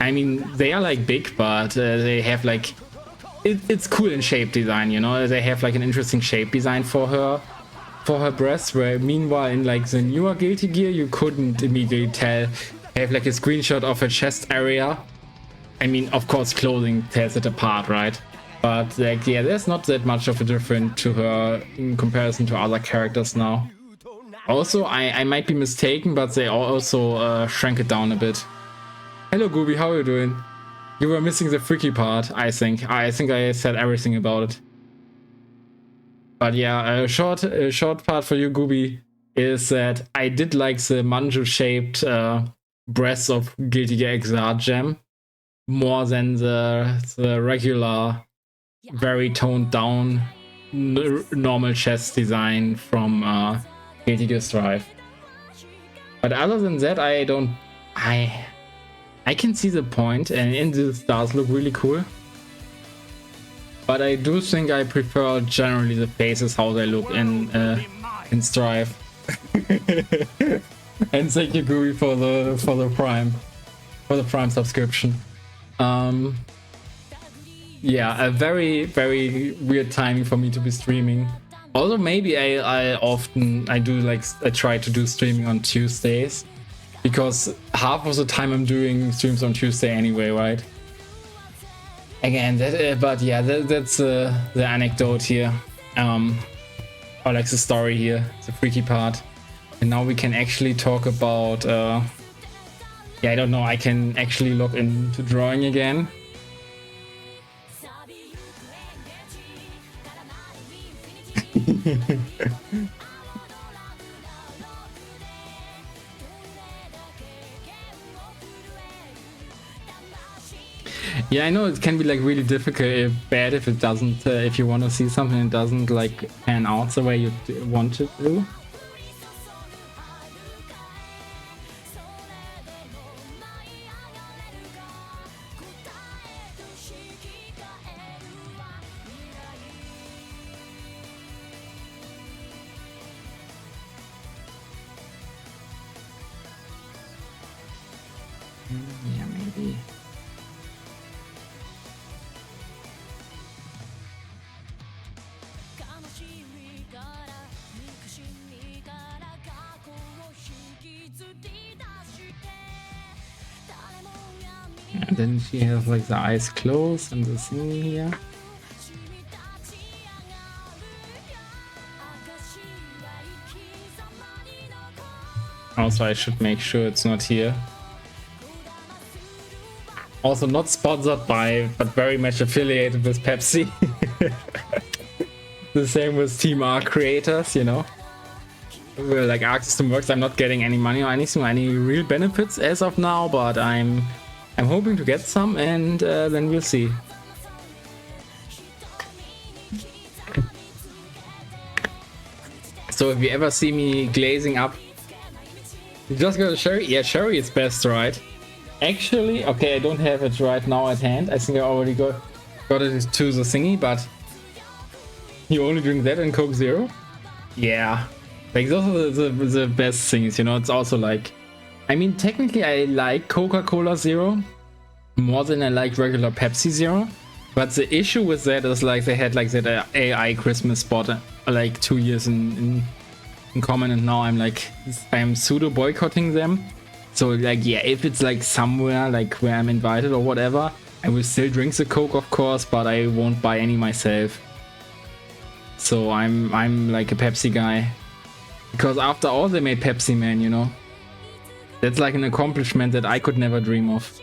I mean, they are like big, but they have like it's cool in shape design, you know. They have like an interesting shape design for her breasts, where meanwhile in like the newer Guilty Gear you couldn't immediately tell. Have like a screenshot of her chest area. I mean, of course clothing tells it apart, right? But like, yeah, there's not that much of a difference to her in comparison to other characters now. Also, I might be mistaken, but they also shrank it down a bit. Hello Gooby, how are you doing? You were missing the freaky part, I think. I think I said everything about it. But yeah, a short part for you, Gooby, is that I did like the manju-shaped breasts of Guilty Gear Xrd Gem more than the regular, very toned down normal chest design from Guilty Gear Strive. But other than that, I can see the point, and this does look really cool. But I do think I prefer generally the faces how they look in Strive. And thank you, Gooey, for the Prime subscription. Yeah, a very weird timing for me to be streaming. Also, maybe I try to do streaming on Tuesdays, because half of the time I'm doing streams on Tuesday anyway, right? Again, but yeah, that's the anecdote here, or like the story here, the freaky part. And now we can actually talk about, yeah, I don't know, I can actually log into drawing again. Yeah, I know it can be like really difficult, bad if it doesn't, if you want to see something and it doesn't like pan out the way you want it to. Yeah, maybe. And then she has like the eyes closed and the thing here. Also, I should make sure it's not here. Also not sponsored by, but very much affiliated with Pepsi. The same with Team R creators, you know. We're like Arc System Works. I'm not getting any money or anything, any real benefits as of now, but I'm hoping to get some, and then we'll see. So if you ever see me glazing up, you just go to Sherry. Yeah, Sherry is best, right? Actually, okay, I don't have it right now at hand. I think I already got it to the thingy, but you only drink that and Coke Zero? Yeah, like those are the best things, you know. It's also like, I mean, technically I like Coca-Cola Zero more than I like regular Pepsi Zero, but the issue with that is like they had like that AI Christmas spot like 2 years in common, and now I'm pseudo boycotting them So like, yeah, if it's like somewhere like where I'm invited or whatever, I will still drink the Coke, of course, but I won't buy any myself. So I'm like a Pepsi guy. Because after all, they made Pepsi Man, you know. That's like an accomplishment that I could never dream of.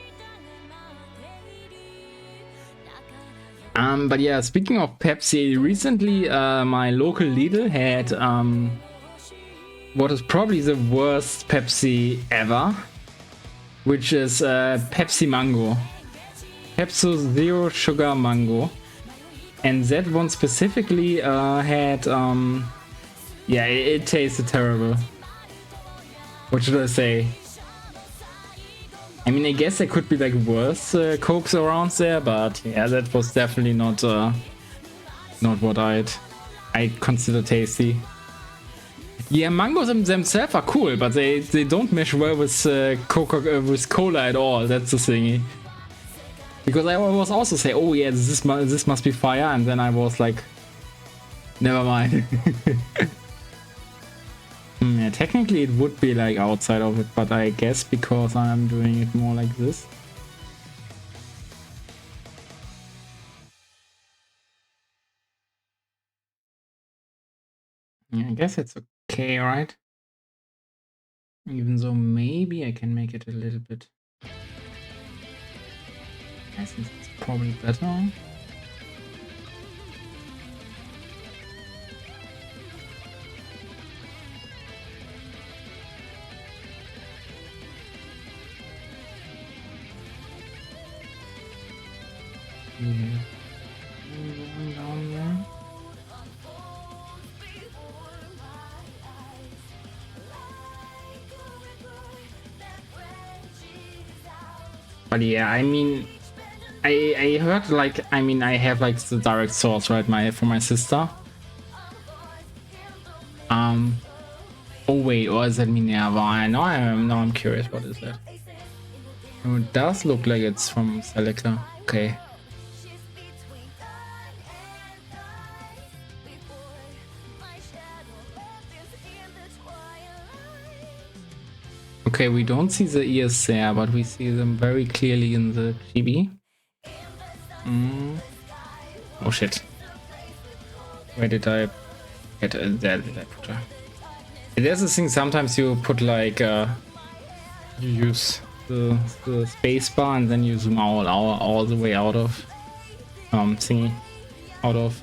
But yeah, speaking of Pepsi, recently my local Lidl had what is probably the worst Pepsi ever, which is Pepsi Mango. Pepsi Zero Sugar Mango. And that one specifically had, yeah, it tasted terrible. What should I say? I mean, I guess there could be like worse Cokes around there, but yeah, that was definitely not what I'd consider tasty. Yeah, mangoes themselves are cool, but they don't mesh well with with cola at all. That's the thingy. Because I was also say, oh yeah, this must be fire, and then I was like, never mind. Yeah, technically it would be like outside of it, but I guess because I'm doing it more like this. Yeah, I guess it's okay, right? Even though maybe I can make it a little bit. I think it's probably better. Yeah. Going down there. But yeah, I mean, I heard like, I mean, I have like the direct source, right? From my sister. Oh wait, or is that Minerva? Now I'm curious. What is that? Oh, it does look like it's from Selector. Okay. Okay, we don't see the ears there, but we see them very clearly in the chibi. Oh shit. Where did I get it? There did I put her? There's this thing, sometimes you put like, you use the space bar and then you zoom out all the way out of, thingy, out of,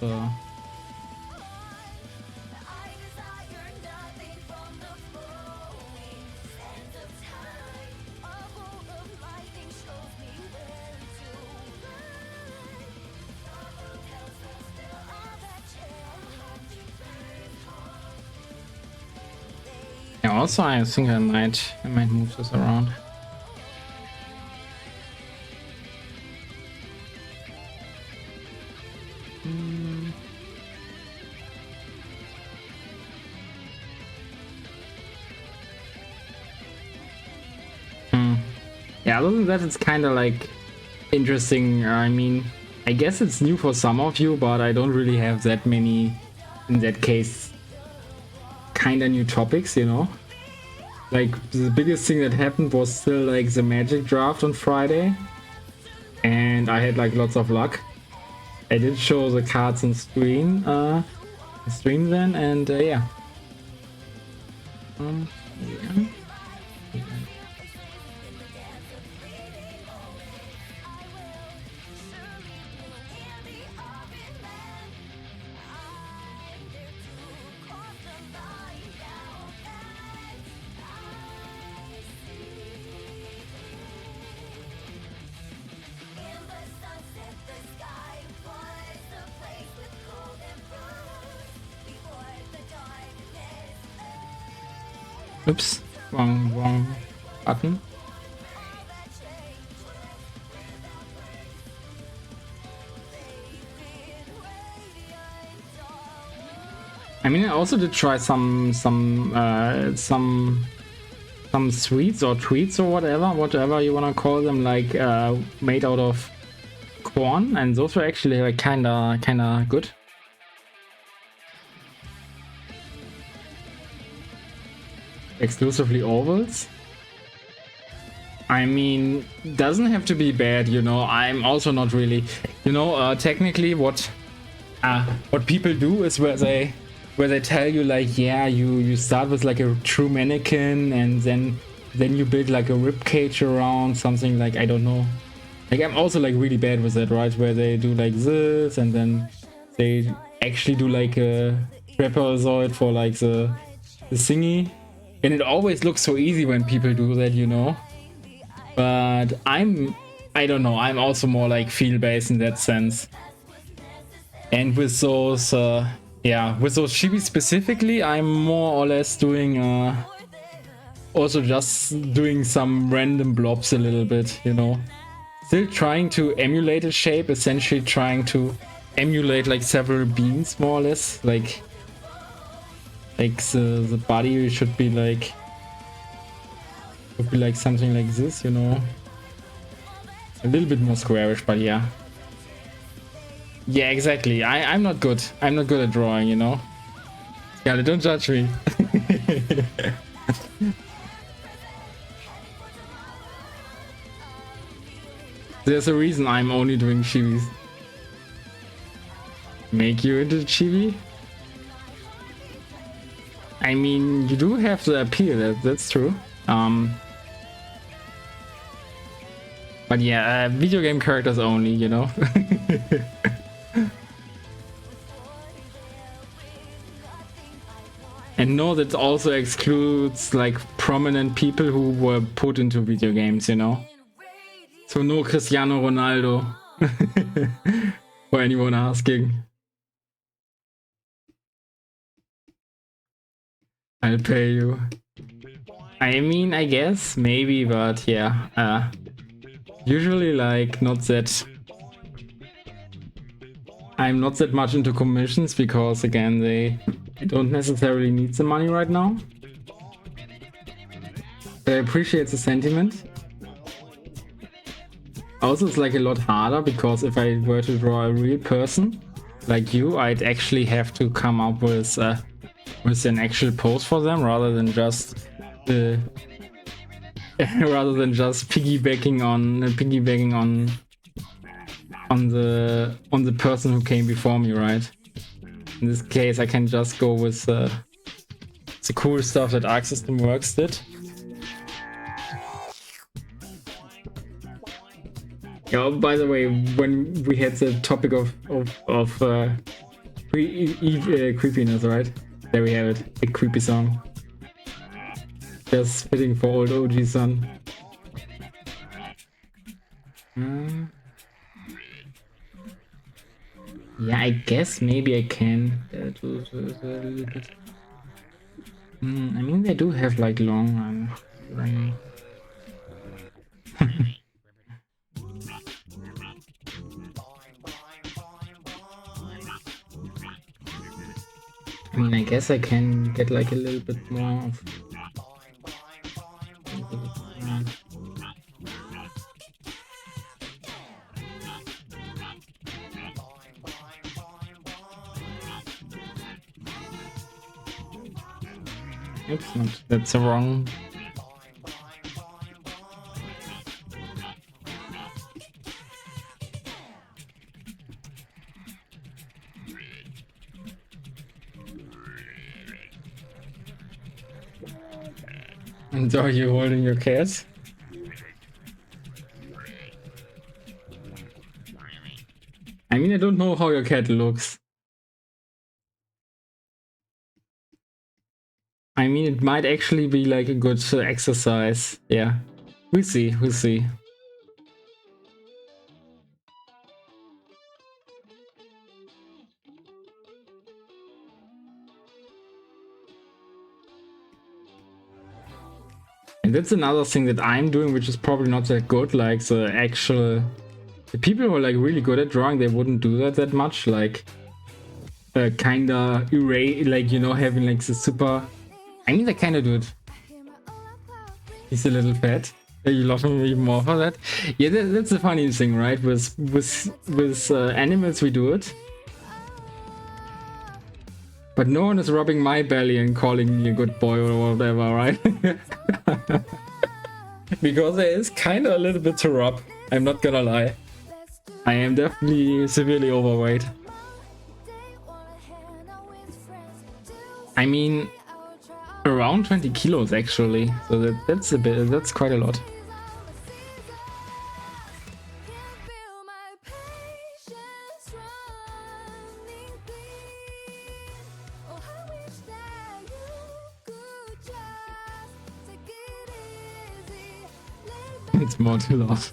yeah, also I think I might move this around. Yeah, other than that, it's kind of like interesting. I mean, I guess it's new for some of you, but I don't really have that many, in that case, kind of new topics, you know? Like, the biggest thing that happened was still like the Magic draft on Friday, and I had like lots of luck. I did show the cards on stream then, and yeah. Yeah. Oops, wrong button. I mean, I also did try some sweets or treats or whatever you wanna call them, like made out of corn, and those were actually like kinda good. Exclusively ovals. I mean, doesn't have to be bad, you know. I'm also not really, you know, technically what people do is where they tell you like, yeah, you start with like a true mannequin and then you build like a rib cage around something, like, I don't know. Like, I'm also like really bad with that, right? Where they do like this and then they actually do like a trapezoid for like the thingy. And it always looks so easy when people do that, you know. But I don't know, I'm also more like feel-based in that sense. And with those, yeah, with those chibi specifically, I'm more or less doing, also just doing some random blobs a little bit, you know. Still trying to emulate a shape, essentially trying to emulate like several beans, more or less. Like the body should be like something like this, you know. A little bit more squarish, but yeah. Yeah, exactly. I'm not good. I'm not good at drawing, you know. Yeah, don't judge me. There's a reason I'm only doing chibis. Make you into chibi? I mean, you do have the appeal, that's true. But yeah, video game characters only, you know. And no, that also excludes like prominent people who were put into video games, you know. So no Cristiano Ronaldo. For anyone asking. I'll pay you. I mean, I guess, maybe, but yeah. Usually like not that... I'm not that much into commissions because again, they don't necessarily need the money right now. I appreciate the sentiment. Also, it's like a lot harder because if I were to draw a real person like you, I'd actually have to come up with an actual pose for them rather than just piggybacking on the person who came before me, right? In this case, I can just go with the cool stuff that Arc System Works did. Yeah, by the way, when we had the topic of creepiness, right? There we have it, a creepy song. Just fitting for old OG Sun. Yeah, I guess maybe I can do a little bit. I mean, they do have like long. I mean, I guess I can get like a little bit more of... Oops, not, that's wrong. And are you holding your cat? I mean, I don't know how your cat looks. I mean, it might actually be like a good exercise. Yeah, we'll see, we'll see. And that's another thing that I'm doing, which is probably not that good. Like the people who are like really good at drawing, they wouldn't do that much. Like kinda erase, like, you know, having like the super... I mean, they kinda do it. He's a little fat. You love him even more for that. Yeah, that's the funny thing, right? With animals, we do it. But no one is rubbing my belly and calling me a good boy or whatever, right? because there is kind of a little bit to rub. I'm not gonna lie. I am definitely severely overweight. I mean, around 20 kilos actually. So that's quite a lot. It's more to love.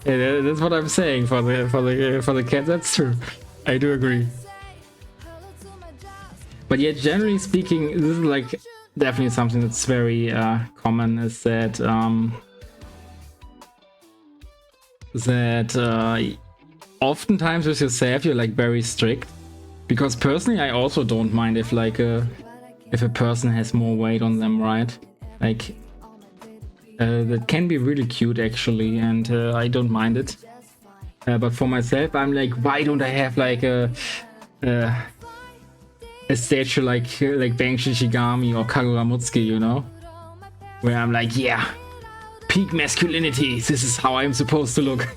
Yeah, that's what I'm saying for the cat. That's true. I do agree. But yeah, generally speaking, this is like definitely something that's very common. Is that oftentimes with yourself you're like very strict. Because personally, I also don't mind if like if a person has more weight on them, right? Like that can be really cute actually, and I don't mind it. But for myself, I'm like, why don't I have like a statue like Banshee Shigami or Kagura Mutsuki, you know? Where I'm like, yeah, peak masculinity, this is how I'm supposed to look.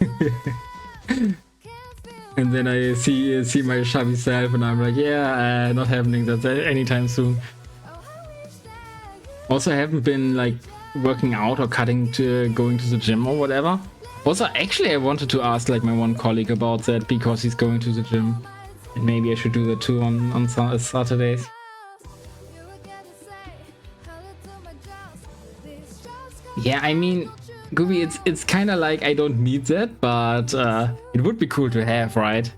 And then I see my chubby self and I'm like, yeah, not happening that anytime soon. Also, I haven't been like working out or going to the gym or whatever. Also, actually, I wanted to ask like my one colleague about that because he's going to the gym. And maybe I should do that too on Saturdays. Yeah, I mean, Gooby, it's kind of like I don't need that, but it would be cool to have, right?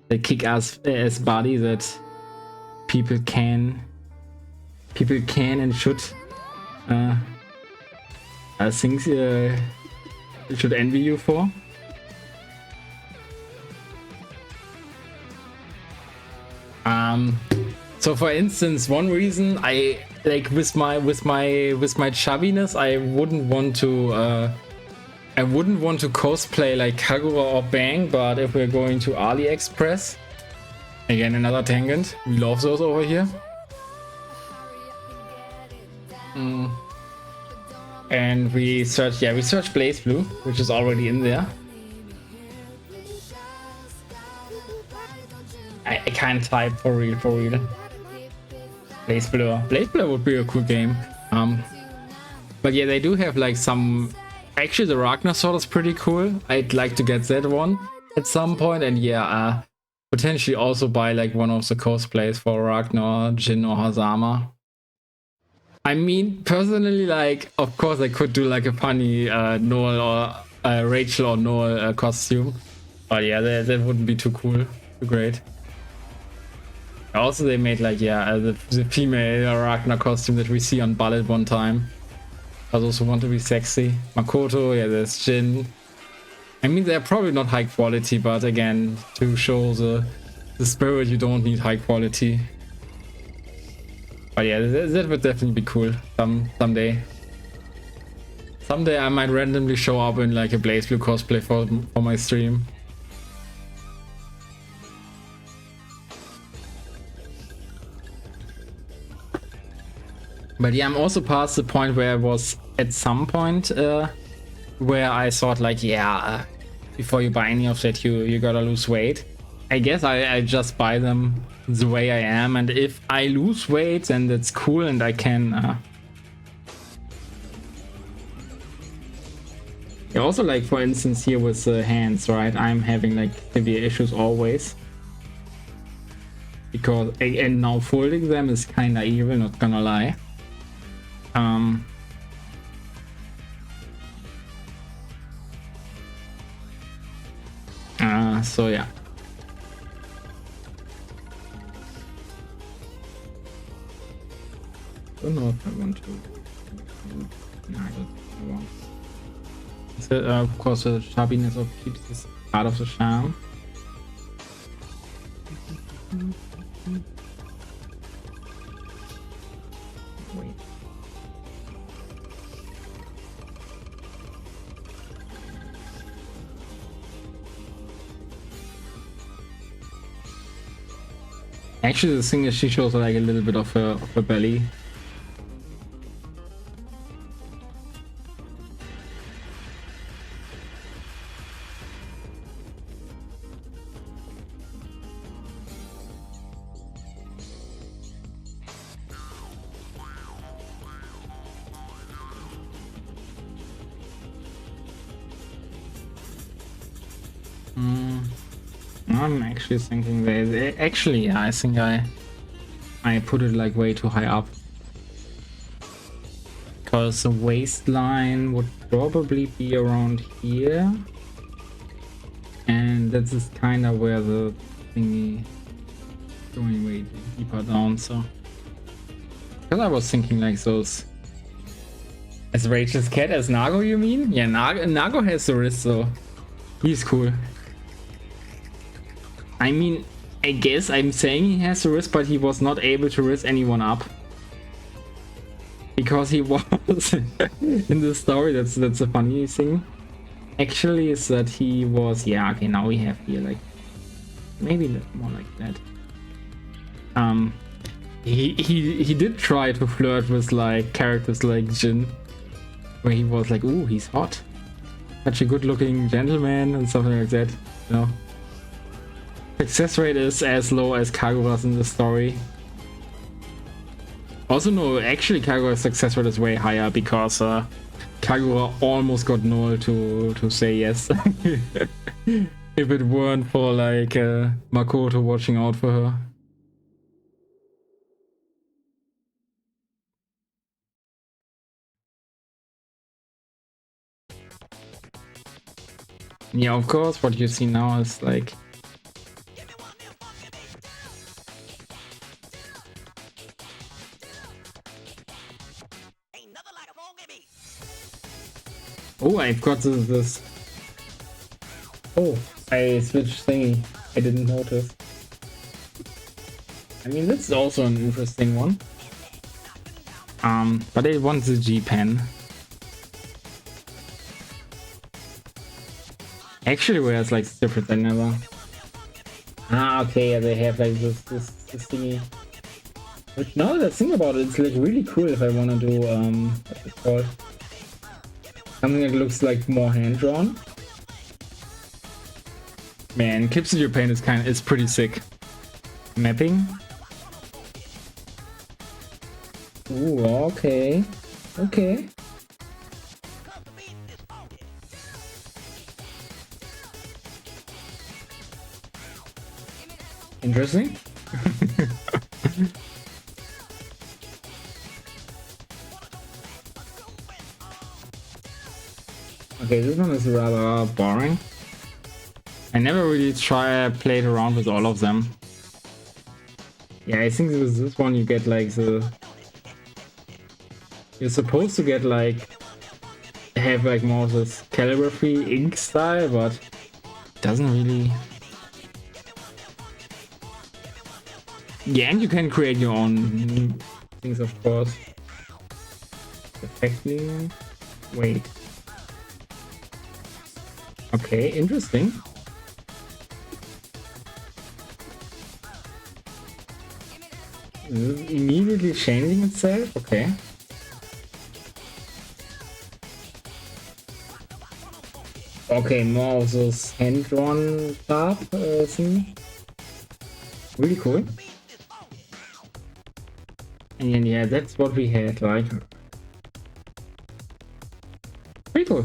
The kick-ass body that people can and should things should envy you for. So for instance, one reason I like with my chubbiness, I wouldn't want to cosplay like Kagura or Bang, but if we're going to AliExpress, again another tangent, we love those over here. And we search Blaze Blue, which is already in there. I can't type for real. Blaze Blue would be a cool game. But yeah, they do have like some. Actually, the Ragnar sword is pretty cool. I'd like to get that one at some point, and yeah, potentially also buy like one of the cosplays for Ragnar, Jin, or Hazama. I mean, personally, like, of course, I could do like a funny Noel or Rachel or Noel costume, but yeah, that wouldn't be too cool, too great. Also, they made like, yeah, the female Ragnar costume that we see on Bullet one time. I also want to be sexy. Makoto, yeah, there's Jin. I mean, they're probably not high quality, but again, to show the spirit, you don't need high quality. But yeah, that would definitely be cool someday. Someday I might randomly show up in like a Blaze Blue cosplay for my stream. But yeah, I'm also past the point where I was at some point where I thought like, yeah, before you buy any of that, you gotta lose weight. I guess I just buy them the way I am, and if I lose weight, then that's cool, and I can. Yeah, also, like for instance, here with the hands, right? I'm having like severe issues always because and now folding them is kind of evil, not gonna lie. So yeah. I don't know if I want to. No, I won't. So, of course, the shabbiness of keeps this part of the charm. Wait. Actually, the thing is, she shows like a little bit of her belly. I'm actually thinking that actually, yeah, I think I put it like way too high up. Because the waistline would probably be around here. And this is kind of where the thingy going way deeper down, so. Because I was thinking like those. As Rachel's cat, as Nago, you mean? Yeah, Nago has the wrist, so he's cool. I mean, I guess I'm saying he has the wrist, but he was not able to wrist anyone up. Because he was in the story, that's a funny thing. Actually, is that he was, yeah, okay, now we have here like maybe more like that. He did try to flirt with like characters like Jin, where he was like, ooh, he's hot, such a good-looking gentleman and something like that. You know, success rate is as low as Kagura's in the story. Also, no, actually Kagura's success rate is way higher because Kagura almost got Noel to say yes. If it weren't for like Makoto watching out for her. Yeah, of course, what you see now is like... Oh, I've got this... Oh, I switched thingy. I didn't notice. I mean, this is also an interesting one. But I want the G-Pen. Actually, where it's like different than ever. Ah, okay, yeah, they have like this thingy. But now that I think about it, it's like really cool if I want to do what's it called? Something that looks like more hand-drawn. Man, Clips in Japan is pretty sick. Mapping. Ooh, okay. Okay. Interesting. Okay, this one is rather boring. I never really played around with all of them. Yeah, I think with this one you get like you're supposed to get like have like more of this calligraphy ink style, but it doesn't really. Yeah, and you can create your own things, of course. Effectively. Wait. Okay, interesting. Is it immediately changing itself? Okay. Okay, more of those hand-drawn stuff thing. Really cool. And yeah, that's what we had, like. Pretty cool.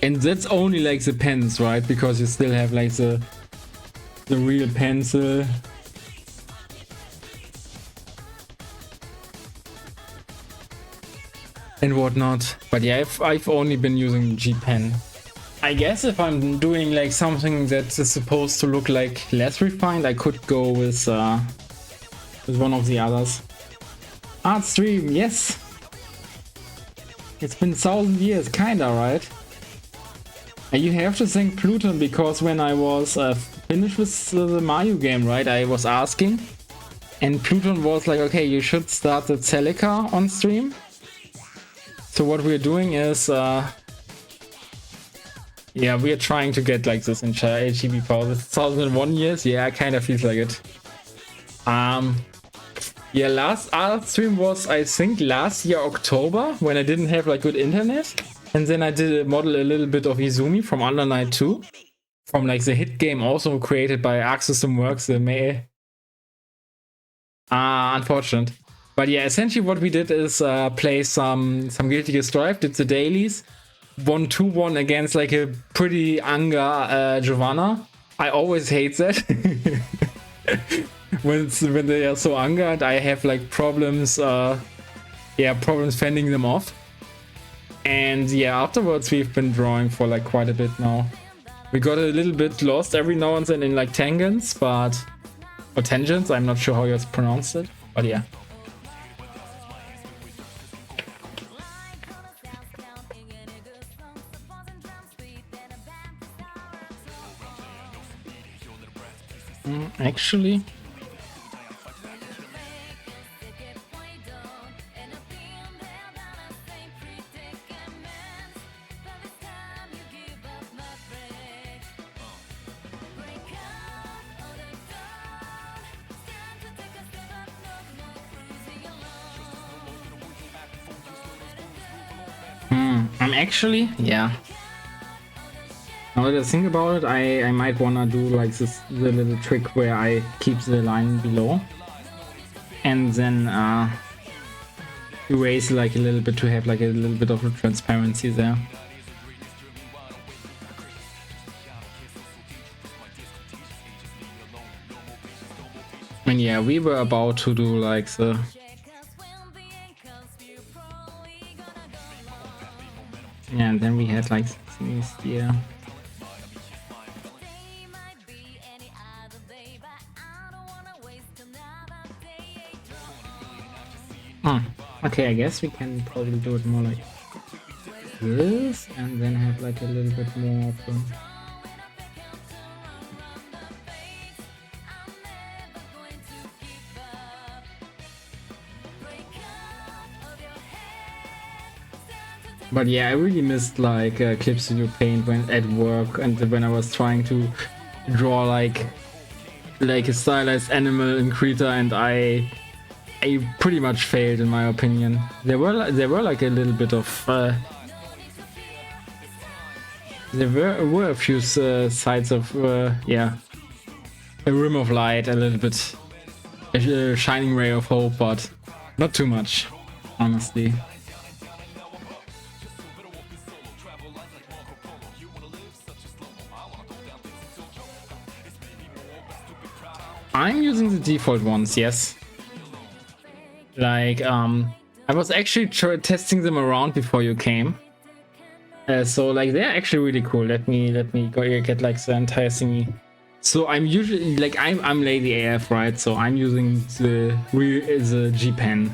And that's only like the pens, right? Because you still have like the real pencil. And whatnot. But yeah, I've only been using G Pen. I guess if I'm doing like something that is supposed to look like less refined, I could go with one of the others. Art stream, yes. It's been 1,000 years, kinda, right? And you have to thank Pluton, because when I was finished with the Mayu game, right, I was asking, and Pluton was like, okay, you should start the Celica on stream. So what we're doing is, yeah, we are trying to get like this entire HGB power. 1001 years, yeah, kind of feels like it. Yeah, last art stream was, I think, last year October, when I didn't have like good internet. And then I did model a little bit of Izumi from Under Night 2. From like the hit game also created by Arc System Works, the May. Unfortunate. But yeah, essentially what we did is play some Guilty Gear Strive, did the dailies. 1-2-1 against like a pretty Anga Giovanna. I always hate that. when they are so Anga and I have like problems problems fending them off. And yeah, afterwards we've been drawing for like quite a bit now. We got a little bit lost every now and then in like tangents, or tangents, I'm not sure how you pronounce it, but yeah. Actually, yeah. Now that I think about it, I might wanna do like the little trick where I keep the line below and then erase like a little bit to have like a little bit of a transparency there. And yeah, we were about to do like the and then we had like things here. Okay, I guess we can probably do it more like this and then have like a little bit more of them. But yeah, I really missed like Clip Studio Paint when at work and when I was trying to draw like a stylized animal in Krita, and I pretty much failed in my opinion. There were like a little bit of there were a few sides of yeah, a rim of light, a little bit, a shining ray of hope, but not too much, honestly. I'm using the default ones, yes. Like, I was actually testing them around before you came. So like they're actually really cool. Let me go get like the entire thingy. So I'm usually like I'm Lady AF, right? So I'm using the G pen,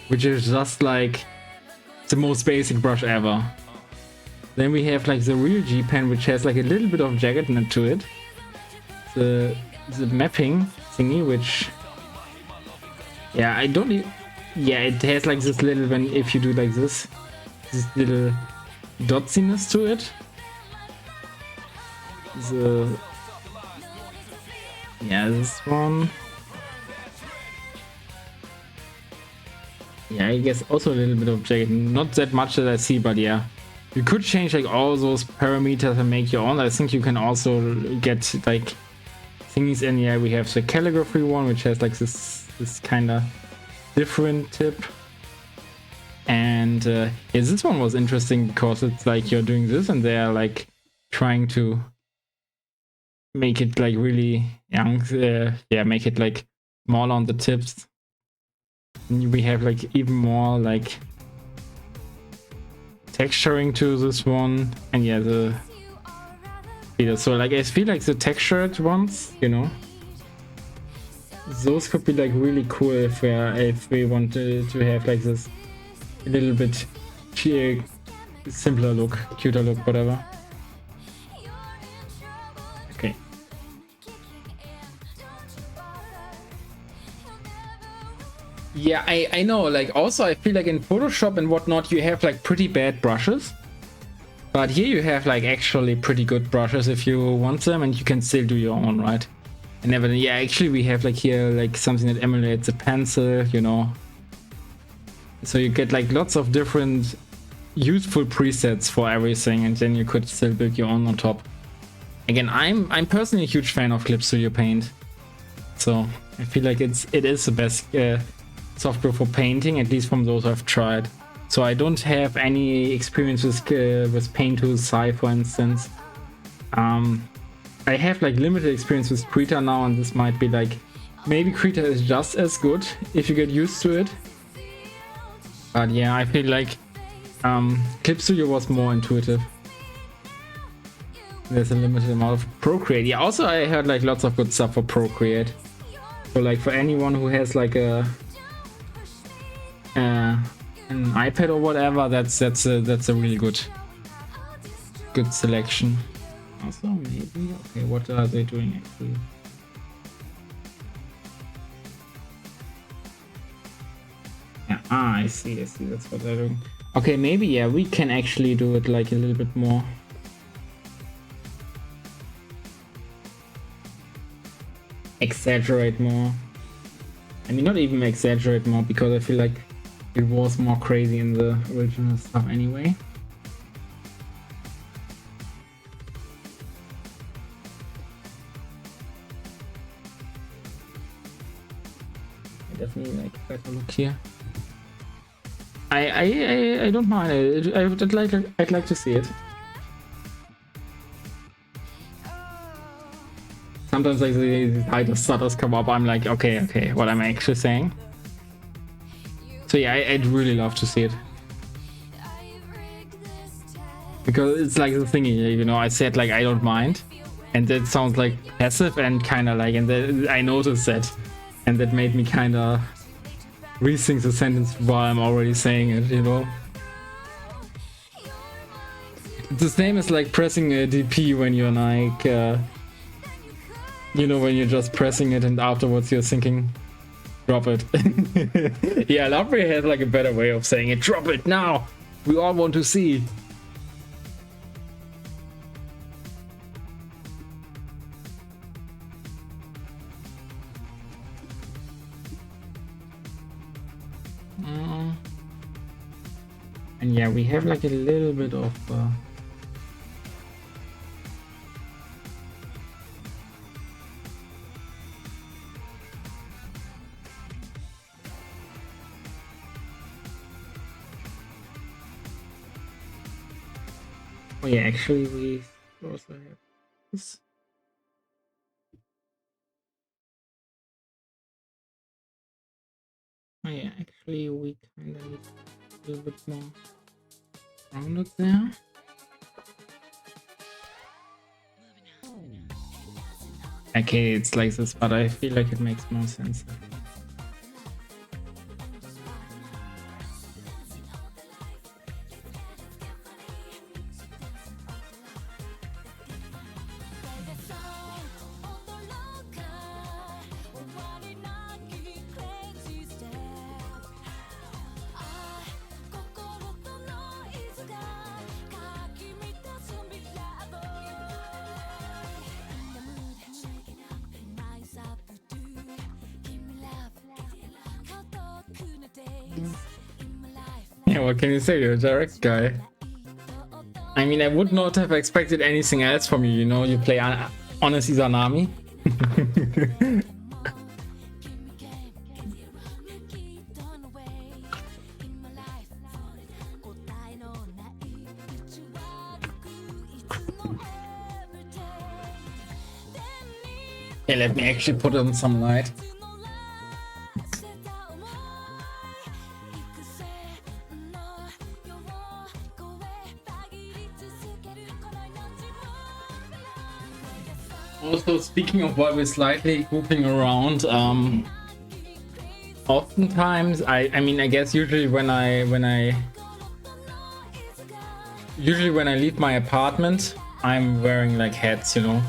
which is just like the most basic brush ever. Then we have like the real G pen, which has like a little bit of jaggedness to it. The mapping thingy, which yeah, I don't need. Yeah, it has like this little, when if you do like this little dotsiness to it. This one. Yeah, I guess also a little bit of jagged, not that much that I see, but yeah. You could change like all those parameters and make your own. I think you can also get like thingies in. Yeah, we have the calligraphy one, which has like this kind of different tip, and yeah, this one was interesting because it's like you're doing this and they're like trying to make it like really young, yeah, make it like smaller on the tips. And we have like even more like texturing to this one, and yeah, so like I feel like the textured ones, you know, those could be like really cool if we wanted to have like this a little bit simpler look, cuter look, whatever. Okay. Yeah, I know, like also I feel like in Photoshop and whatnot you have like pretty bad brushes. But here you have like actually pretty good brushes if you want them, and you can still do your own, right? And yeah, actually we have like here like something that emulates a pencil, you know. So you get like lots of different useful presets for everything, and then you could still build your own on top. Again, I'm personally a huge fan of Clip Studio Paint. So I feel like it is the best software for painting, at least from those I've tried. So I don't have any experience with Paint to Sai, for instance. I have like limited experience with Krita now, and this might be like, maybe Krita is just as good if you get used to it. But yeah, I feel like Clip Studio was more intuitive. There's a limited amount of Procreate. Yeah, also I heard like lots of good stuff for Procreate. So like for anyone who has like an iPad or whatever, that's a really good selection. Also maybe, okay, what are they doing actually? Yeah, I see, that's what they're doing. Okay, maybe, yeah, we can actually do it like a little bit more. Exaggerate more. I mean, not even exaggerate more, because I feel like it was more crazy in the original stuff anyway. I definitely like a better look here. I don't mind it. I'd like to see it. Sometimes like the title stutters come up, I'm like, okay, what am I actually saying? So yeah, I'd really love to see it. Because it's like the thing, you know, I said like I don't mind, and that sounds like passive and kind of like, and I noticed that, and that made me kind of rethink the sentence while I'm already saying it, you know. It's the same as like pressing a DP when you're like, you know, when you're just pressing it and afterwards you're thinking, drop it. Yeah, Lumbria has like a better way of saying it. Drop it now! We all want to see. And yeah, we have like a little bit of oh yeah, actually we also have this. Oh yeah, actually we kind of need a little bit more rounded there. Okay, it's like this, but I feel like it makes more sense. Yeah, what can you say? You're a direct guy. I mean, I would not have expected anything else from you, you know? You play Honest Izanami. Yeah, let me actually put on some light. Also, speaking of what we're slightly goofing around, oftentimes I mean, I guess usually when I leave my apartment, I'm wearing like hats, you know,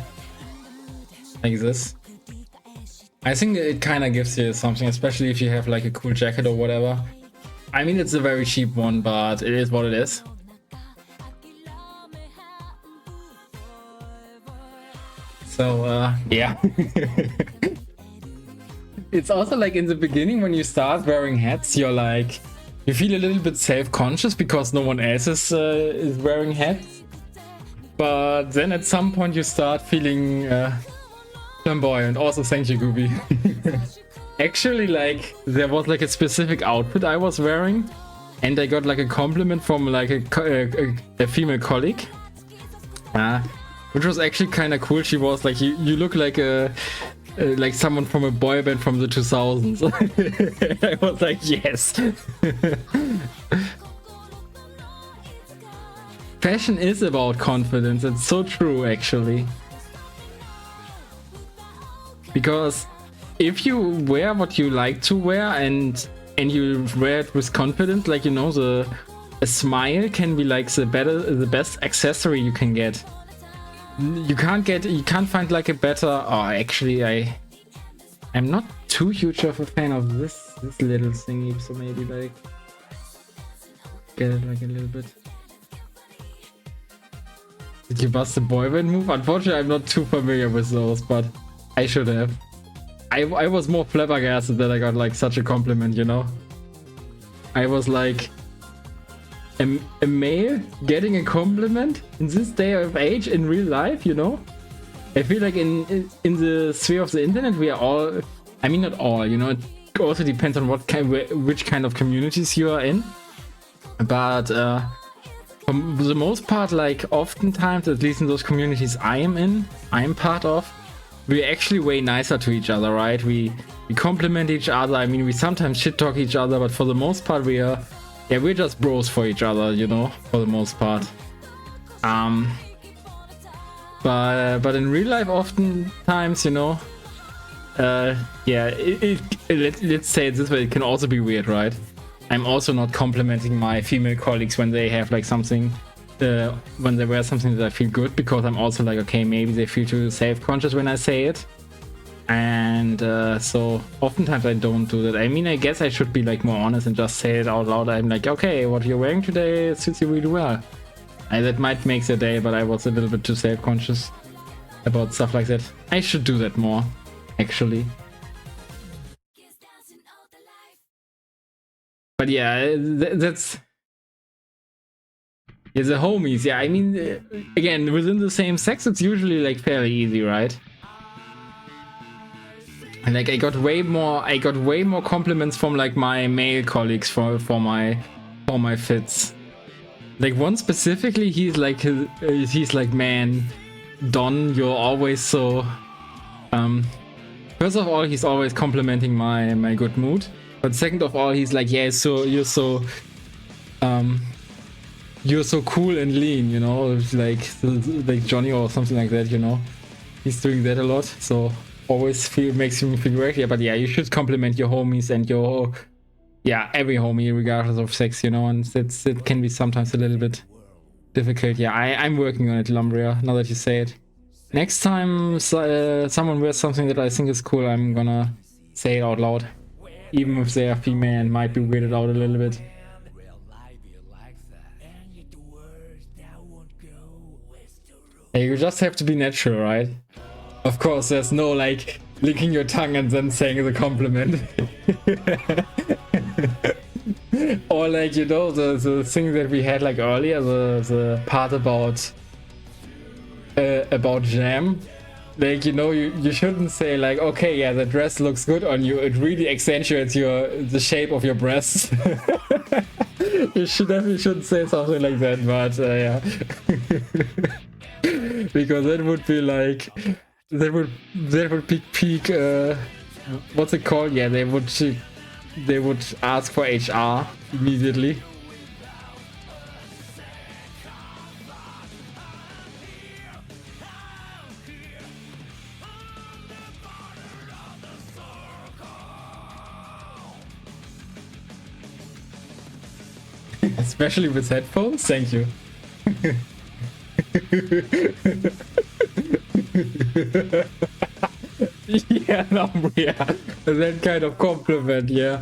like this. I think it kind of gives you something, especially if you have like a cool jacket or whatever. I mean, it's a very cheap one, but it is what it is. So yeah. It's also like in the beginning when you start wearing hats, you're like, you feel a little bit self-conscious because no one else is wearing hats. But then at some point you start feeling flamboyant. Also, thank you, Gooby. Actually, like, there was like a specific outfit I was wearing and I got like a compliment from like a female colleague, which was actually kind of cool. She was like, you look like like someone from a boy band from the 2000s. I was like, yes. Fashion is about confidence. It's so true, actually. Because if you wear what you like to wear and you wear it with confidence, like, you know, a smile can be like the best accessory you can get. You can't find like a better. Oh, actually, I'm not too huge of a fan of this little thingy, so maybe like get it like a little bit. Did you bust the boy band move? Unfortunately, I'm not too familiar with those, but I should have. I was more flabbergasted that I got like such a compliment, you know? I was like, a male getting a compliment in this day of age in real life, you know? I feel like in the sphere of the internet, we are all, I mean, not all, you know, it also depends on which kind of communities you are in. But for the most part, like oftentimes, at least in those communities I'm part of, we're actually way nicer to each other, right? We compliment each other. I mean, we sometimes shit talk each other, but for the most part, we're just bros for each other, you know, for the most part. But in real life, oftentimes, you know, yeah, let's say it this way, it can also be weird, right? I'm also not complimenting my female colleagues when they have like something, when they wear something that I feel good, because I'm also like, okay, maybe they feel too self-conscious when I say it. And so oftentimes I don't do that. I mean, I guess I should be like more honest and just say it out loud. I'm like, okay, what you're wearing today suits you really well. And that might make the day, but I was a little bit too self-conscious about stuff like that. I should do that more, actually. But yeah, that's... Yeah, the homies, yeah, I mean, again, within the same sex, it's usually like fairly easy, right? And like I got way more compliments from like my male colleagues for my fits. Like one specifically, he's like, man, Don, you're always so. First of all, he's always complimenting my good mood. But second of all, he's like, yeah, so you're so cool and lean, you know, like Johnny or something like that, you know. He's doing that a lot, so always makes me feel great. Yeah, but yeah, you should compliment your homies and every homie regardless of sex, you know, and it can be sometimes a little bit difficult. Yeah, I'm working on it, Lumbria, now that you say it. Next time someone wears something that I think is cool, I'm gonna say it out loud. Even if they are female and might be weirded out a little bit. Yeah, you just have to be natural, right? Of course, there's no like licking your tongue and then saying the compliment. Or like, you know, the thing that we had like earlier, the part about jam. Like, you know, you shouldn't say like, okay, yeah, the dress looks good on you. It really accentuates the shape of your breasts. You definitely shouldn't say something like that, but yeah. Because that would be like, that would be peak, what's it called? Yeah, they would ask for HR immediately. Especially with headphones? Thank you. Yeah, Lumbria. That kind of compliment, yeah.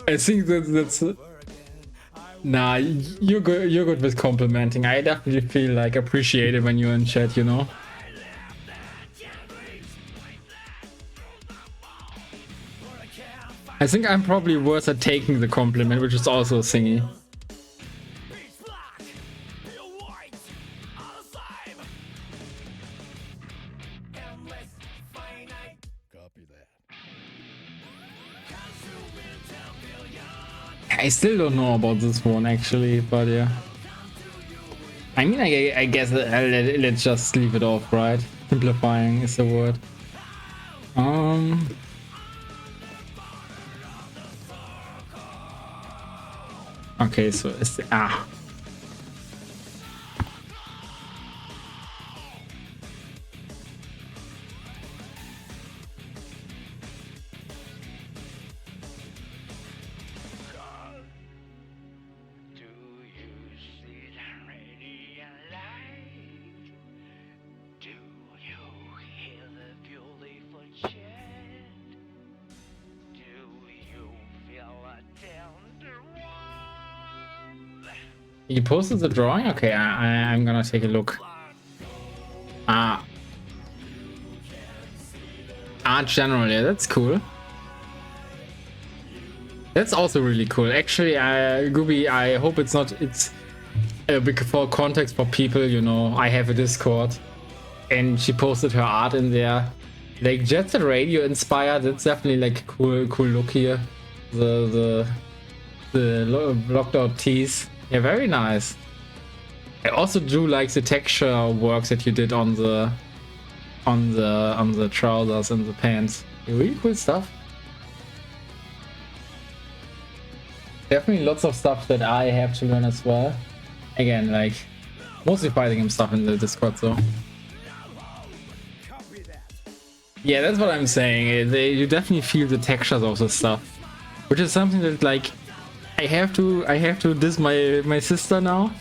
I think that's nah, you're good with complimenting. I definitely feel like appreciated when you're in chat, you know. I think I'm probably worse at taking the compliment, which is also a thingy. I still don't know about this one actually, but yeah. I mean, I guess let's just leave it off, right? Simplifying is the word. Okay, so it's the You posted the drawing? Okay, I'm gonna take a look. Art general, yeah, that's cool. That's also really cool. Actually, Gooby, I hope it's a big for context for people, you know, I have a Discord and she posted her art in there. Like Jet Set Radio inspired, that's definitely like a cool look here. The blocked out tees. Yeah, very nice. I also do like the texture works that you did on the trousers and the pants. Really cool stuff. Definitely lots of stuff that I have to learn as well. Again, like mostly fighting game stuff in the Discord, so. Yeah, that's what I'm saying. You definitely feel the textures of the stuff, which is something that like I have to diss my sister now.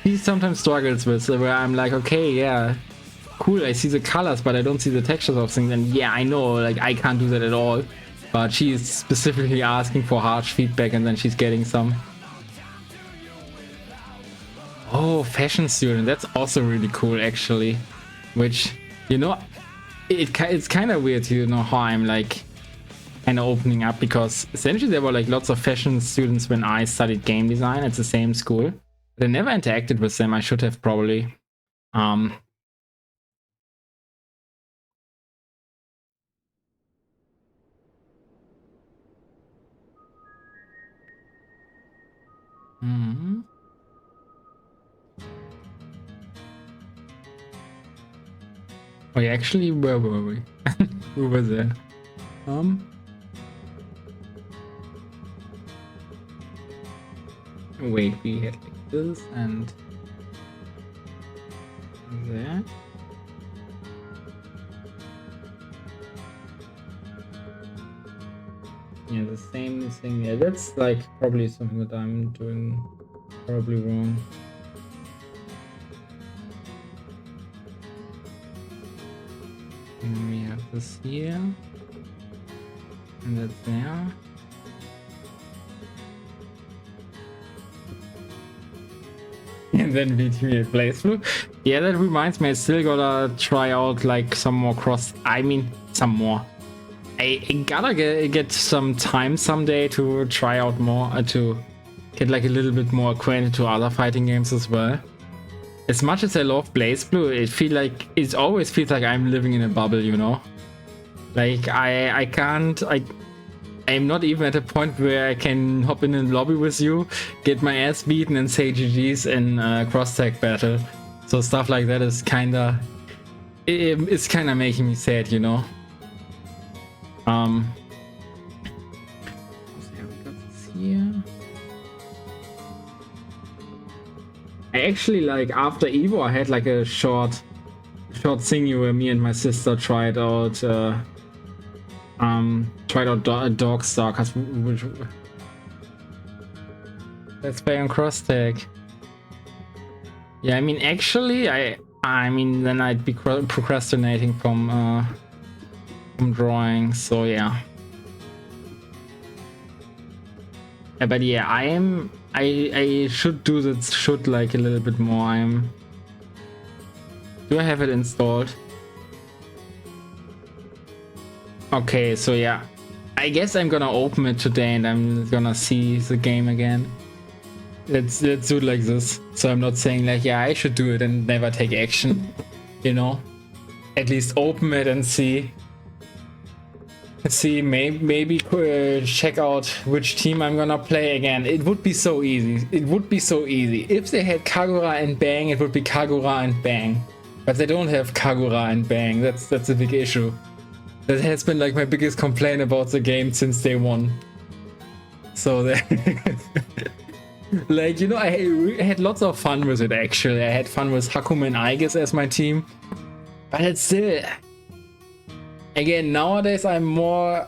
He sometimes struggles with where I'm like, okay, yeah, cool, I see the colors, but I don't see the textures of things. And yeah, I know, like I can't do that at all. But she is specifically asking for harsh feedback, and then she's getting some. Oh, fashion student, that's also really cool, actually. Which, you know, it's kind of weird, you know, how I'm like kind of opening up, because essentially there were like lots of fashion students when I studied game design at the same school. But I never interacted with them. I should have probably. Oh, yeah, actually, where were we? We were there. Wait, we had like this and that. Yeah, the same thing. Yeah, that's like probably something that I'm doing probably wrong. And we have this here, and that's there. And then BTV plays through. Yeah, that reminds me, I still gotta try out like some more some more. I gotta get some time someday to try out more, to get like a little bit more acquainted to other fighting games as well. As much as I love BlazBlue, it always feels like I'm living in a bubble, you know? Like I'm not even at a point where I can hop in a lobby with you, get my ass beaten and say GG's in a cross-tag battle. So stuff like that is it's kinda making me sad, you know? Here. I actually, like, after Evo, I had like a short thingy where me and my sister tried out Dog Star, let's play on cross tag. Yeah, I mean, actually, I mean, then I'd be procrastinating from drawing, so yeah. But yeah, I should do that like a little bit more. Do I have it installed? Okay, so yeah, I guess I'm gonna open it today and I'm gonna see the game again. Let's do it like this. So I'm not saying like, yeah, I should do it and never take action, you know? At least open it and see. See, maybe check out which team I'm gonna play again. It would be so easy. It would be so easy. If they had Kagura and Bang, it would be Kagura and Bang. But they don't have Kagura and Bang. That's a big issue. That has been like my biggest complaint about the game since day one. So that like, you know, I had lots of fun with it actually. I had fun with Hakumen and Aigis as my team. But it's still... Again, nowadays I'm more...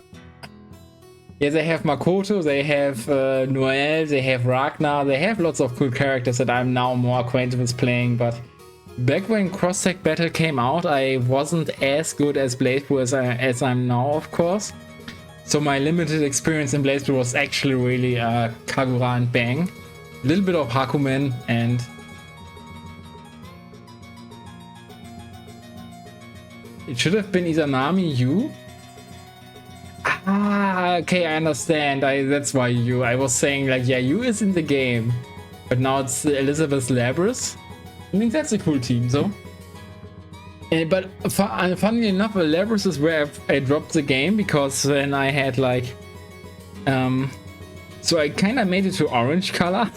Yeah, they have Makoto, they have Noel, they have Ragnar, they have lots of cool characters that I'm now more acquainted with playing, but back when Cross-Tech Battle came out, I wasn't as good as BlazBlue as I'm now, of course. So my limited experience in BlazBlue was actually really Kagura and Bang. A little bit of Hakumen and... It should have been Izanami Yu. Ah, okay, I understand. That's why Yu. I was saying like, yeah, Yu is in the game, but now it's Elizabeth Labris. I think that's a cool team, though. But funnily enough, Labris is where I dropped the game because then I had like, so I kind of made it to orange color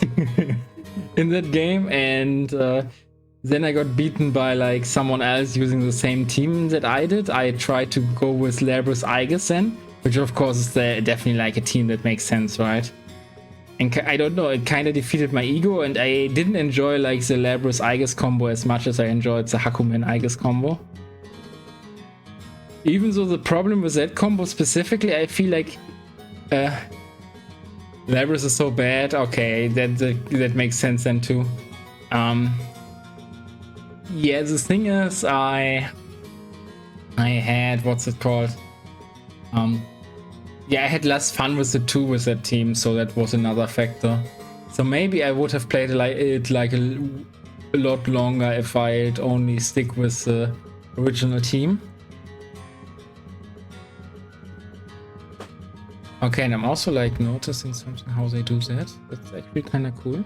in that game, and then I got beaten by like someone else using the same team that I did. I tried to go with Labris Aigis then, which of course is definitely like a team that makes sense, right? And I don't know, it kind of defeated my ego, and I didn't enjoy like the Labris Aigis combo as much as I enjoyed the Hakumen Aigis combo. Even though the problem with that combo specifically, I feel like Labris is so bad. Okay, that makes sense then too. Yeah, the thing is, I had, what's it called? Yeah, I had less fun with the 2 with that team, so that was another factor. So maybe I would have played it like a lot longer if I'd only stick with the original team. Okay, and I'm also like noticing something how they do that. That's actually kind of cool.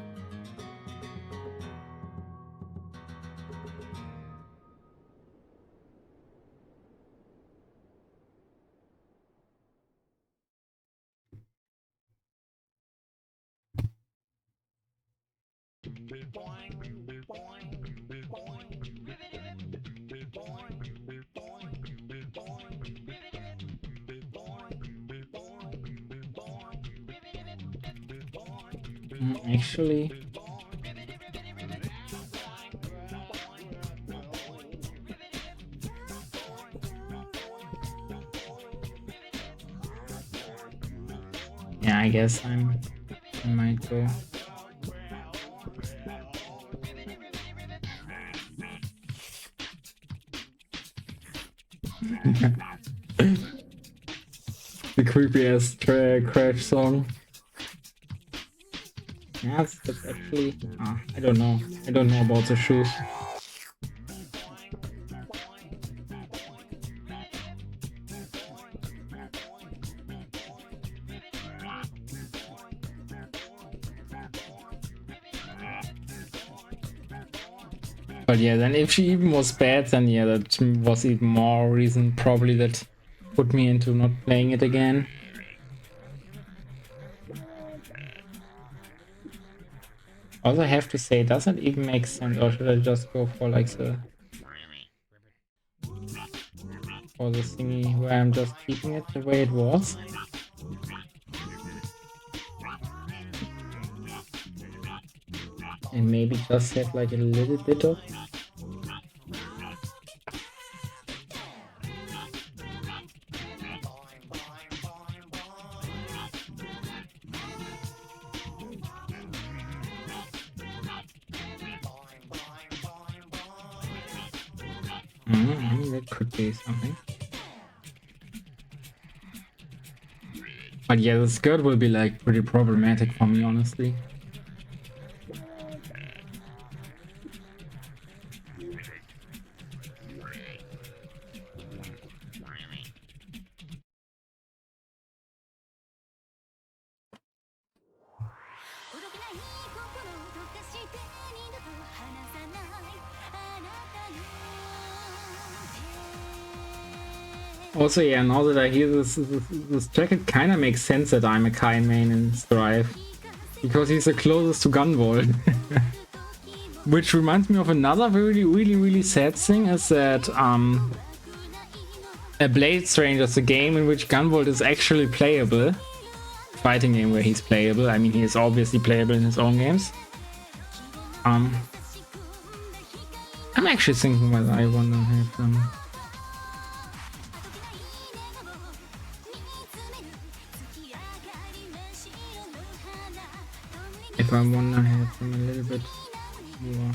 Actually, yeah, I guess I might go. The creepy ass crash song. Yeah, that's actually... I don't know. I don't know about the shoes. But yeah, then if she even was bad, then yeah, that was even more reason probably that put me into not playing it again. Also, I have to say, does it even make sense, or should I just go for like the thingy where I'm just keeping it the way it was? And maybe just have like a little bit of... that could be something. But yeah, the skirt will be like pretty problematic for me, honestly. Also, yeah, now that I hear this track, it kind of makes sense that I'm a Kai main in Strive. Because he's the closest to Gunvolt. Which reminds me of another really sad thing is that a Blade Stranger is a game in which Gunvolt is actually playable. Fighting game where he's playable. I mean, he is obviously playable in his own games. I'm actually thinking whether I want to have them. If I want to have them a little bit more.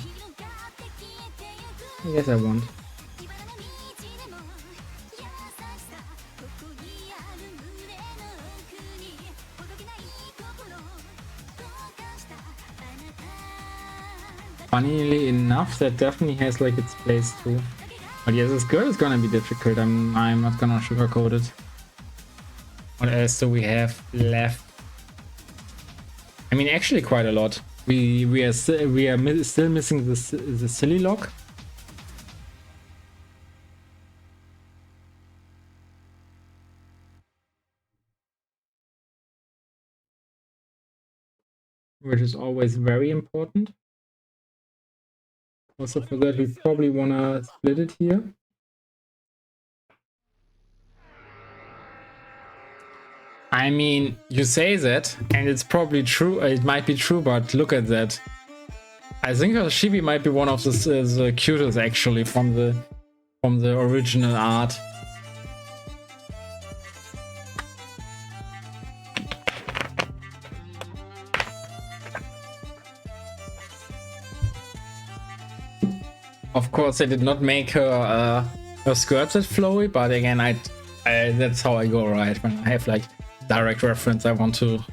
I guess I want. Funnily enough, that definitely has like its place too. But yes, this girl is gonna be difficult. I'm not gonna sugarcoat it. What else do we have left? I mean, actually quite a lot. We are still missing the silly lock. Which is always very important. Also for that, we probably wanna split it here. I mean, you say that, and it's probably true. It might be true, but look at that. I think Shibi might be one of the cutest actually from the original art. Of course, I did not make her skirts that flowy, but again, I that's how I go, right? When I have like direct reference, I want to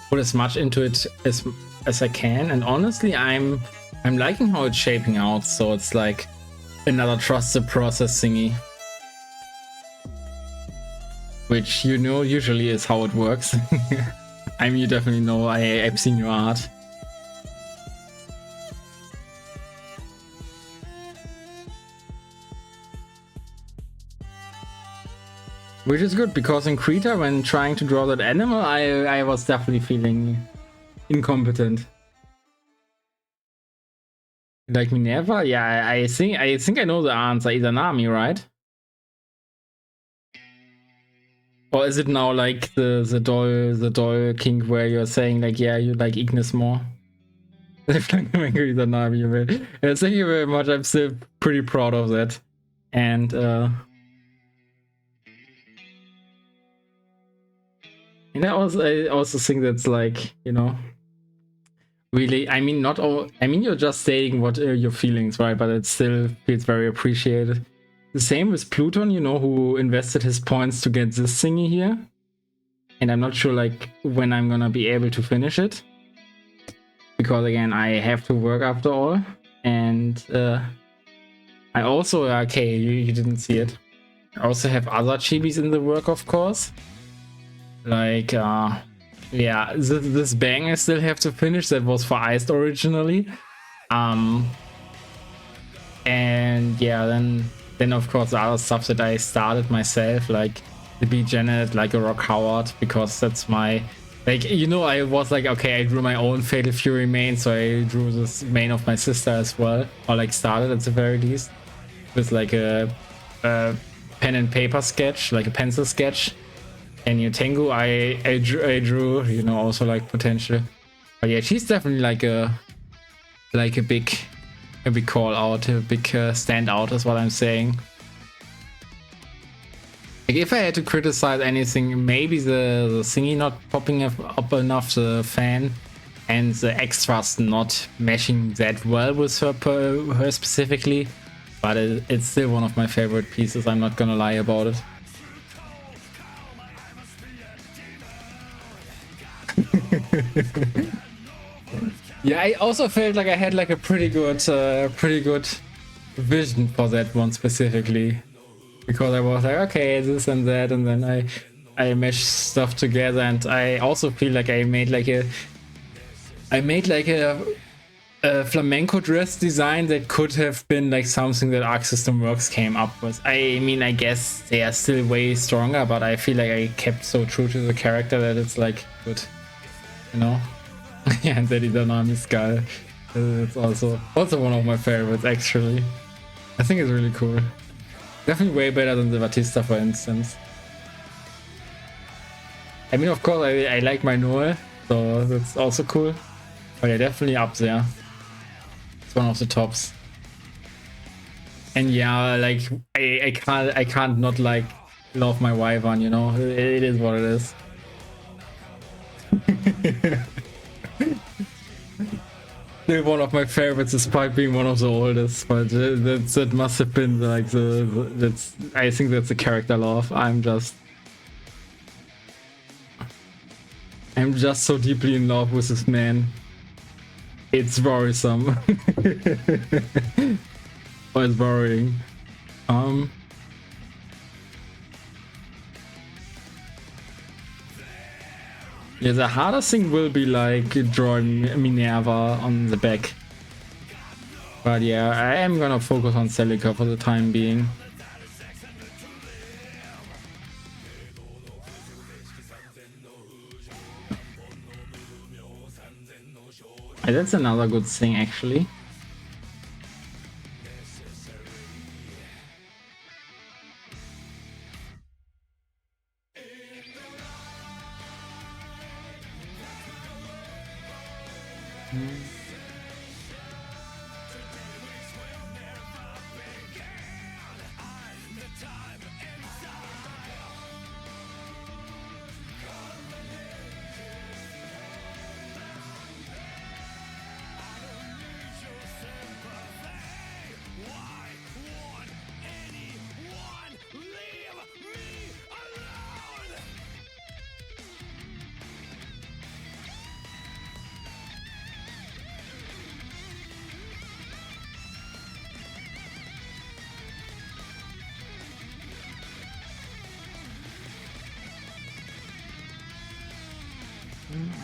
put as much into it as I can. And honestly, I'm liking how it's shaping out. So it's like another trusted process thingy, which you know usually is how it works. I mean, you definitely know. I've seen your art. Which is good, because in Krita, when trying to draw that animal, I was definitely feeling incompetent. Like Minerva? Yeah, I think I know the answer. Izanami, right? Or is it now like the doll kink where you're saying like, yeah, you like Ignis more? Thank you very much. I'm still pretty proud of that. And I also think that's like, you know, really, I mean, not all, I mean, you're just stating what your feelings, right? But it still feels very appreciated. The same with Pluton, you know, who invested his points to get this thingy here. And I'm not sure like when I'm gonna be able to finish it. Because again, I have to work after all. And I also, okay, you didn't see it. I also have other chibis in the work, of course. Like, yeah, this bang I still have to finish. That was for Iced originally. And yeah, then of course the other stuff that I started myself, like the Bee Janet, like a Rock Howard, because that's my, like, you know, I was like, okay, I drew my own Fatal Fury main, so I drew this main of my sister as well, or like started at the very least, with like a pen and paper sketch, like a pencil sketch. And your Tengu, I drew, you know, also like potential. But yeah, she's definitely like a big call out, a big standout is what I'm saying. Like if I had to criticize anything, maybe the thingy not popping up enough, the fan, and the extras not meshing that well with her specifically. But it's still one of my favorite pieces, I'm not gonna lie about it. Yeah, I also felt like I had like a pretty good vision for that one specifically, because I was like, okay, this and that, and then I meshed stuff together, and I also feel like I made like a flamenco dress design that could have been like something that Arc System Works came up with. I mean, I guess they are still way stronger, but I feel like I kept so true to the character that it's like good, you know. Yeah, and that Idanami skull. It's also one of my favorites actually. I think it's really cool. Definitely way better than the Batista, for instance. I mean, of course, I like my Noel, so that's also cool. But yeah, definitely up there. It's one of the tops. And yeah, like I can't not like love my Wyvern, you know. It is what it is. Still one of my favorites, despite being one of the oldest. But that must have been like that's. I think that's the character love. I'm just so deeply in love with this man. It's worrisome. Or it's worrying. Yeah, the hardest thing will be like drawing Minerva on the back. But yeah, I am gonna focus on Celica for the time being. That's another good thing actually.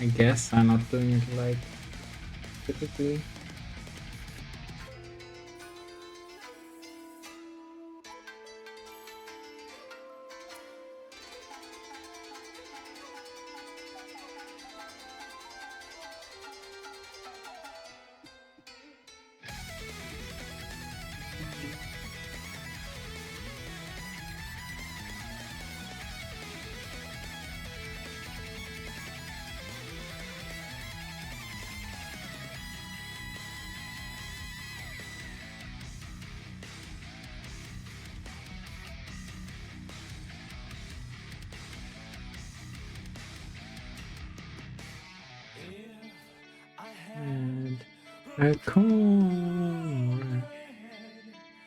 I guess I'm not doing it like typically.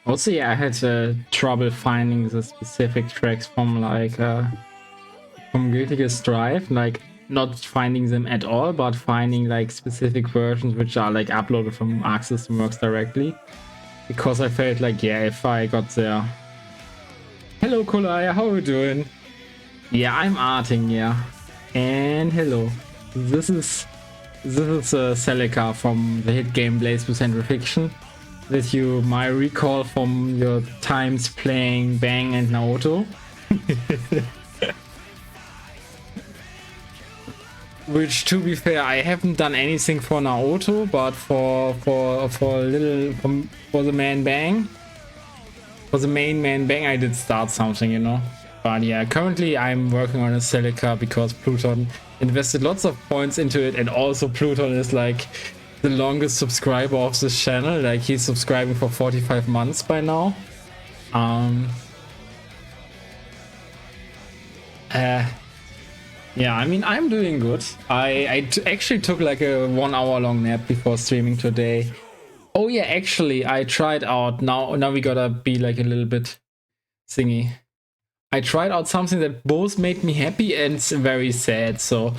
Also, yeah, I had trouble finding the specific tracks from like from Guilty Gear Strive, like not finding them at all, but finding like specific versions which are like uploaded from Arc System Works directly, because I felt like, yeah, if I got there. Hello Kolaya, how are you doing? Yeah, I'm arting, yeah. And hello. This is Celica from the hit game Blaze with Central Fiction that you might recall from your times playing Bang and Naoto. Which, to be fair, I haven't done anything for Naoto, but for the main Bang, for the main man Bang, I did start something, you know. But yeah, currently I'm working on a Celica because Pluton invested lots of points into it, and also Pluton is like the longest subscriber of this channel. Like, he's subscribing for 45 months by now. Yeah, I mean, I'm doing good. I actually took like a 1 hour long nap before streaming today. Oh yeah, actually, I tried out, now we gotta be like a little bit thingy. I tried out something that both made me happy and very sad. So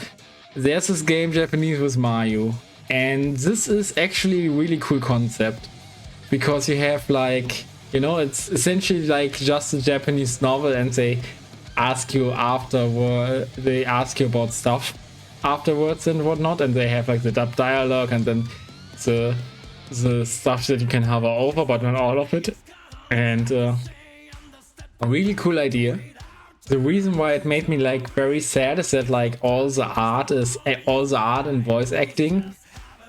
there's this game Japanese with Mayu, and this is actually a really cool concept, because you have like, you know, it's essentially like just a Japanese novel, and they ask you afterward, they ask you about stuff afterwards and whatnot, and they have like the dub dialogue, and then the the stuff that you can hover over, but not all of it. And a really cool idea. The reason why it made me like very sad is that like all the art and voice acting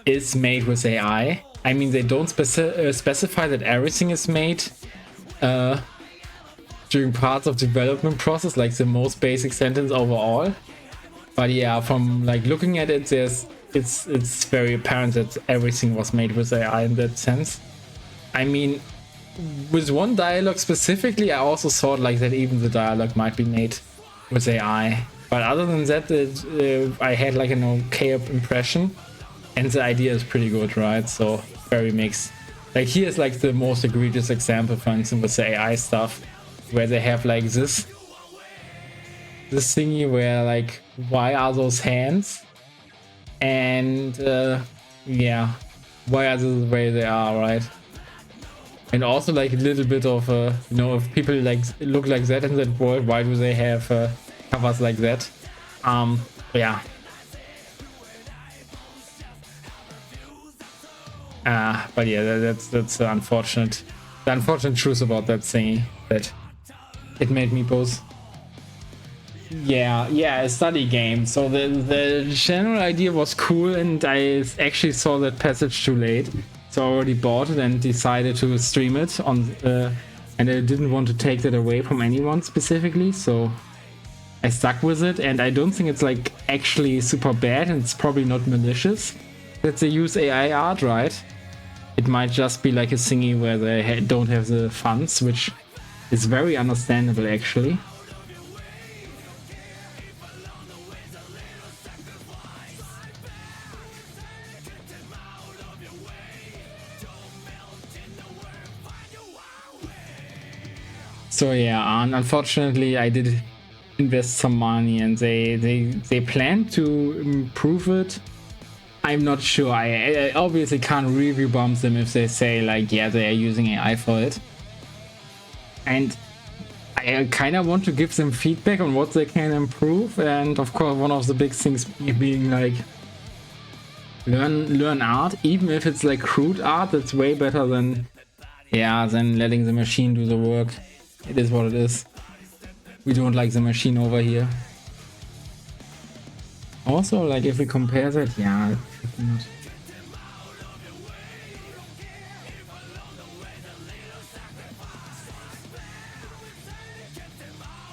is made with AI. I mean, they don't specify that everything is made during parts of development process, like the most basic sentence overall. But yeah, from like looking at it, it's very apparent that everything was made with AI in that sense. I mean, with one dialogue specifically, I also thought like that even the dialogue might be made with AI. But other than that, I had like an okay impression, and the idea is pretty good, right? So very mixed. Like here's like the most egregious example, for instance, with the AI stuff, where they have like this thingy where like, why are those hands? And yeah, why are they the way they are, right? And also like a little bit of you know, if people like look like that in that world, why do they have covers like that? Yeah. But yeah, that's the unfortunate truth about that thingy, that it made me both. Yeah, a study game. So the general idea was cool, and I actually saw that passage too late. So I already bought it and decided to stream it on, and I didn't want to take that away from anyone specifically, so I stuck with it. And I don't think it's like actually super bad, and it's probably not malicious that they use AI art, right? It might just be like a thingy where they don't have the funds, which is very understandable actually. So yeah, unfortunately I did invest some money, and they plan to improve it. I'm not sure. I obviously can't review bomb them if they say like, yeah, they are using AI for it. And I kind of want to give them feedback on what they can improve. And of course, one of the big things being like, learn art, even if it's like crude art. That's way better than letting the machine do the work. It is what it is. We don't like the machine over here. Also, like if we compare that, yeah, not.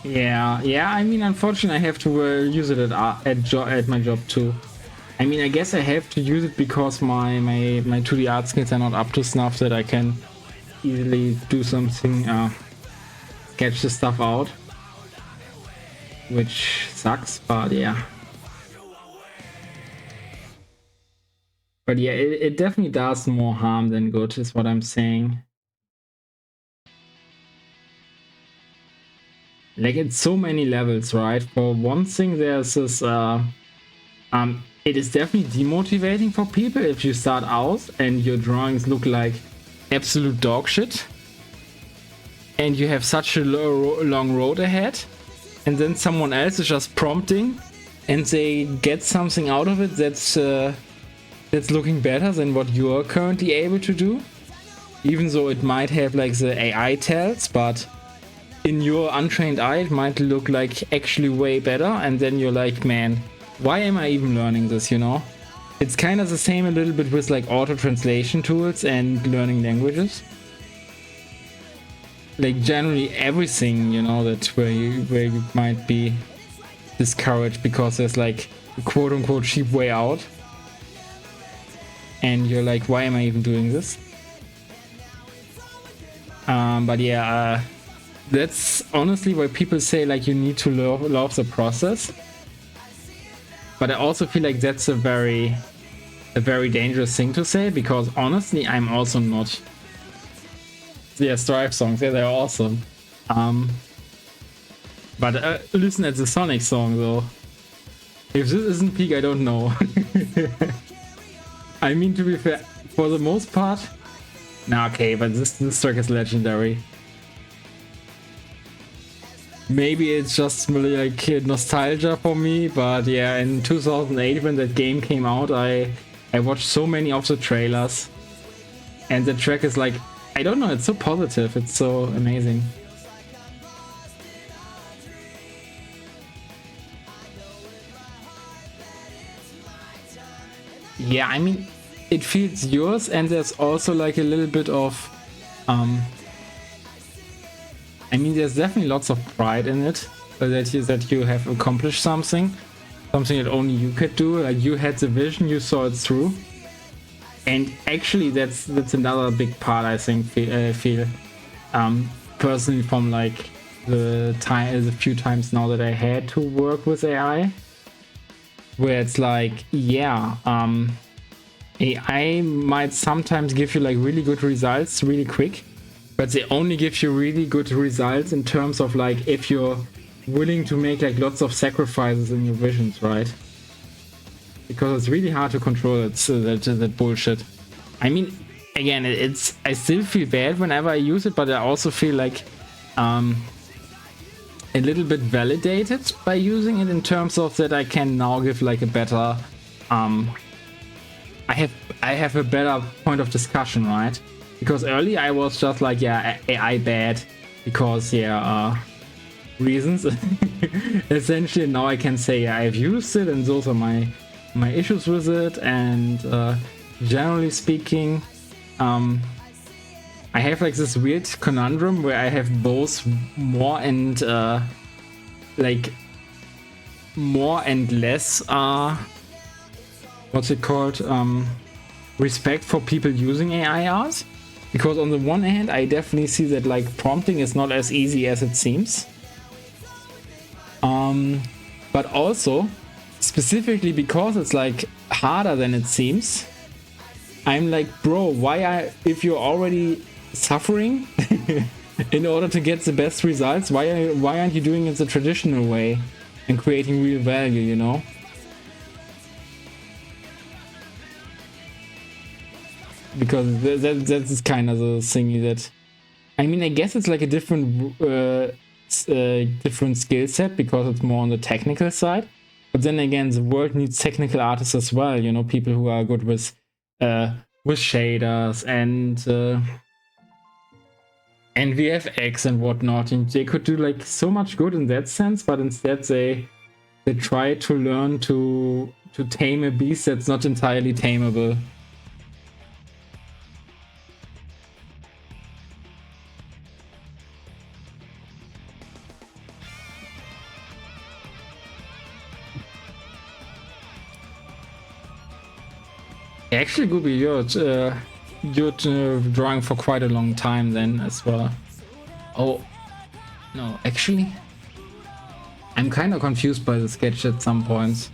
Yeah. I mean, unfortunately, I have to use it at my job too. I mean, I guess I have to use it because my 2D art skills are not up to snuff that I can easily do something, sketch the stuff out, which sucks. But yeah. But yeah, it definitely does more harm than good, is what I'm saying. Like, it's so many levels, right? For one thing, there's this, it is definitely demotivating for people if you start out and your drawings look like absolute dog shit, and you have such a long road ahead, and then someone else is just prompting, and they get something out of it that's looking better than what you are currently able to do, even though it might have like the AI tells, but in your untrained eye it might look like actually way better, and then you're like, man, why am I even learning this, you know? It's kind of the same a little bit with like auto translation tools and learning languages. Like generally everything, you know, that where you might be discouraged because there's like a quote unquote cheap way out. And you're like, why am I even doing this? But yeah, that's honestly why people say like you need to love the process. But I also feel like that's a very dangerous thing to say, because honestly, I'm also not. Yeah, Stripe songs, yeah, they're awesome. But listen at the Sonic song though. If this isn't peak, I don't know. I mean, to be fair, for the most part, nah, okay, but this track is legendary. Maybe it's just like nostalgia for me, but yeah, in 2008 when that game came out, I watched so many of the trailers, And the track is like, I don't know, it's so positive, it's so amazing. Yeah, I mean, it feels yours, and there's also like a little bit of, I mean, there's definitely lots of pride in it, that you have accomplished something that only you could do. Like, you had the vision, you saw it through, and actually that's another big part, I think. Feel personally, from like the few times now that I had to work with AI, where it's like, yeah, AI might sometimes give you like really good results really quick, but they only give you really good results in terms of like if you're willing to make like lots of sacrifices in your visions, right? Because it's really hard to control that bullshit. I mean, again, I still feel bad whenever I use it, but I also feel like a little bit validated by using it, in terms of that I can now give like a better I have a better point of discussion, right? Because earlier I was just like, yeah, AI bad because, yeah, reasons. Essentially, now I can say, yeah, I've used it and those are my issues with it, and generally speaking, I have like this weird conundrum where I have both more and less what's it called, respect for people using AIRs, because on the one hand I definitely see that like prompting is not as easy as it seems, but also specifically because it's like harder than it seems, I'm like, bro, if you're already suffering in order to get the best results, why aren't you doing it the traditional way and creating real value, you know? Because that's kind of the thing that, I mean, I guess it's like a different skill set, because it's more on the technical side. But then again, the world needs technical artists as well, you know, people who are good with shaders and VFX and whatnot, and they could do like so much good in that sense, but instead they try to learn to tame a beast that's not entirely tameable. Actually, Gooby, you're drawing for quite a long time then as well. Oh, no, actually, I'm kind of confused by the sketch at some points.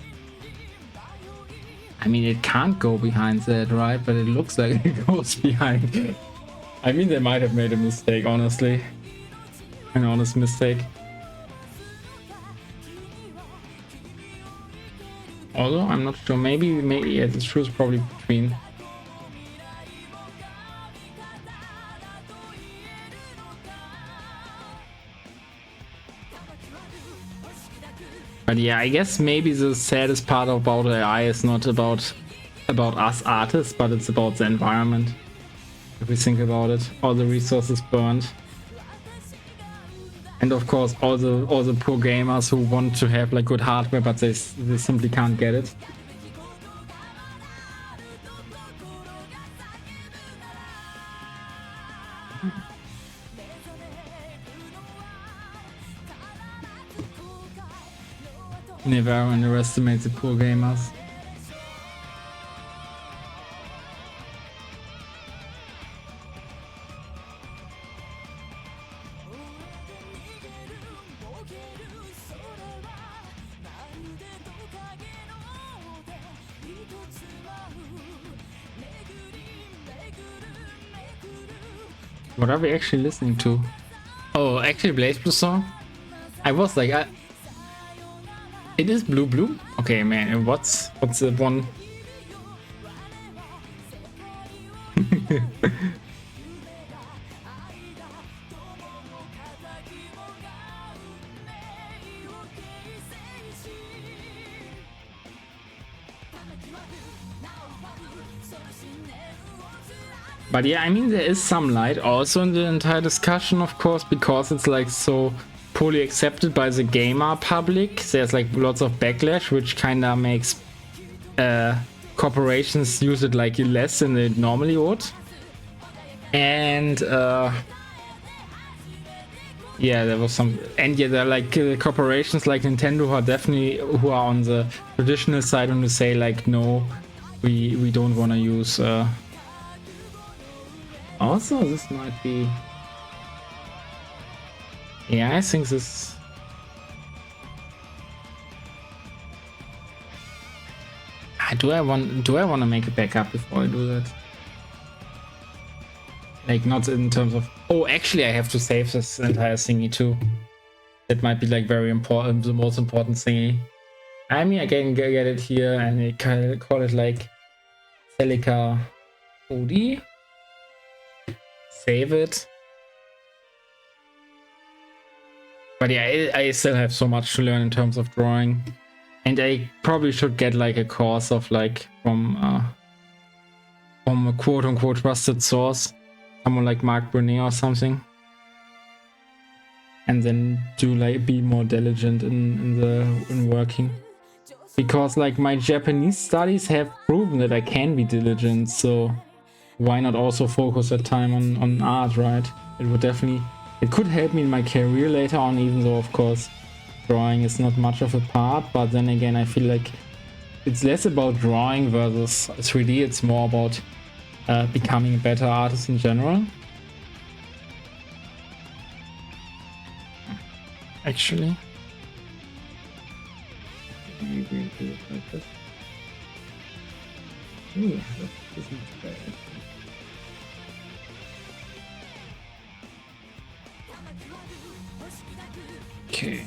I mean, it can't go behind that, right? But it looks like it goes behind. I mean, they might have made a mistake, honestly. An honest mistake. Although, I'm not sure. Maybe, yeah, the truth is probably between. But yeah, I guess maybe the saddest part about AI is not about us artists, but it's about the environment. If we think about it, all the resources burned, and of course all the poor gamers who want to have like good hardware, but they simply can't get it. Never underestimate the poor gamers. What are we actually listening to? Oh, actually Blaze Blue song? I was like, it is Blue Blue? Okay, man, and what's the one? But yeah, I mean, there is some light also in the entire discussion, of course, because it's like so poorly accepted by the gamer public. There's like lots of backlash, which kind of makes corporations use it like less than they normally would. And yeah, there was some, and yeah, there are like corporations like Nintendo who are definitely on the traditional side and to say like, no, we don't want to use. Also, this might be. Yeah, I think this. Do I want to make a backup before I do that? Like not in terms of. Oh, actually, I have to save this entire thingy too. That might be like very important, the most important thingy. I mean, I can get it here and I can call it like Celica OD. Save it. But yeah, I still have so much to learn in terms of drawing. And I probably should get like a course of like from a quote-unquote trusted source. Someone like Mark Brunet or something. And then do like be more diligent in working. Because like my Japanese studies have proven that I can be diligent, so why not also focus that time on art, right? It would definitely, it could help me in my career later on, even though of course drawing is not much of a part, but then again I feel like it's less about drawing versus 3D, it's more about becoming a better artist in general. Actually, maybe do it like this. Ooh, that isn't bad. Okay.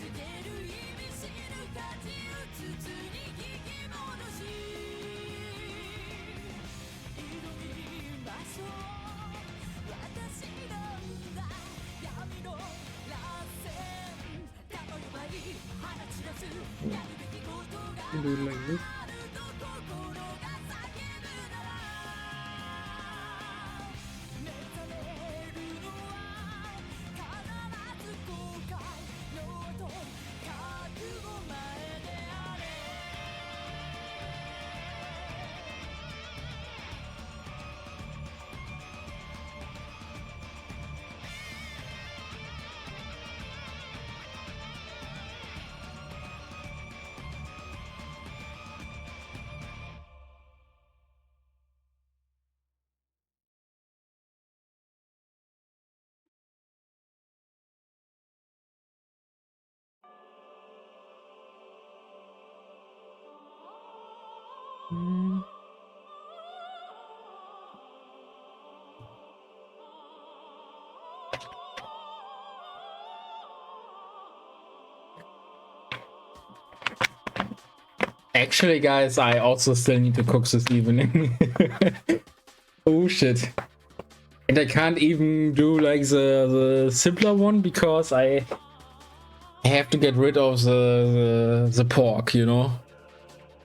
Do it like this. Actually, guys, I also still need to cook this evening. Oh shit. And I can't even do like the simpler one because I have to get rid of the pork, you know?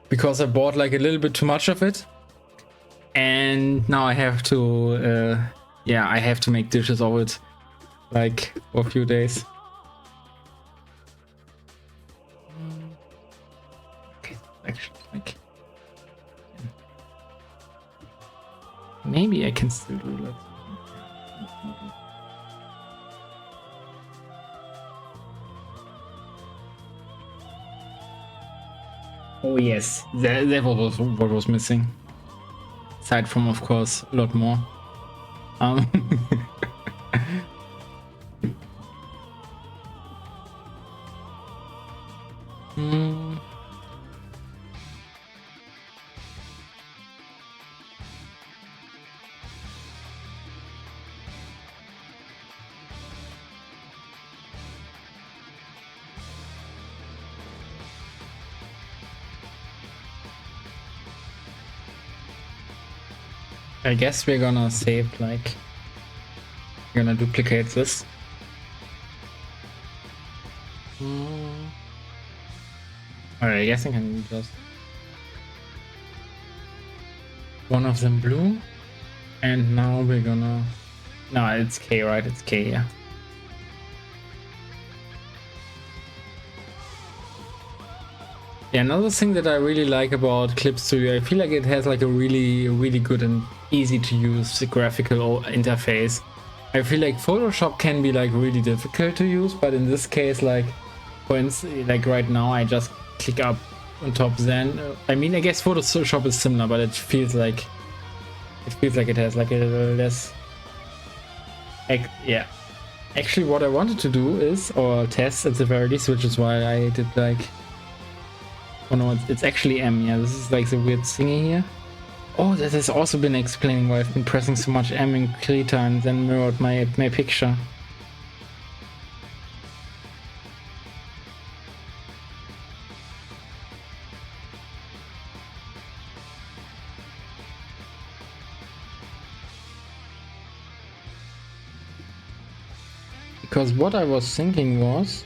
Because I bought like a little bit too much of it. And now I have to, yeah, I have to make dishes of it like for a few days. Okay, actually, like, maybe I can still do that. Oh yes, that was what was missing. Aside from, of course, a lot more. I guess we're gonna save, like, we're gonna duplicate this. Alright, I guess I can just one of them blue And now we're gonna... No, it's K, right? It's K, yeah. Yeah, another thing that I really like about Clip Studio, I feel like it has like a really good and easy to use graphical interface. I feel like Photoshop can be like really difficult to use, but in this case, like for instance, like right now, I just click up on top. Then I mean, I guess Photoshop is similar, but it feels like it has like a little less. Yeah, actually, what I wanted to do is or test at the very least, which is why I did like. Oh no, it's actually M. Yeah, this is like the weird thingy here. Oh, that has also been explaining why I've been pressing so much M in Krita and then mirrored my picture. Because what I was thinking was...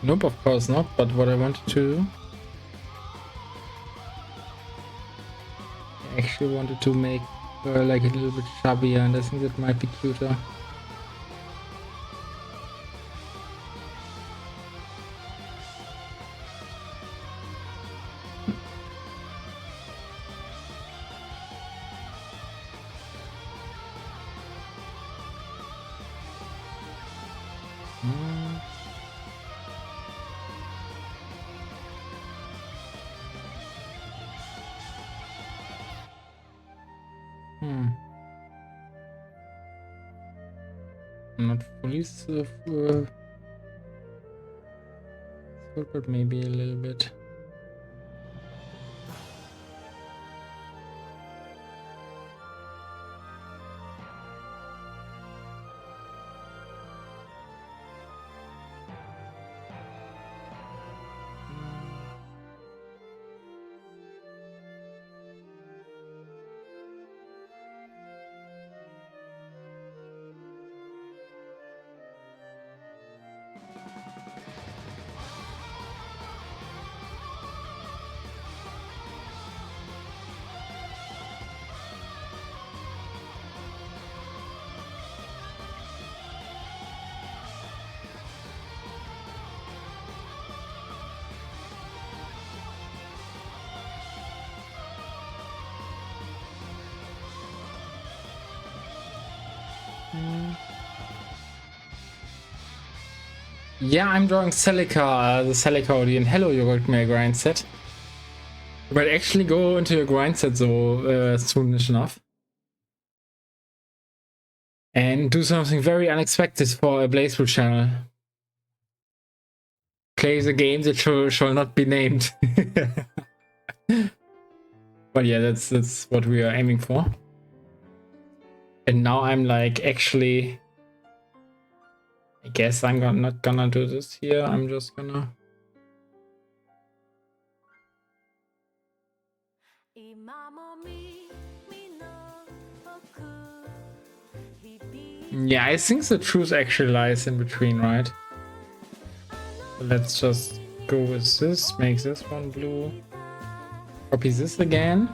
Nope, of course not, but what I wanted to do... I actually wanted to make her like a little bit chubbier, and I think that might be cuter. Not fully so but maybe a little bit. Yeah, I'm drawing Celica, the Celica audience. Hello, you got my grind set. But actually go into your grind set so soon enough. And do something very unexpected for a Blazebrew channel. Play the game that shall not be named. But yeah, that's what we are aiming for. And now I'm like, actually... I guess I'm not gonna do this here. I'm just gonna... Yeah, I think the truth actually lies in between, right? So let's just go with this, make this one blue. Copy this again.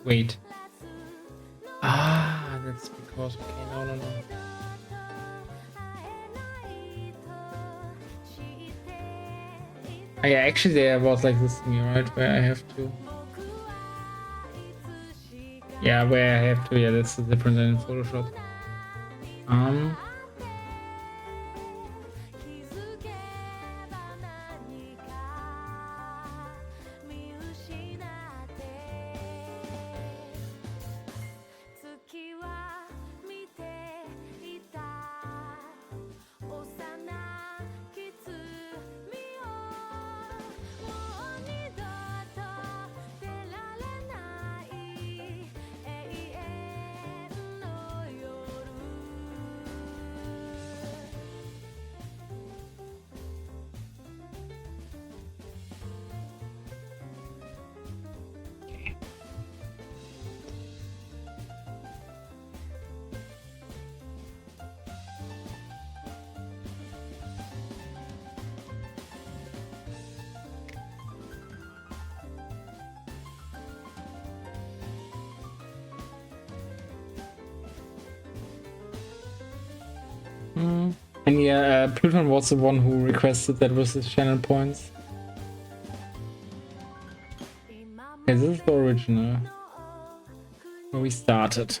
Wait. Ah, that's because... Okay, no. Oh, yeah, actually there was like this thing, right? Where I have to... Yeah, where I have to... Yeah, that's different than in Photoshop. And yeah, Pluton was the one who requested that with his channel points. Okay, this is the original. Where we started.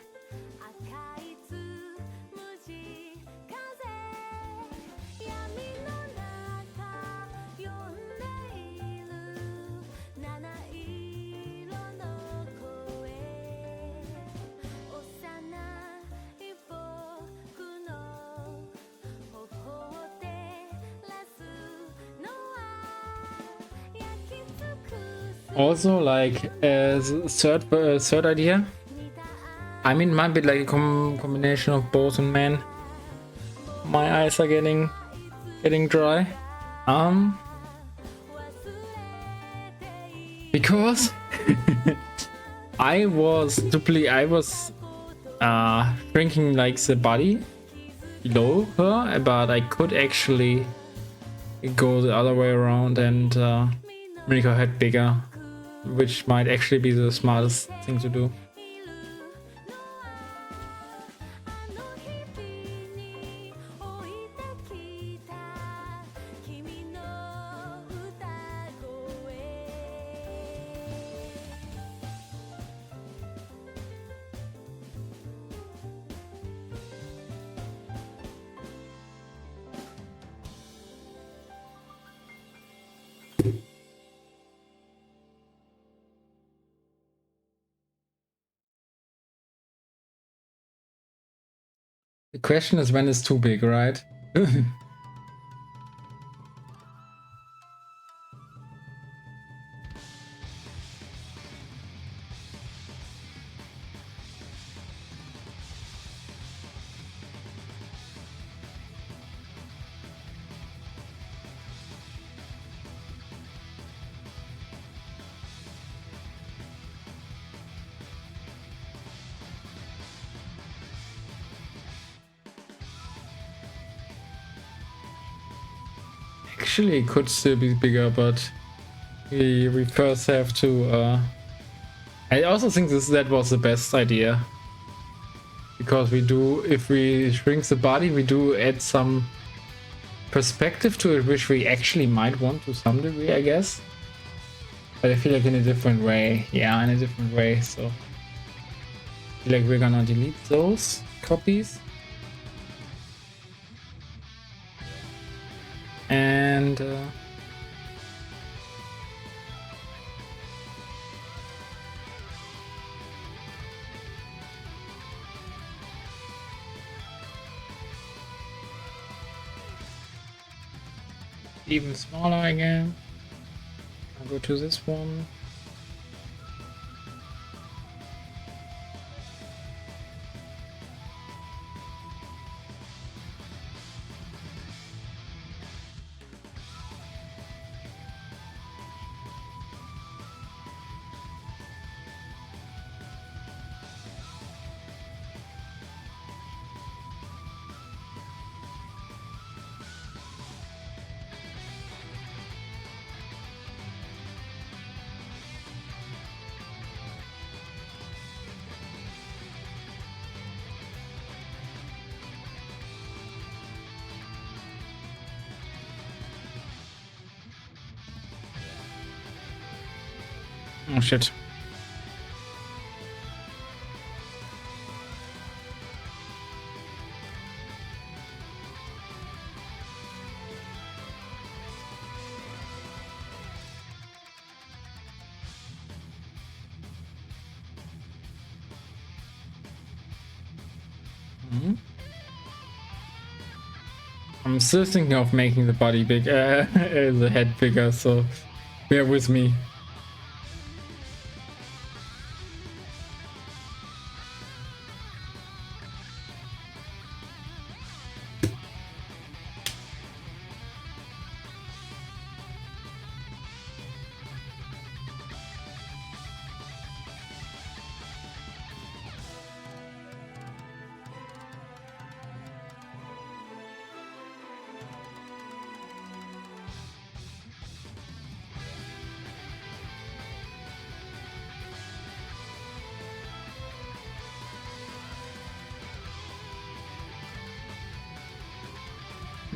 Also, like, third idea. I mean, it might be like a combination of both, and man, my eyes are getting dry. Because I was shrinking like the body below her, but I could actually go the other way around and make her head bigger, which might actually be the smartest thing to do. The question is when it's too big, right? Actually, it could still be bigger, but we first have to. I also think that was the best idea, because if we shrink the body, we do add some perspective to it, which we actually might want to some degree, I guess. But I feel like in a different way. Yeah, in a different way. So I feel like we're gonna delete those copies. And even smaller again. I'll go to this one. Oh shit. I'm still thinking of making the body big, the head bigger, so bear with me.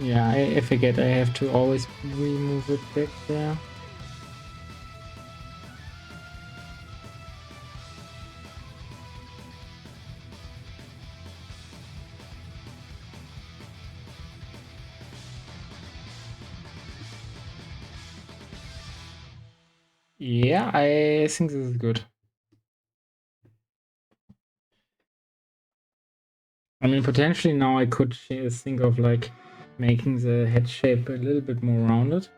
Yeah, I forget I have to always remove it back there. Yeah, I think this is good. I mean, potentially now I could think of like making the head shape a little bit more rounded.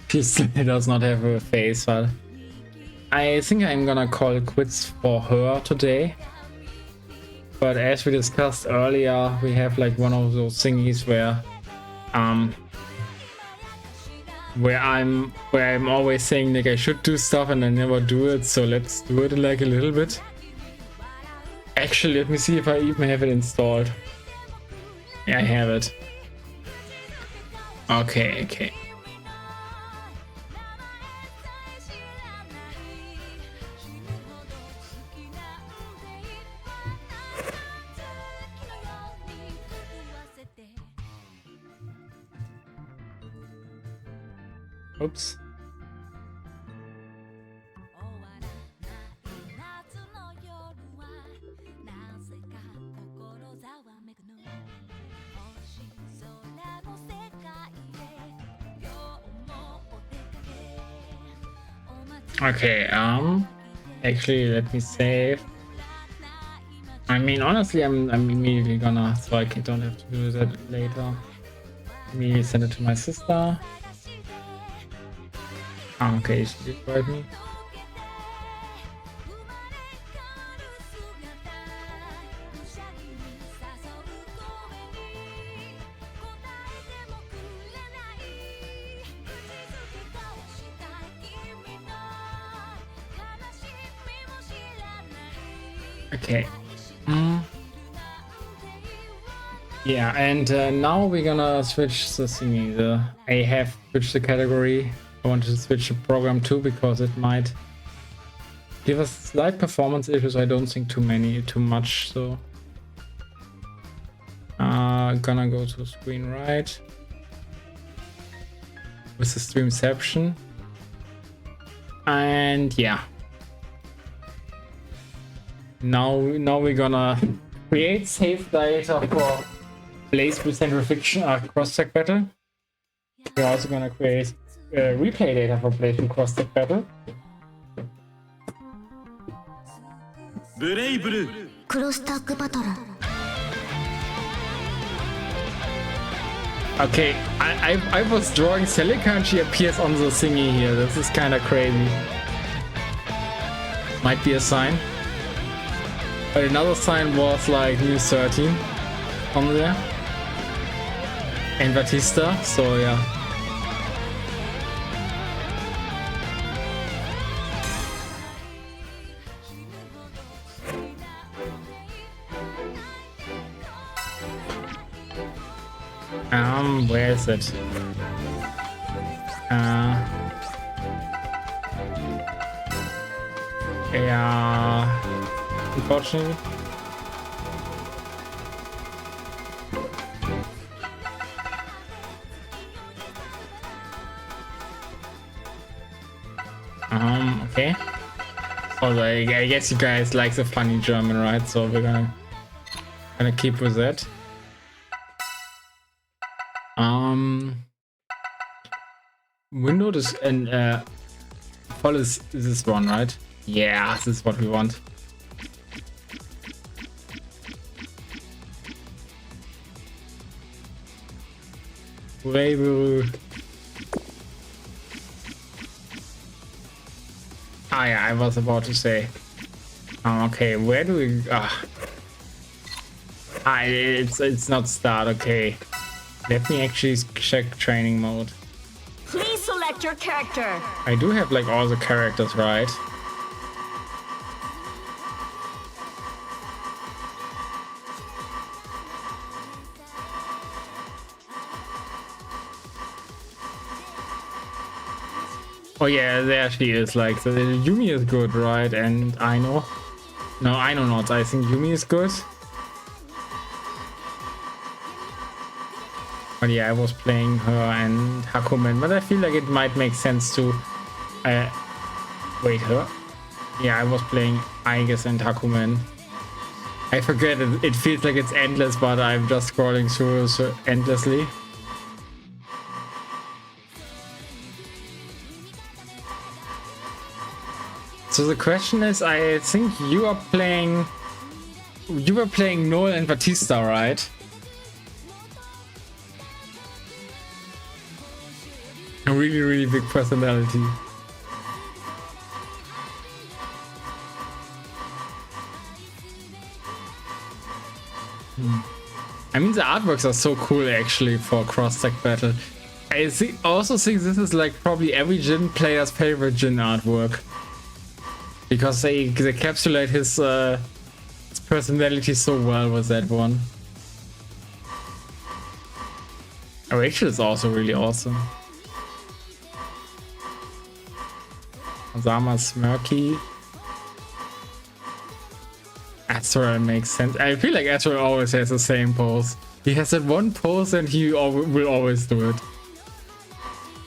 She still does not have a face, but I think I'm gonna call quits for her today. But as we discussed earlier, we have like one of those thingies where I'm always saying like I should do stuff and I never do it, so let's do it like a little bit. Actually, let me see if I even have it installed. Yeah, I have it. Okay. Oops. Okay, actually let me save. I mean, honestly, I'm immediately gonna, so I don't have to do that later. Immediately send it to my sister. Okay, she did write me. Okay. Yeah, and now we're gonna switch the thingy. I have switched the category. I want to switch the program too because it might give us slight performance issues. I don't think too much. So, gonna go to screen right with the streamception, and yeah. Now we're gonna create save data for Blaze with Central Fiction cross-tag battle. We're also gonna create replay data for Blaze with cross-tag battle. Okay, I was drawing Celica and she appears on the thingy here. This is kind of crazy. Might be a sign. But another sign was like News 13 on there. And Batista, so yeah. Where is it? Yeah, unfortunately. Okay. Although I guess you guys like the funny German, right? So we're gonna keep with that. Windows and follows this one, right? Yeah, this is what we want. Ah, yeah, I was about to say. Okay, where do we? It's not start. Okay, let me actually check training mode. Please select your character. I do have like all the characters, right? Oh yeah, there she is. Like, the Yumi is good, right? And Aino. No, Aino not. I think Yumi is good. But yeah, I was playing her and Hakumen, but I feel like it might make sense to wait, her? Yeah, I was playing Aigis and Hakumen. I forget it. It feels like it's endless, but I'm just scrolling through so endlessly. So the question is, I think you were playing Noel and Batista, right? A really, really big personality. I mean, the artworks are so cool actually for cross-tech battle. I also think this is like probably every Jin player's favorite Jin artwork. Because they encapsulate his personality so well with that one. Rachel is also really awesome. Osama's smirky. Astral makes sense. I feel like Astral always has the same pose. He has that one pose and he will always do it.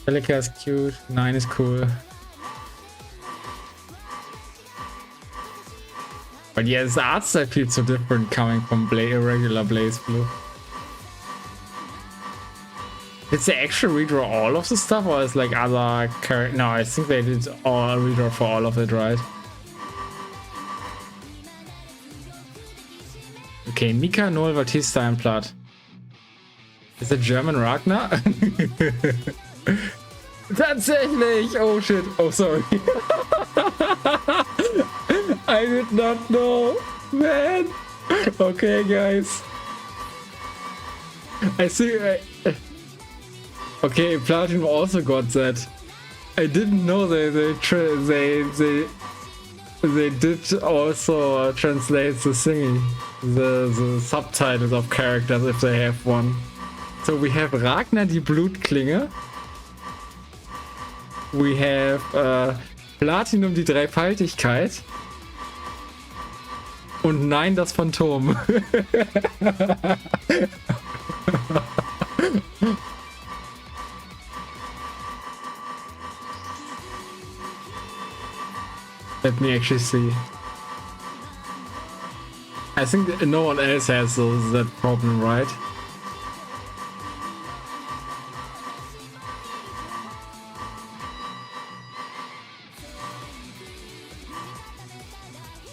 Celica is cute. 9 is cool. But yeah, the art style feels so different coming from irregular Blaze Blue. Did they actually redraw all of the stuff, or is like other characters? No, I think they did all redraw for all of it, right? Okay, Mika, Noel, Batista, and Platt. Is it German Ragnar? Tatsächlich! Oh shit! Oh, sorry. I did not know, man. Okay, guys. I see. Okay, Platinum also got that. I didn't know they did also translate the singing, the subtitles of characters if they have one. So we have Ragnar die Blutklinge. We have Platinum die Dreifaltigkeit. Und nein, das Phantom. Let me actually see. I think that no one else has that problem, right?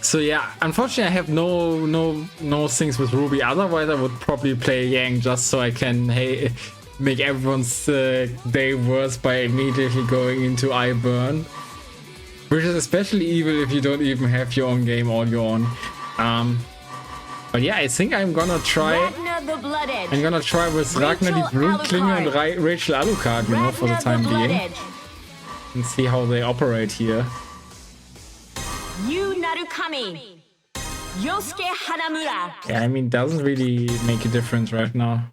So yeah, unfortunately I have no things with Ruby. Otherwise I would probably play Yang just so I can make everyone's day worse by immediately going into iBurn. Which is especially evil if you don't even have your own game all your own. But yeah, I think I'm gonna try. I'm gonna try with Ragnar die Blutklinge and Rachel Alucard, you know, for the time being, and see how they operate here. Yeah, I mean, doesn't really make a difference right now.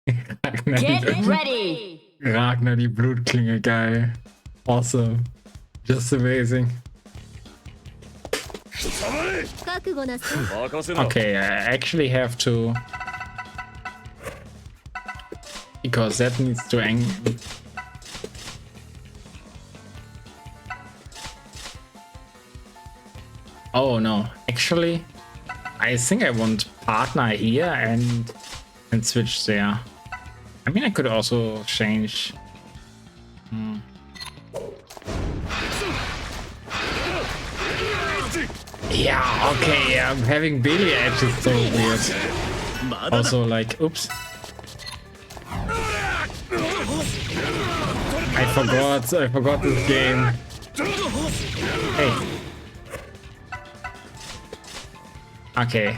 Get ready. Ragnar die Blutklinge, geil. Awesome. Just amazing. Okay, I actually have to, because that needs to end. Oh no, actually I think I want partner here and switch there. I mean, I could also change. Yeah, okay, having Bailey Edge is so weird. Also, like, oops. I forgot this game. Hey. Okay.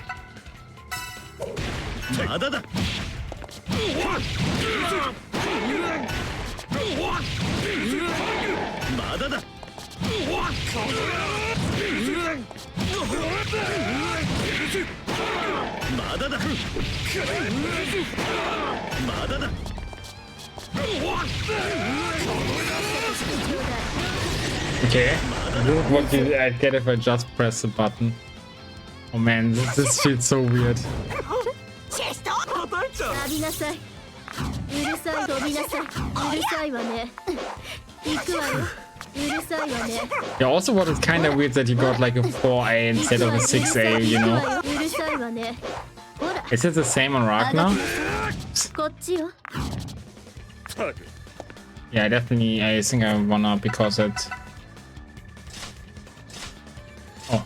Okay, this is what I'd get if I just press the button. Oh man, this feels so weird. Yeah, also what is kind of weird that you got like a 4A instead of a 6A, you know? Is it the same on Ragnar? Yeah, definitely. I think I wanna because it. Oh.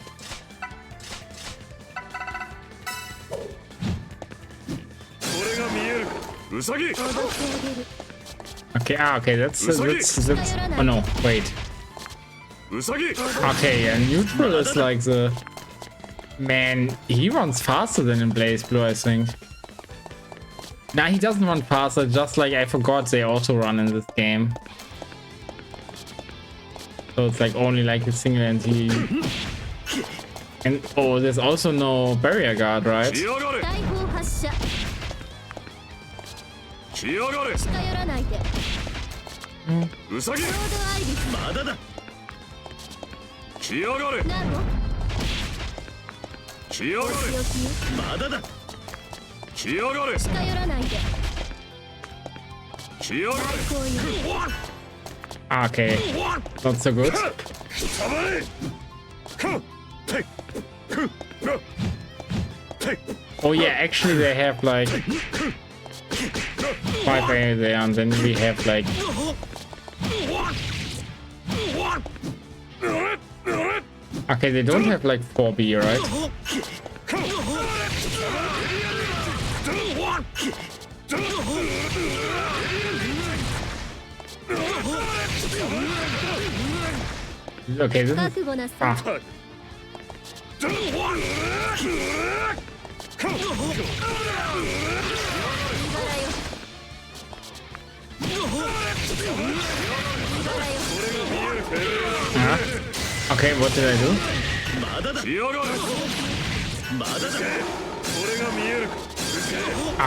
Okay. Okay. That's. Oh no! Wait. Okay. And neutral is like the. Man, he runs faster than in Blaze Blue, I think. Nah, he doesn't run faster, just like I forgot they auto run in this game. So it's like only like a single NT. And oh, there's also no barrier guard, right? Okay, not so good. Oh yeah, actually they have like 5A there, and then we have like. Okay, they don't have like 4B, right? Okay, this is... Okay, what did I do?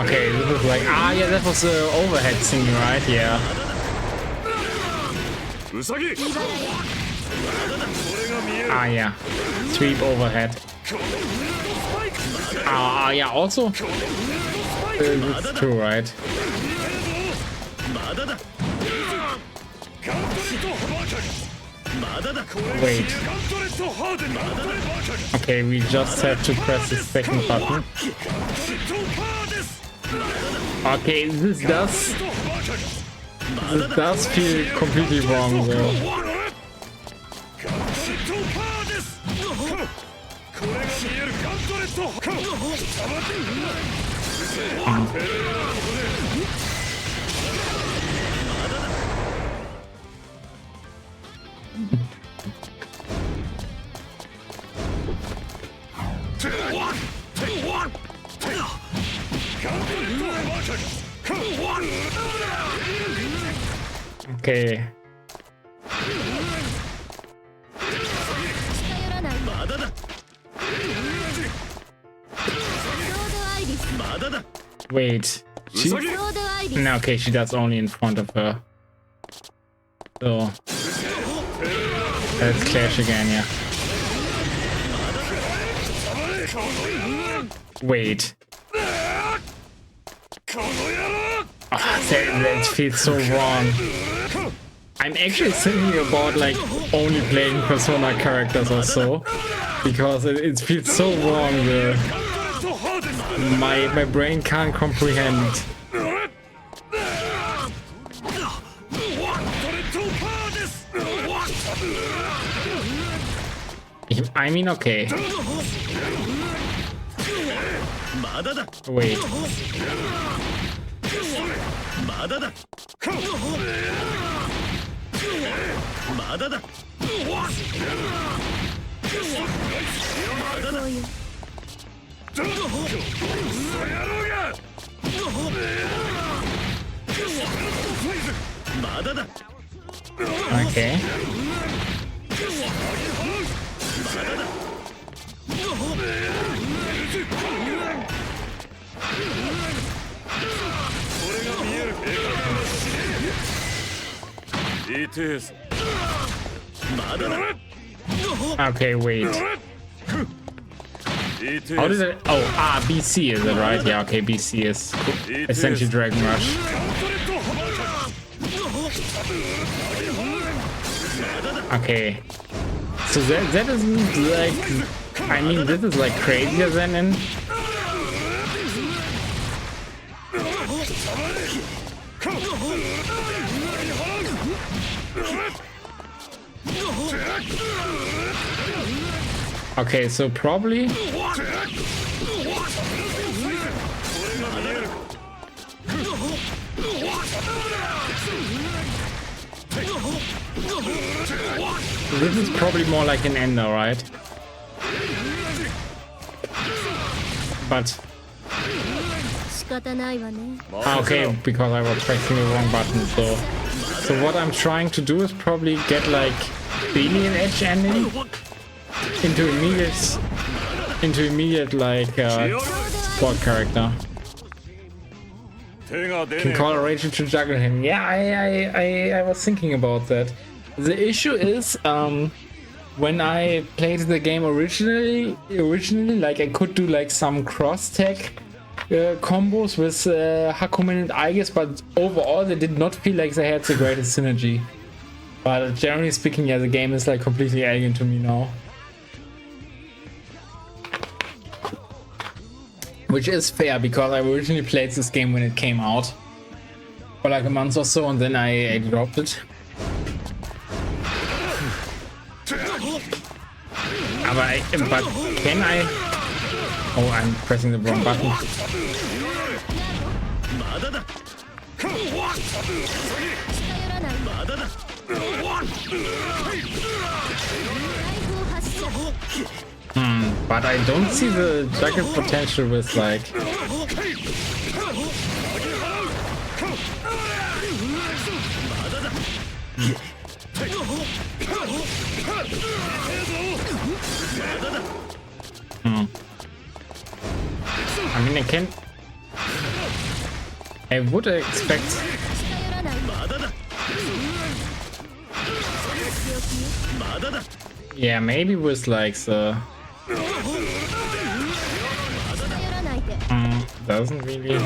Okay, this is like... Ah, yeah, that was the overhead thing, right? Yeah. Ah, yeah. Sweep overhead. Ah, yeah, also... That's true, right? Wait. Okay, we just have to press the second button. Okay, this does feel completely wrong though. Okay. Wait. No, okay, she does only in front of her. So let's clash again, yeah. Wait. Oh, that feels so wrong. I'm actually thinking about like only playing Persona characters or so, because it feels so wrong. My brain can't comprehend. I mean, okay. Wait. Okay. Okay, wait. How did it? Oh, BC is it, right? Yeah, okay, BC is essentially Dragon Rush. Okay. So that isn't like... I mean, this is like crazier than in... Okay, so probably... This is probably more like an ender, right? But... Okay, because I was pressing the wrong button, so what I'm trying to do is probably get like the alien edge ending into immediate like sport character. Can call a Rachel to juggle him. Yeah, I was thinking about that. The issue is when I played the game originally like I could do like some cross tech combos with Hakumen and Aegis, but overall they did not feel like they had the greatest synergy. But generally speaking, yeah, the game is like completely alien to me now. Which is fair, because I originally played this game when it came out for like a month or so, and then I dropped it. But can I... Oh, I'm pressing the wrong button. But I don't see the jacket potential with like... I mean, I would expect... Yeah, maybe with like the... doesn't really...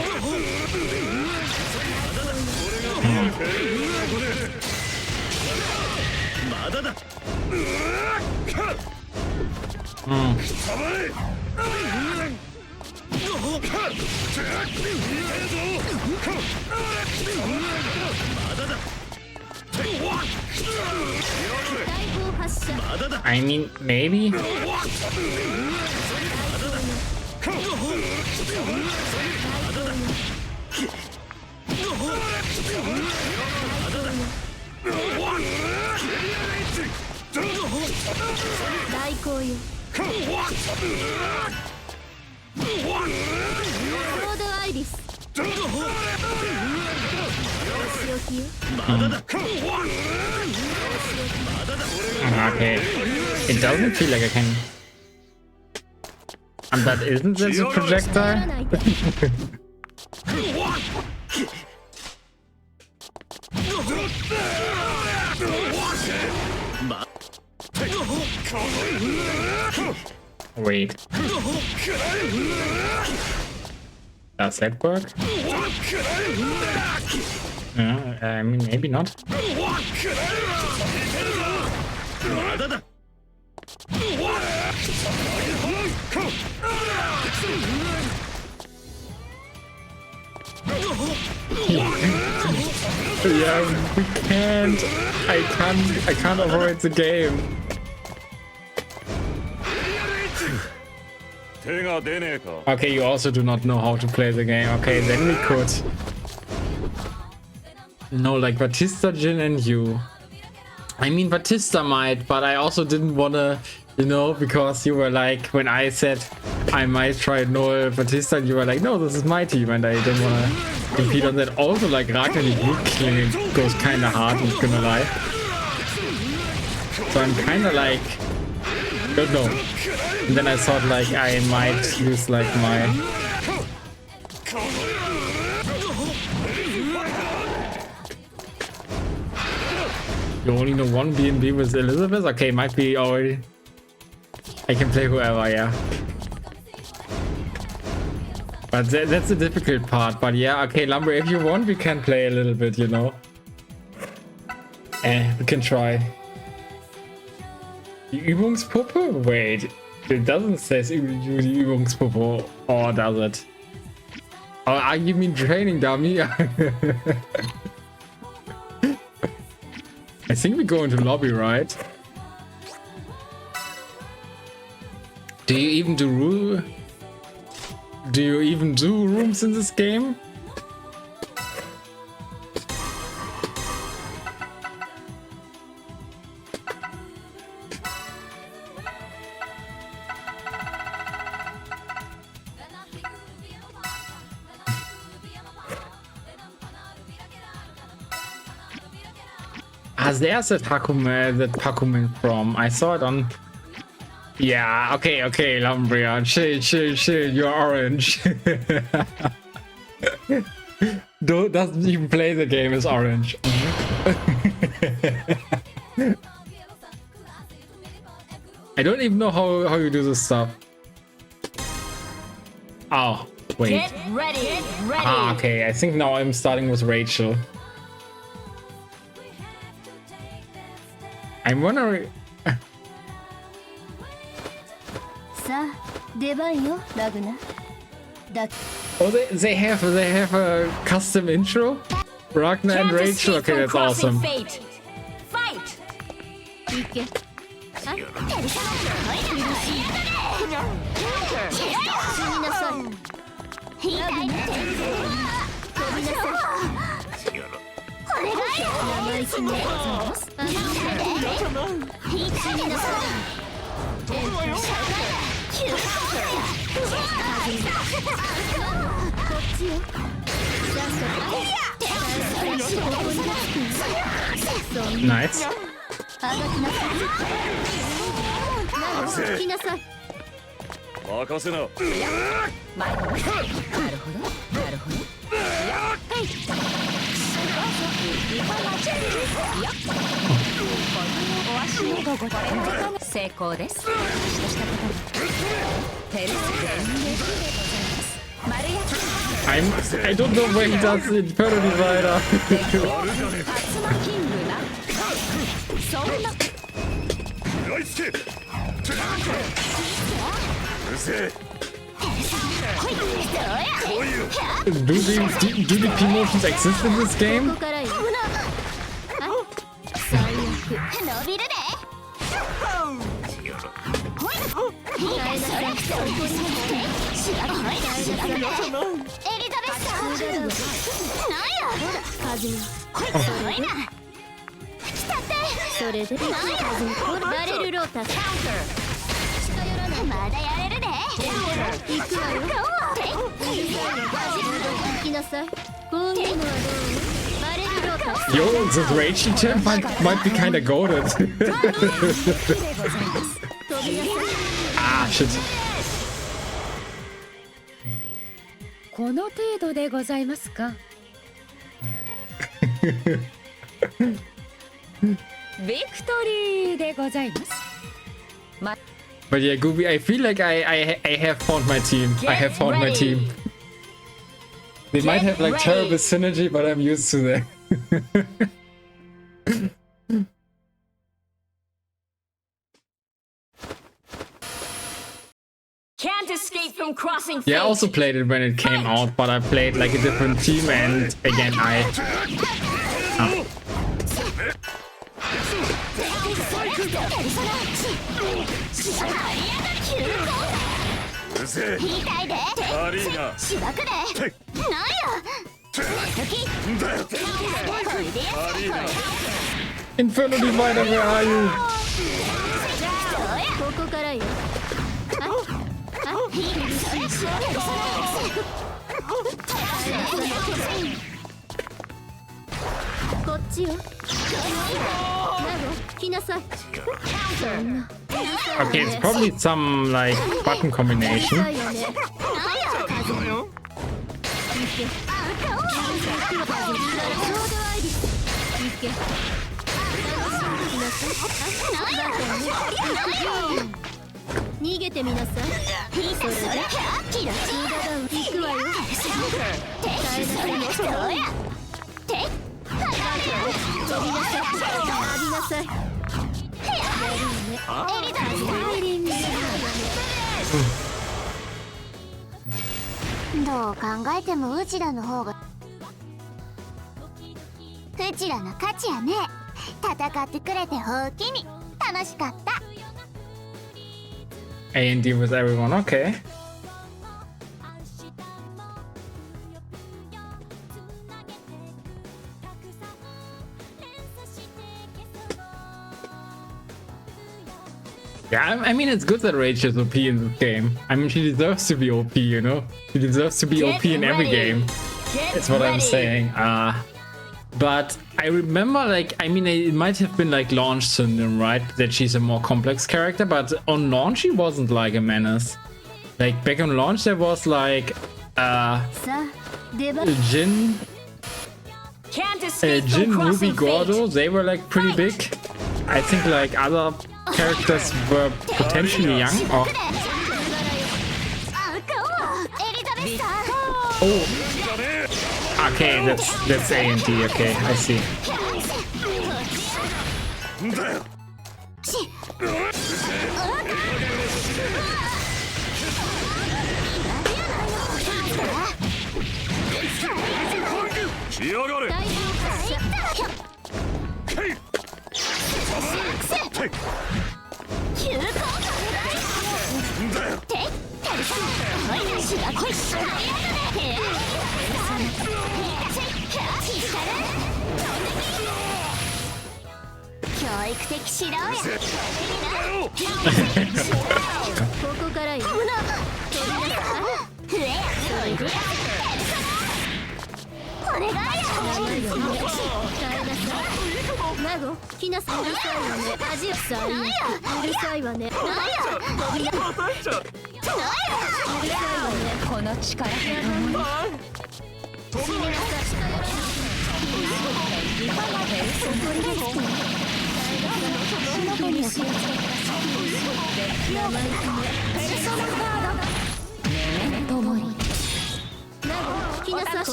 I mean, maybe. Okay, it doesn't feel like I can. And that isn't this a projectile? Wait. Does that work? I mean, maybe not. Yeah, we can't. I can't avoid the game. Okay, you also do not know how to play the game. Okay, then we could. No, like Batista, Jin, and you. I mean, Batista might, but I also didn't wanna, you know, because you were like, when I said I might try Noel Batista, and you were like, no, this is my team, and I didn't wanna compete on that. Also, like Ragnar Root killing goes kinda hard, I'm not gonna lie. So I'm kinda like, don't know. And then I thought like I might use like my... You only know one B&B with Elizabeth? Okay, might be already... I can play whoever, yeah. But that's the difficult part. But yeah, okay, Lumber, if you want, we can play a little bit, you know. We can try. Die Übungspuppe? Wait, it doesn't say die Übungspuppe. Or does it? Oh, you mean training dummy? I think we go into lobby, right? Do you even do rooms in this game? There's that Pakuman from. I saw it on. Yeah, okay, Lumbria. Chill, you're orange. Doesn't even play the game as orange. I don't even know how you do this stuff. Oh, wait. Get ready. Get ready. Ah, okay, I think now I'm starting with Rachel. I'm wondering. Oh, they have a custom intro. Ragnar and Can't Rachel. escape Okay, from that's crossing awesome. fate. Fight. Nice. 任せな。成功です。 I don't know where he does the Inferno Divider. Do the P-motions exist in this game? Yo, this Rachel champ might be kinda goated. Ah, shit. この程度でございますか。ビクトリーでございます。But yeah, Gooby, I feel like I have found my team. I have found my team. They might have like terrible synergy, but I'm used to that. Can't escape from crossing fate. Yeah, I also played it when it came out, but I played like a different team, and again Inferno Divider, where are you? Okay, it's probably some like button combination.どう考えてもうちらの方がうちらの勝ちやね。戦ってくれてほうきに楽しかった。 A&D with everyone, okay. Yeah, I mean, it's good that Rachel is OP in this game. I mean, she deserves to be OP, you know? She deserves to be OP in every game. That's what I'm saying. But I remember, like, I mean, it might have been like launch syndrome, right? That she's a more complex character, but on launch she wasn't like a menace. Like, back on launch there was like, Jin, Ruby, Gordo, they were like pretty big. I think like other characters were potentially young or... Oh! Okay, that's A&D, okay, I see.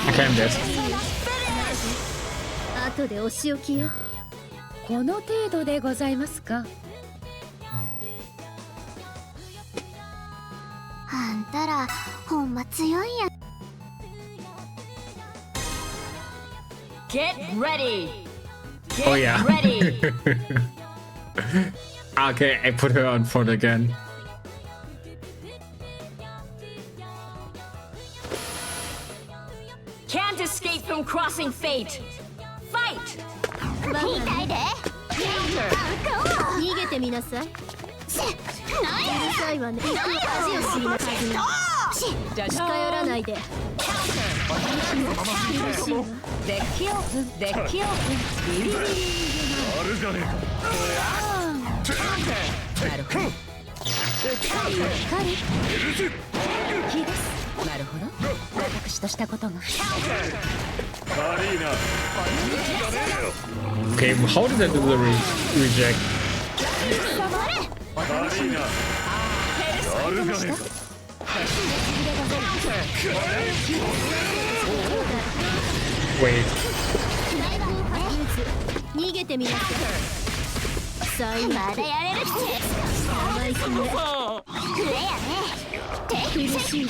Okay, I'm dead. 後でお仕置きよ。この程度でございますか。あんたらほんま強いんや。 Get ready. Oh yeah. Okay, I put her on foot again. Can't escape from crossing fate. Fight. 痛いで。逃げてみなさい。うるさいわね。恥を知りなさい。近寄らないで。デッキオープン。デッキオープン。ビリビリビリ。あるじゃねえか。なるほど。火です。なるほど。私としたことが。Okay, how did I do the reject? Wait. 逃げてみなさい。まだやれるって。甘い姫。触れやね。苦しい。苦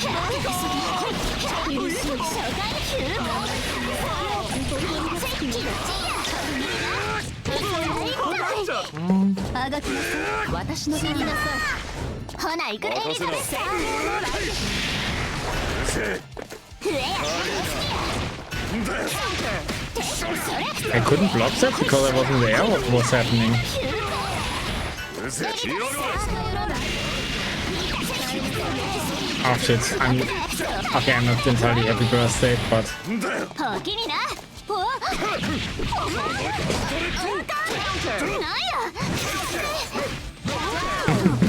しい。あがきなさい。私の知りなさい。ほな行くエリザベス。触れやね。それ。I couldn't block that because I wasn't there. What was happening? Oh shit, okay, I'm not entirely happy birthday, but... お気にな。お。なんや。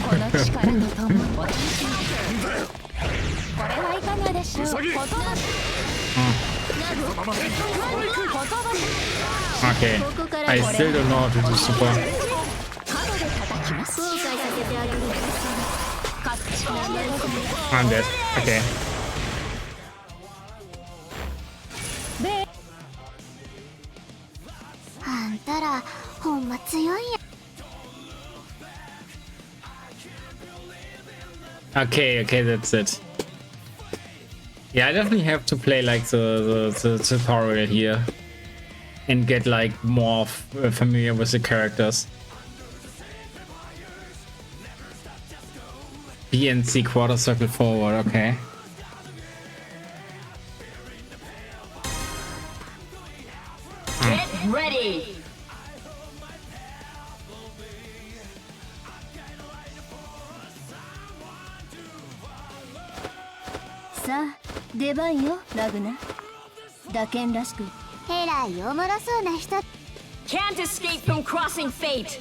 この力の友お楽しみ。これはいかがでしょう。Okay, I still don't know how to do super. I'm dead. Okay. Okay, that's it. Yeah, I definitely have to play like the tutorial here and get like more familiar with the characters. B and C quarter circle forward, okay. Get ready. さあ、出番よ、ラグナ。打剣らしく。えらいおもろそうな人。Can't escape from crossing fate.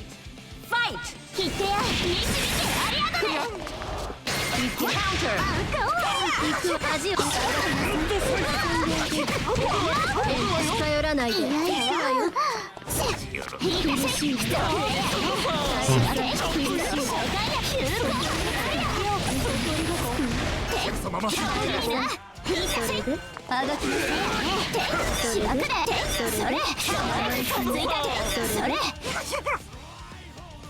Fight. 切ってや、導いてありやがれ。Counter. 行く味を。近寄らないで。いやいや。厳しい人。それであがきそれでそれで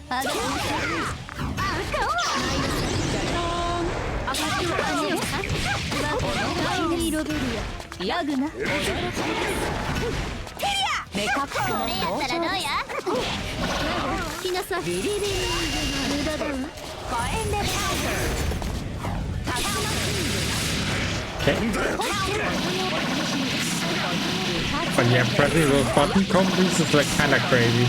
あがき色ベリアヤグナ目隠しこれやったらどうや来なさいビリビリ無駄だわ火炎でカウンター Okay. But yeah, pressing those button combos is like kinda crazy.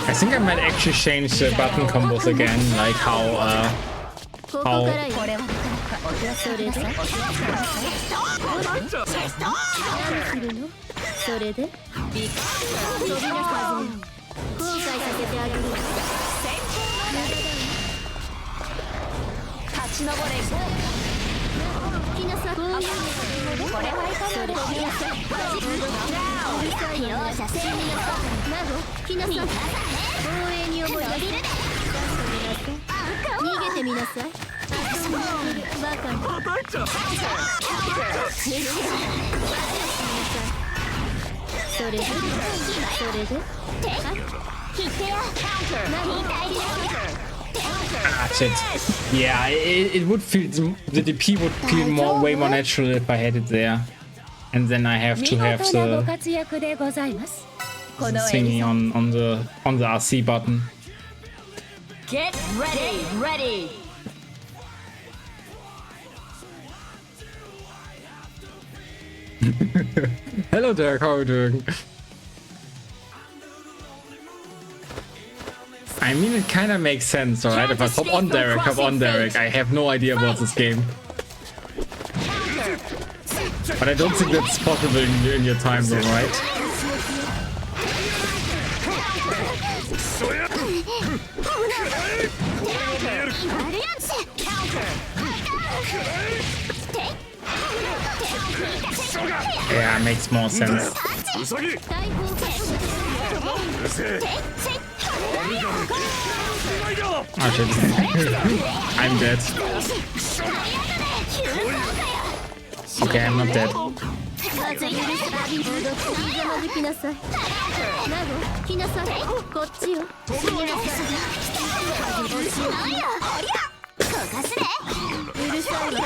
I think I might actually change the button combos again, like how それでそれで飛び出さずに後悔させてあげる勝ち上れ来なさいこれはいかがでしょう容赦せんよなど来なさい防衛に思い出す逃げてみなさいバカにそれでah shit. Yeah, it would feel the DP would feel way more natural if I had it there, and then I have to have the thingy on the RC button. Get ready. Hello Derek, how are you doing? I mean, it kind of makes sense, alright? If I hop on Derek, I have no idea about this game. But I don't think that's possible in your time zone, right? Yeah, it makes more sense. Oh shit. I'm dead. Okay, I'm not dead. うるさいわ。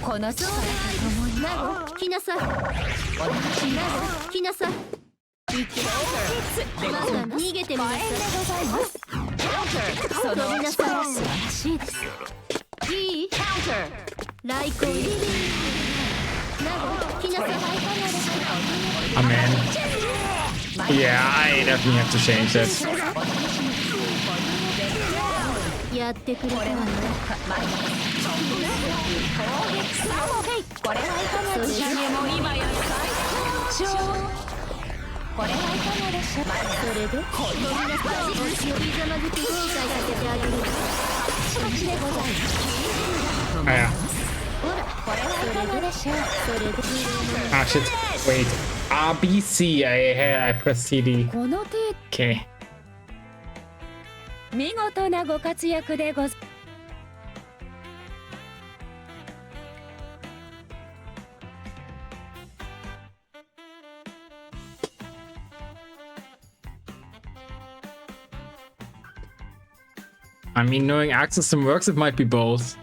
この力と共にナゴ来なさい。ナゴ来なさい。行け。まだ逃げてみなさい。その飛びなさい。素晴らしいです。いい来航入り。ナゴ来なさい。Amen. Yeah, I definitely have to change this. やってくれたわね。これはいかがでしょう。も今より最高。これはいかがでしょう。それで飛びなさい。呼びざまずき後悔させてあげる。承知でございます。 Oh, yeah. ほら、これはいかがでしょう。それで Ah, shit. Wait. RBC. I pressed CD. この程度 Okay. 見事なご活躍でございます。I mean, knowing Arc System works, it might be both.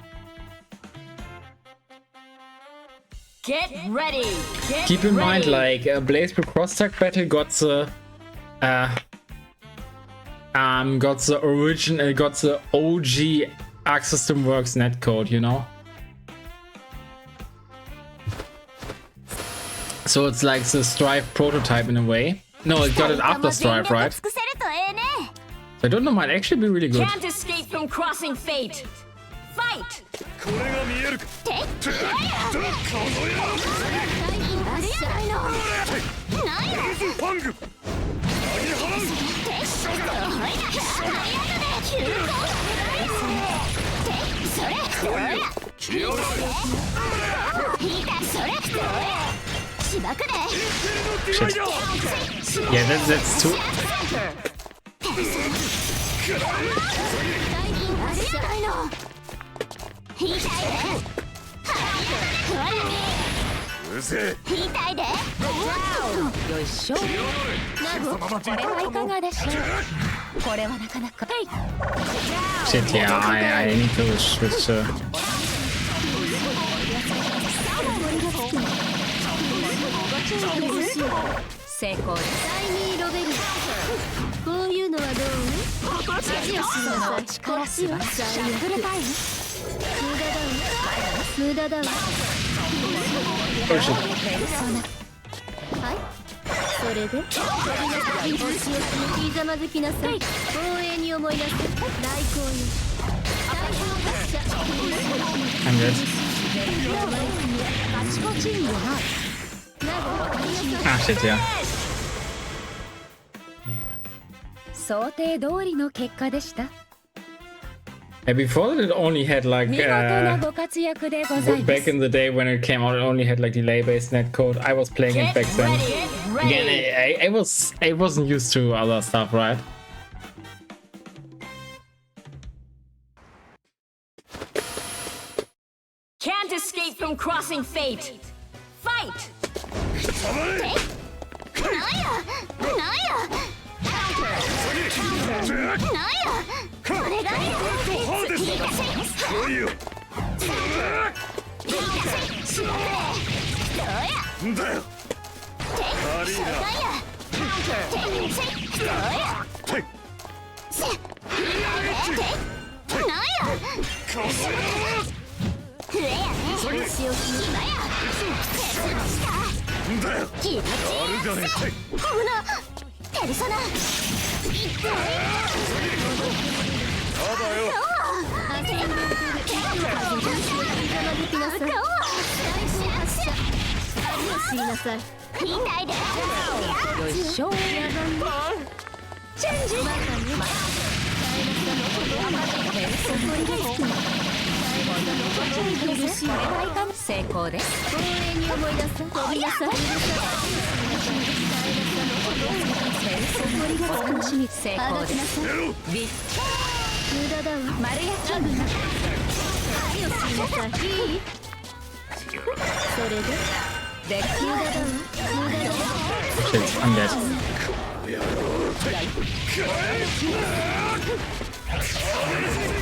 Get ready. Get Keep in mind, ready. like, Blaze Blue Cross Tag Battle got the original, got the OG Arc System Works netcode, you know? So it's like the Strive prototype in a way. No, it got it after Strive, right? 尽くせるとええね。 I don't know, might actually be really good. Can't escape from crossing fate. Fight. これが見えるか。あれやないの。なんや。ファング。それしばくで。 Shit. Yeah, that's too. あれやないの。痛いで。うぜ痛いで。よいしょ。これはいかがでしょう。これはなかなか。はい。 Shit, yeah, I need to switch. 成功です。第2ロベル。こういうのはどう？恥をしなさい。力素晴らしい。しゃくれたい。無駄だわ。 Oh shit. はい。それで星をひざまずきなさい。光栄に思い出せ。来光よ。大砲発射。 I'm dead. あちこちにはない。 Ah, shit, yeah. 想定通りの結果でした。 Yeah, before that, it only had like 見事なご活躍でございます。 back in the day when it came out, it only had like delay-based netcode. I was playing it back then. Again, I wasn't used to other stuff, right? Can't escape from crossing fate. Fight. なんや。これがハーデス。来いよ。んだよ。アリーナ。てっ。んだよ。気持ちいい。あるじゃねえ。てっ。ペルソナ。ただよ。よいしょ。チェンジ。成功です。光栄に思い出す。飛びなさい。お楽しみ。成功です。ビッ無駄だわ。丸焼き。愛をしなさい。いい？それでで無駄だわ。無駄だわ。 Shit, I'm dead.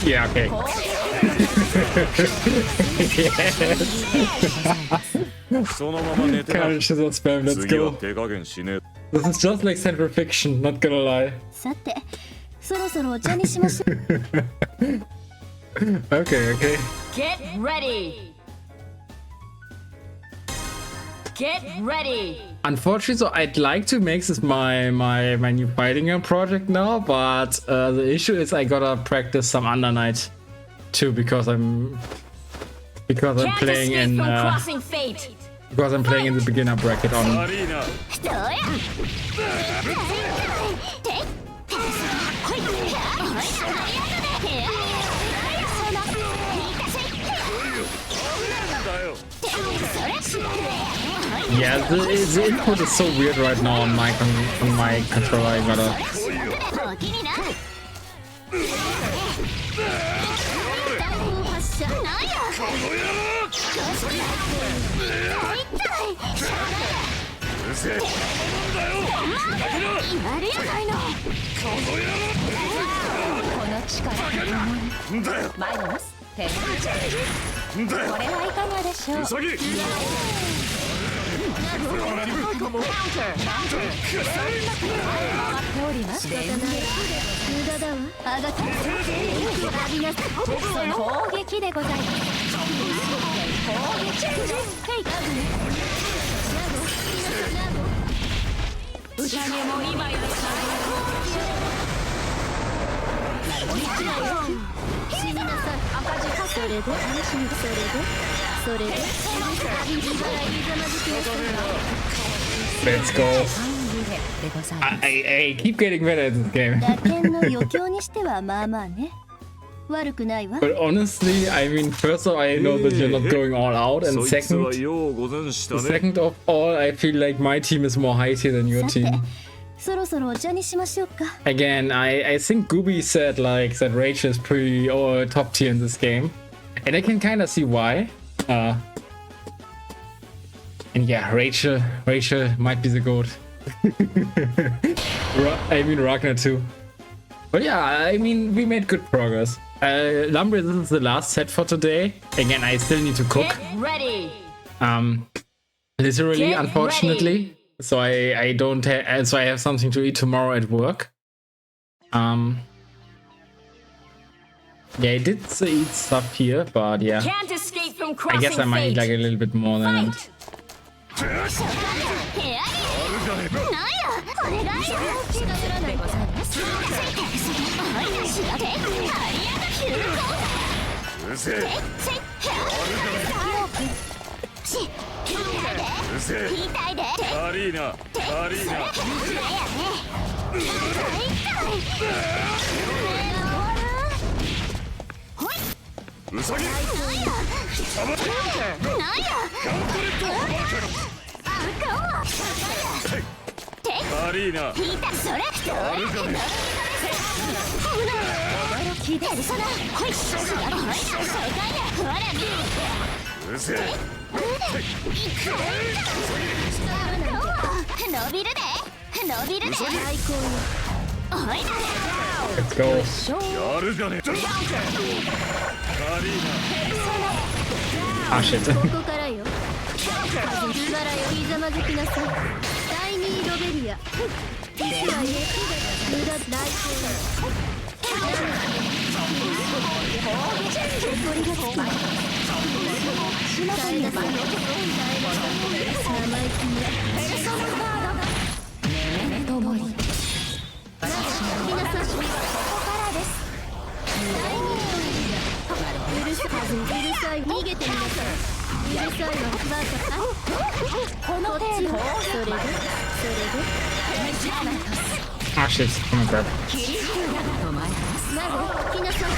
Yeah, okay. Carnage scissors spam, let's go. This is just like Central Fiction, not gonna lie. さて、そろそろお茶にしましょう。Okay, okay. Get ready. Get ready. Unfortunately, so I'd like to make this my new fighting game project now, but the issue is I gotta practice some Under Night too because I'm Can't playing escape in from crossing fate. because I'm playing in the beginner bracket on. どうや。Yeah, the input is so weird right now on my controller. I gotta. お気にな。大砲発射。なんや。やるやないの。この力と共にマイノステンこれはいかがでしょう。無駄だわ。あがき。浴びなさい。攻撃でございます。攻撃。宴も今より死になさい。それで、それで、Let's go. I keep getting better at this game. 打点の余興にしてはまあまあね。悪くないわ。 But honestly, I mean, first of all, I know that you're not going all out, and second of all, I feel like my team is more high tier than your さて team. そろそろお茶にしましょうか。 Again, I think Gooby said like that Rachel is pretty top tier in this game, and I can kind of see why. And yeah, Rachel might be the goat. I mean Ragnar too. But yeah, I mean we made good progress. Lumbria, this is the last set for today. Again, I still need to cook. Get ready. Literally, Get unfortunately. ready. So I don't have, so I have something to eat tomorrow at work. Yeah, I did eat stuff here, but yeah. Can't escape from I crossing guess I might eat fate. like a little bit more than it. Fight. なんや。お願いよ。近寄らないで。Let's go. Ah shit. ここからよ。水原よりざまずきなさい。タイニーロベリア。無駄大逃げてみなさい。うるさいわ、バカ。この程度。それで。Ah shit. Oh my god. など、来なさい。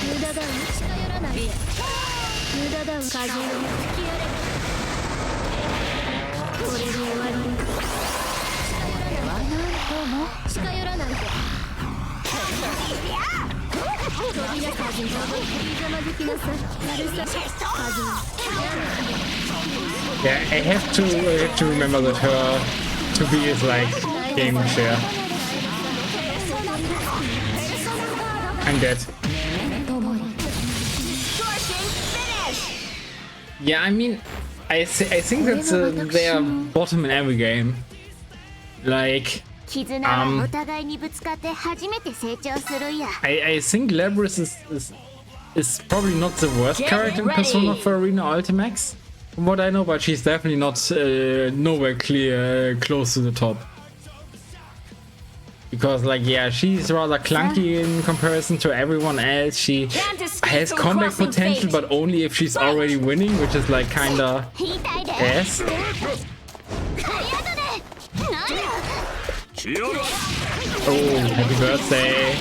無駄だわ、近寄らないで。無駄だわ、風を吹き荒れ。これで終わり。近寄らないで。飛びな風にざまずきなさい。うるさい。風に。Yeah, I have to remember that her 2B is like game share. I'm dead. Yeah, I mean, I think that's their bottom in every game. Like, I think Labrys is probably not the worst character in Persona for Arena Ultimax, from what I know, but she's definitely not nowhere close to the top. Because, like, yeah, she's rather clunky in comparison to everyone else. She has comeback potential, but only if she's already winning, which is, like, kinda ass. Oh, happy birthday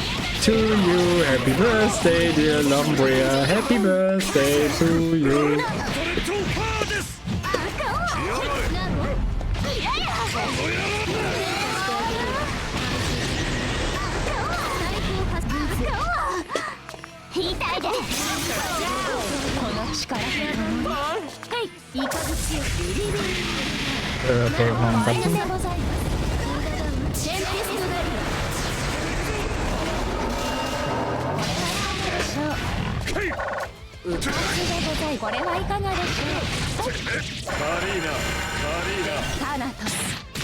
to you. Happy birthday, dear Lumbria. Happy birthday to you. Okay, wrong button.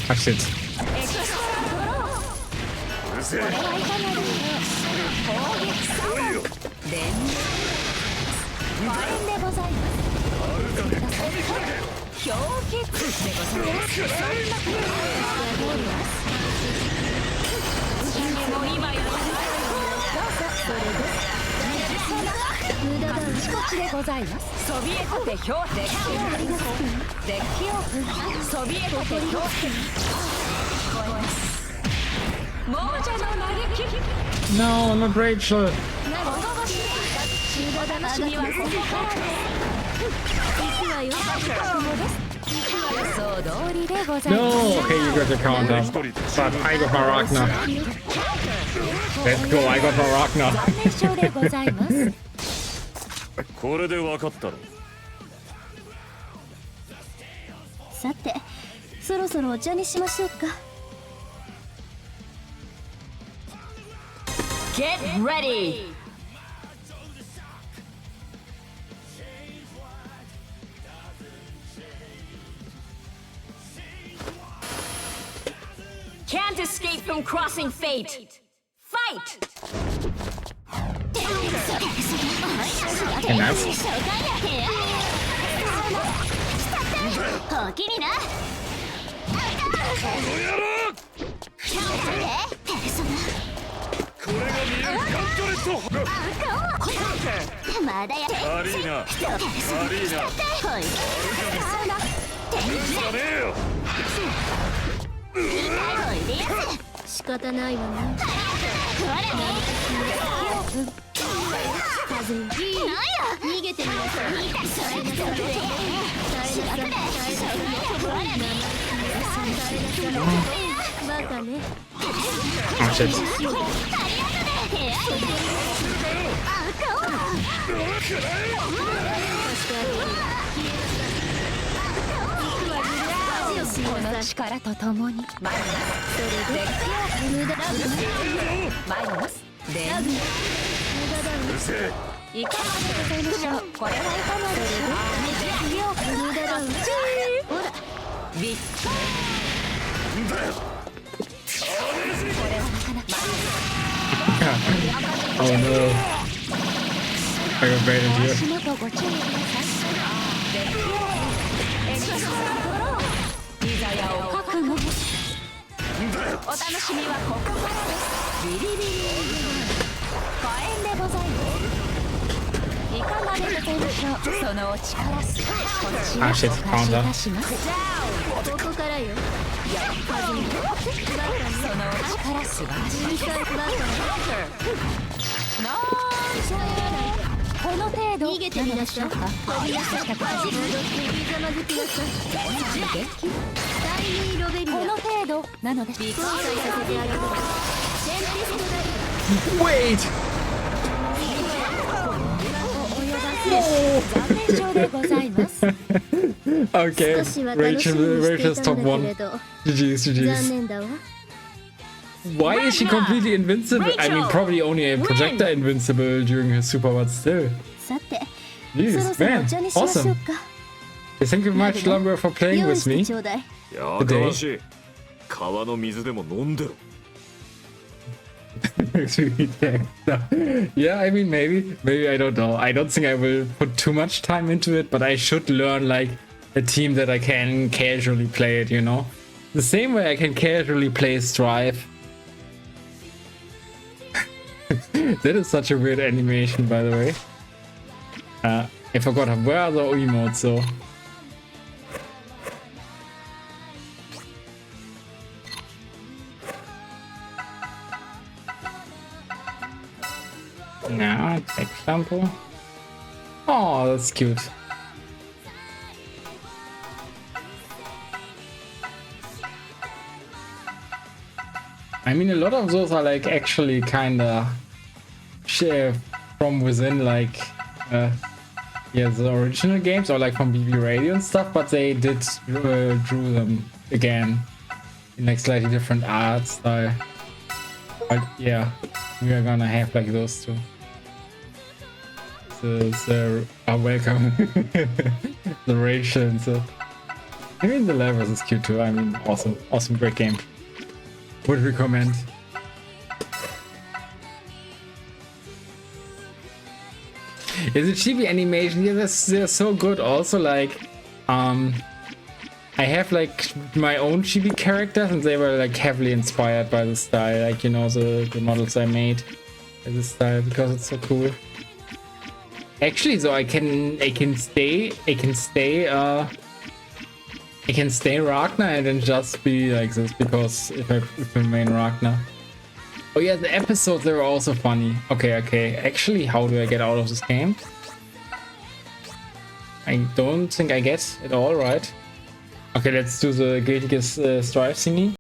Ah, shit. No, not Rachel. No, okay, you got the counter. But I got my Ragnar. Let's go, I got my Ragnar. これで分かったろ。さて、そろそろお茶にしましょうか。Get ready! Can't escape from crossing fate! Fight! Enough. Oh shit. Oh no. I got baited here. Ah shit, counter. Wait! Okay, Rachel's top one. GG's. Why is she completely invincible? I mean, probably only a projector invincible during her super, but still. さて、 Jeez, そろそろ man, お茶にしましょう awesome. か。 Thank you much, Lumber, for playing 用意 with して me. ちょうだい。やかましい。川の水でも飲んでろ。Yeah, I mean, maybe I don't know. I don't think I will put too much time into it, but I should learn like a team that I can casually play it, you know? The same way I can casually play Strive. That is such a weird animation, by the way. I forgot where are the emotes though. Now, take shampoo. Oh, that's cute. I mean, a lot of those are like actually kinda from within, like, yeah, the original games or like from BB Radio and stuff, but they did drew them again in like slightly different art style. But yeah, we are gonna have like those two. So welcome. The Rachel and so. I mean, the levels is cute too. I mean, awesome, great game. Would recommend. Is it chibi animation? Yeah, they're so good. Also, like, I have like my own chibi characters, and they were like heavily inspired by the style. Like, you know, the models I made by the style because it's so cool. Actually, so I can stay Ragnar and then just be like this because if I main Ragnar. Oh yeah, the episodes, they were also funny. Okay. Actually, how do I get out of this game? I don't think I get it all right. Okay, let's do the Guilty Gear Strive thingy.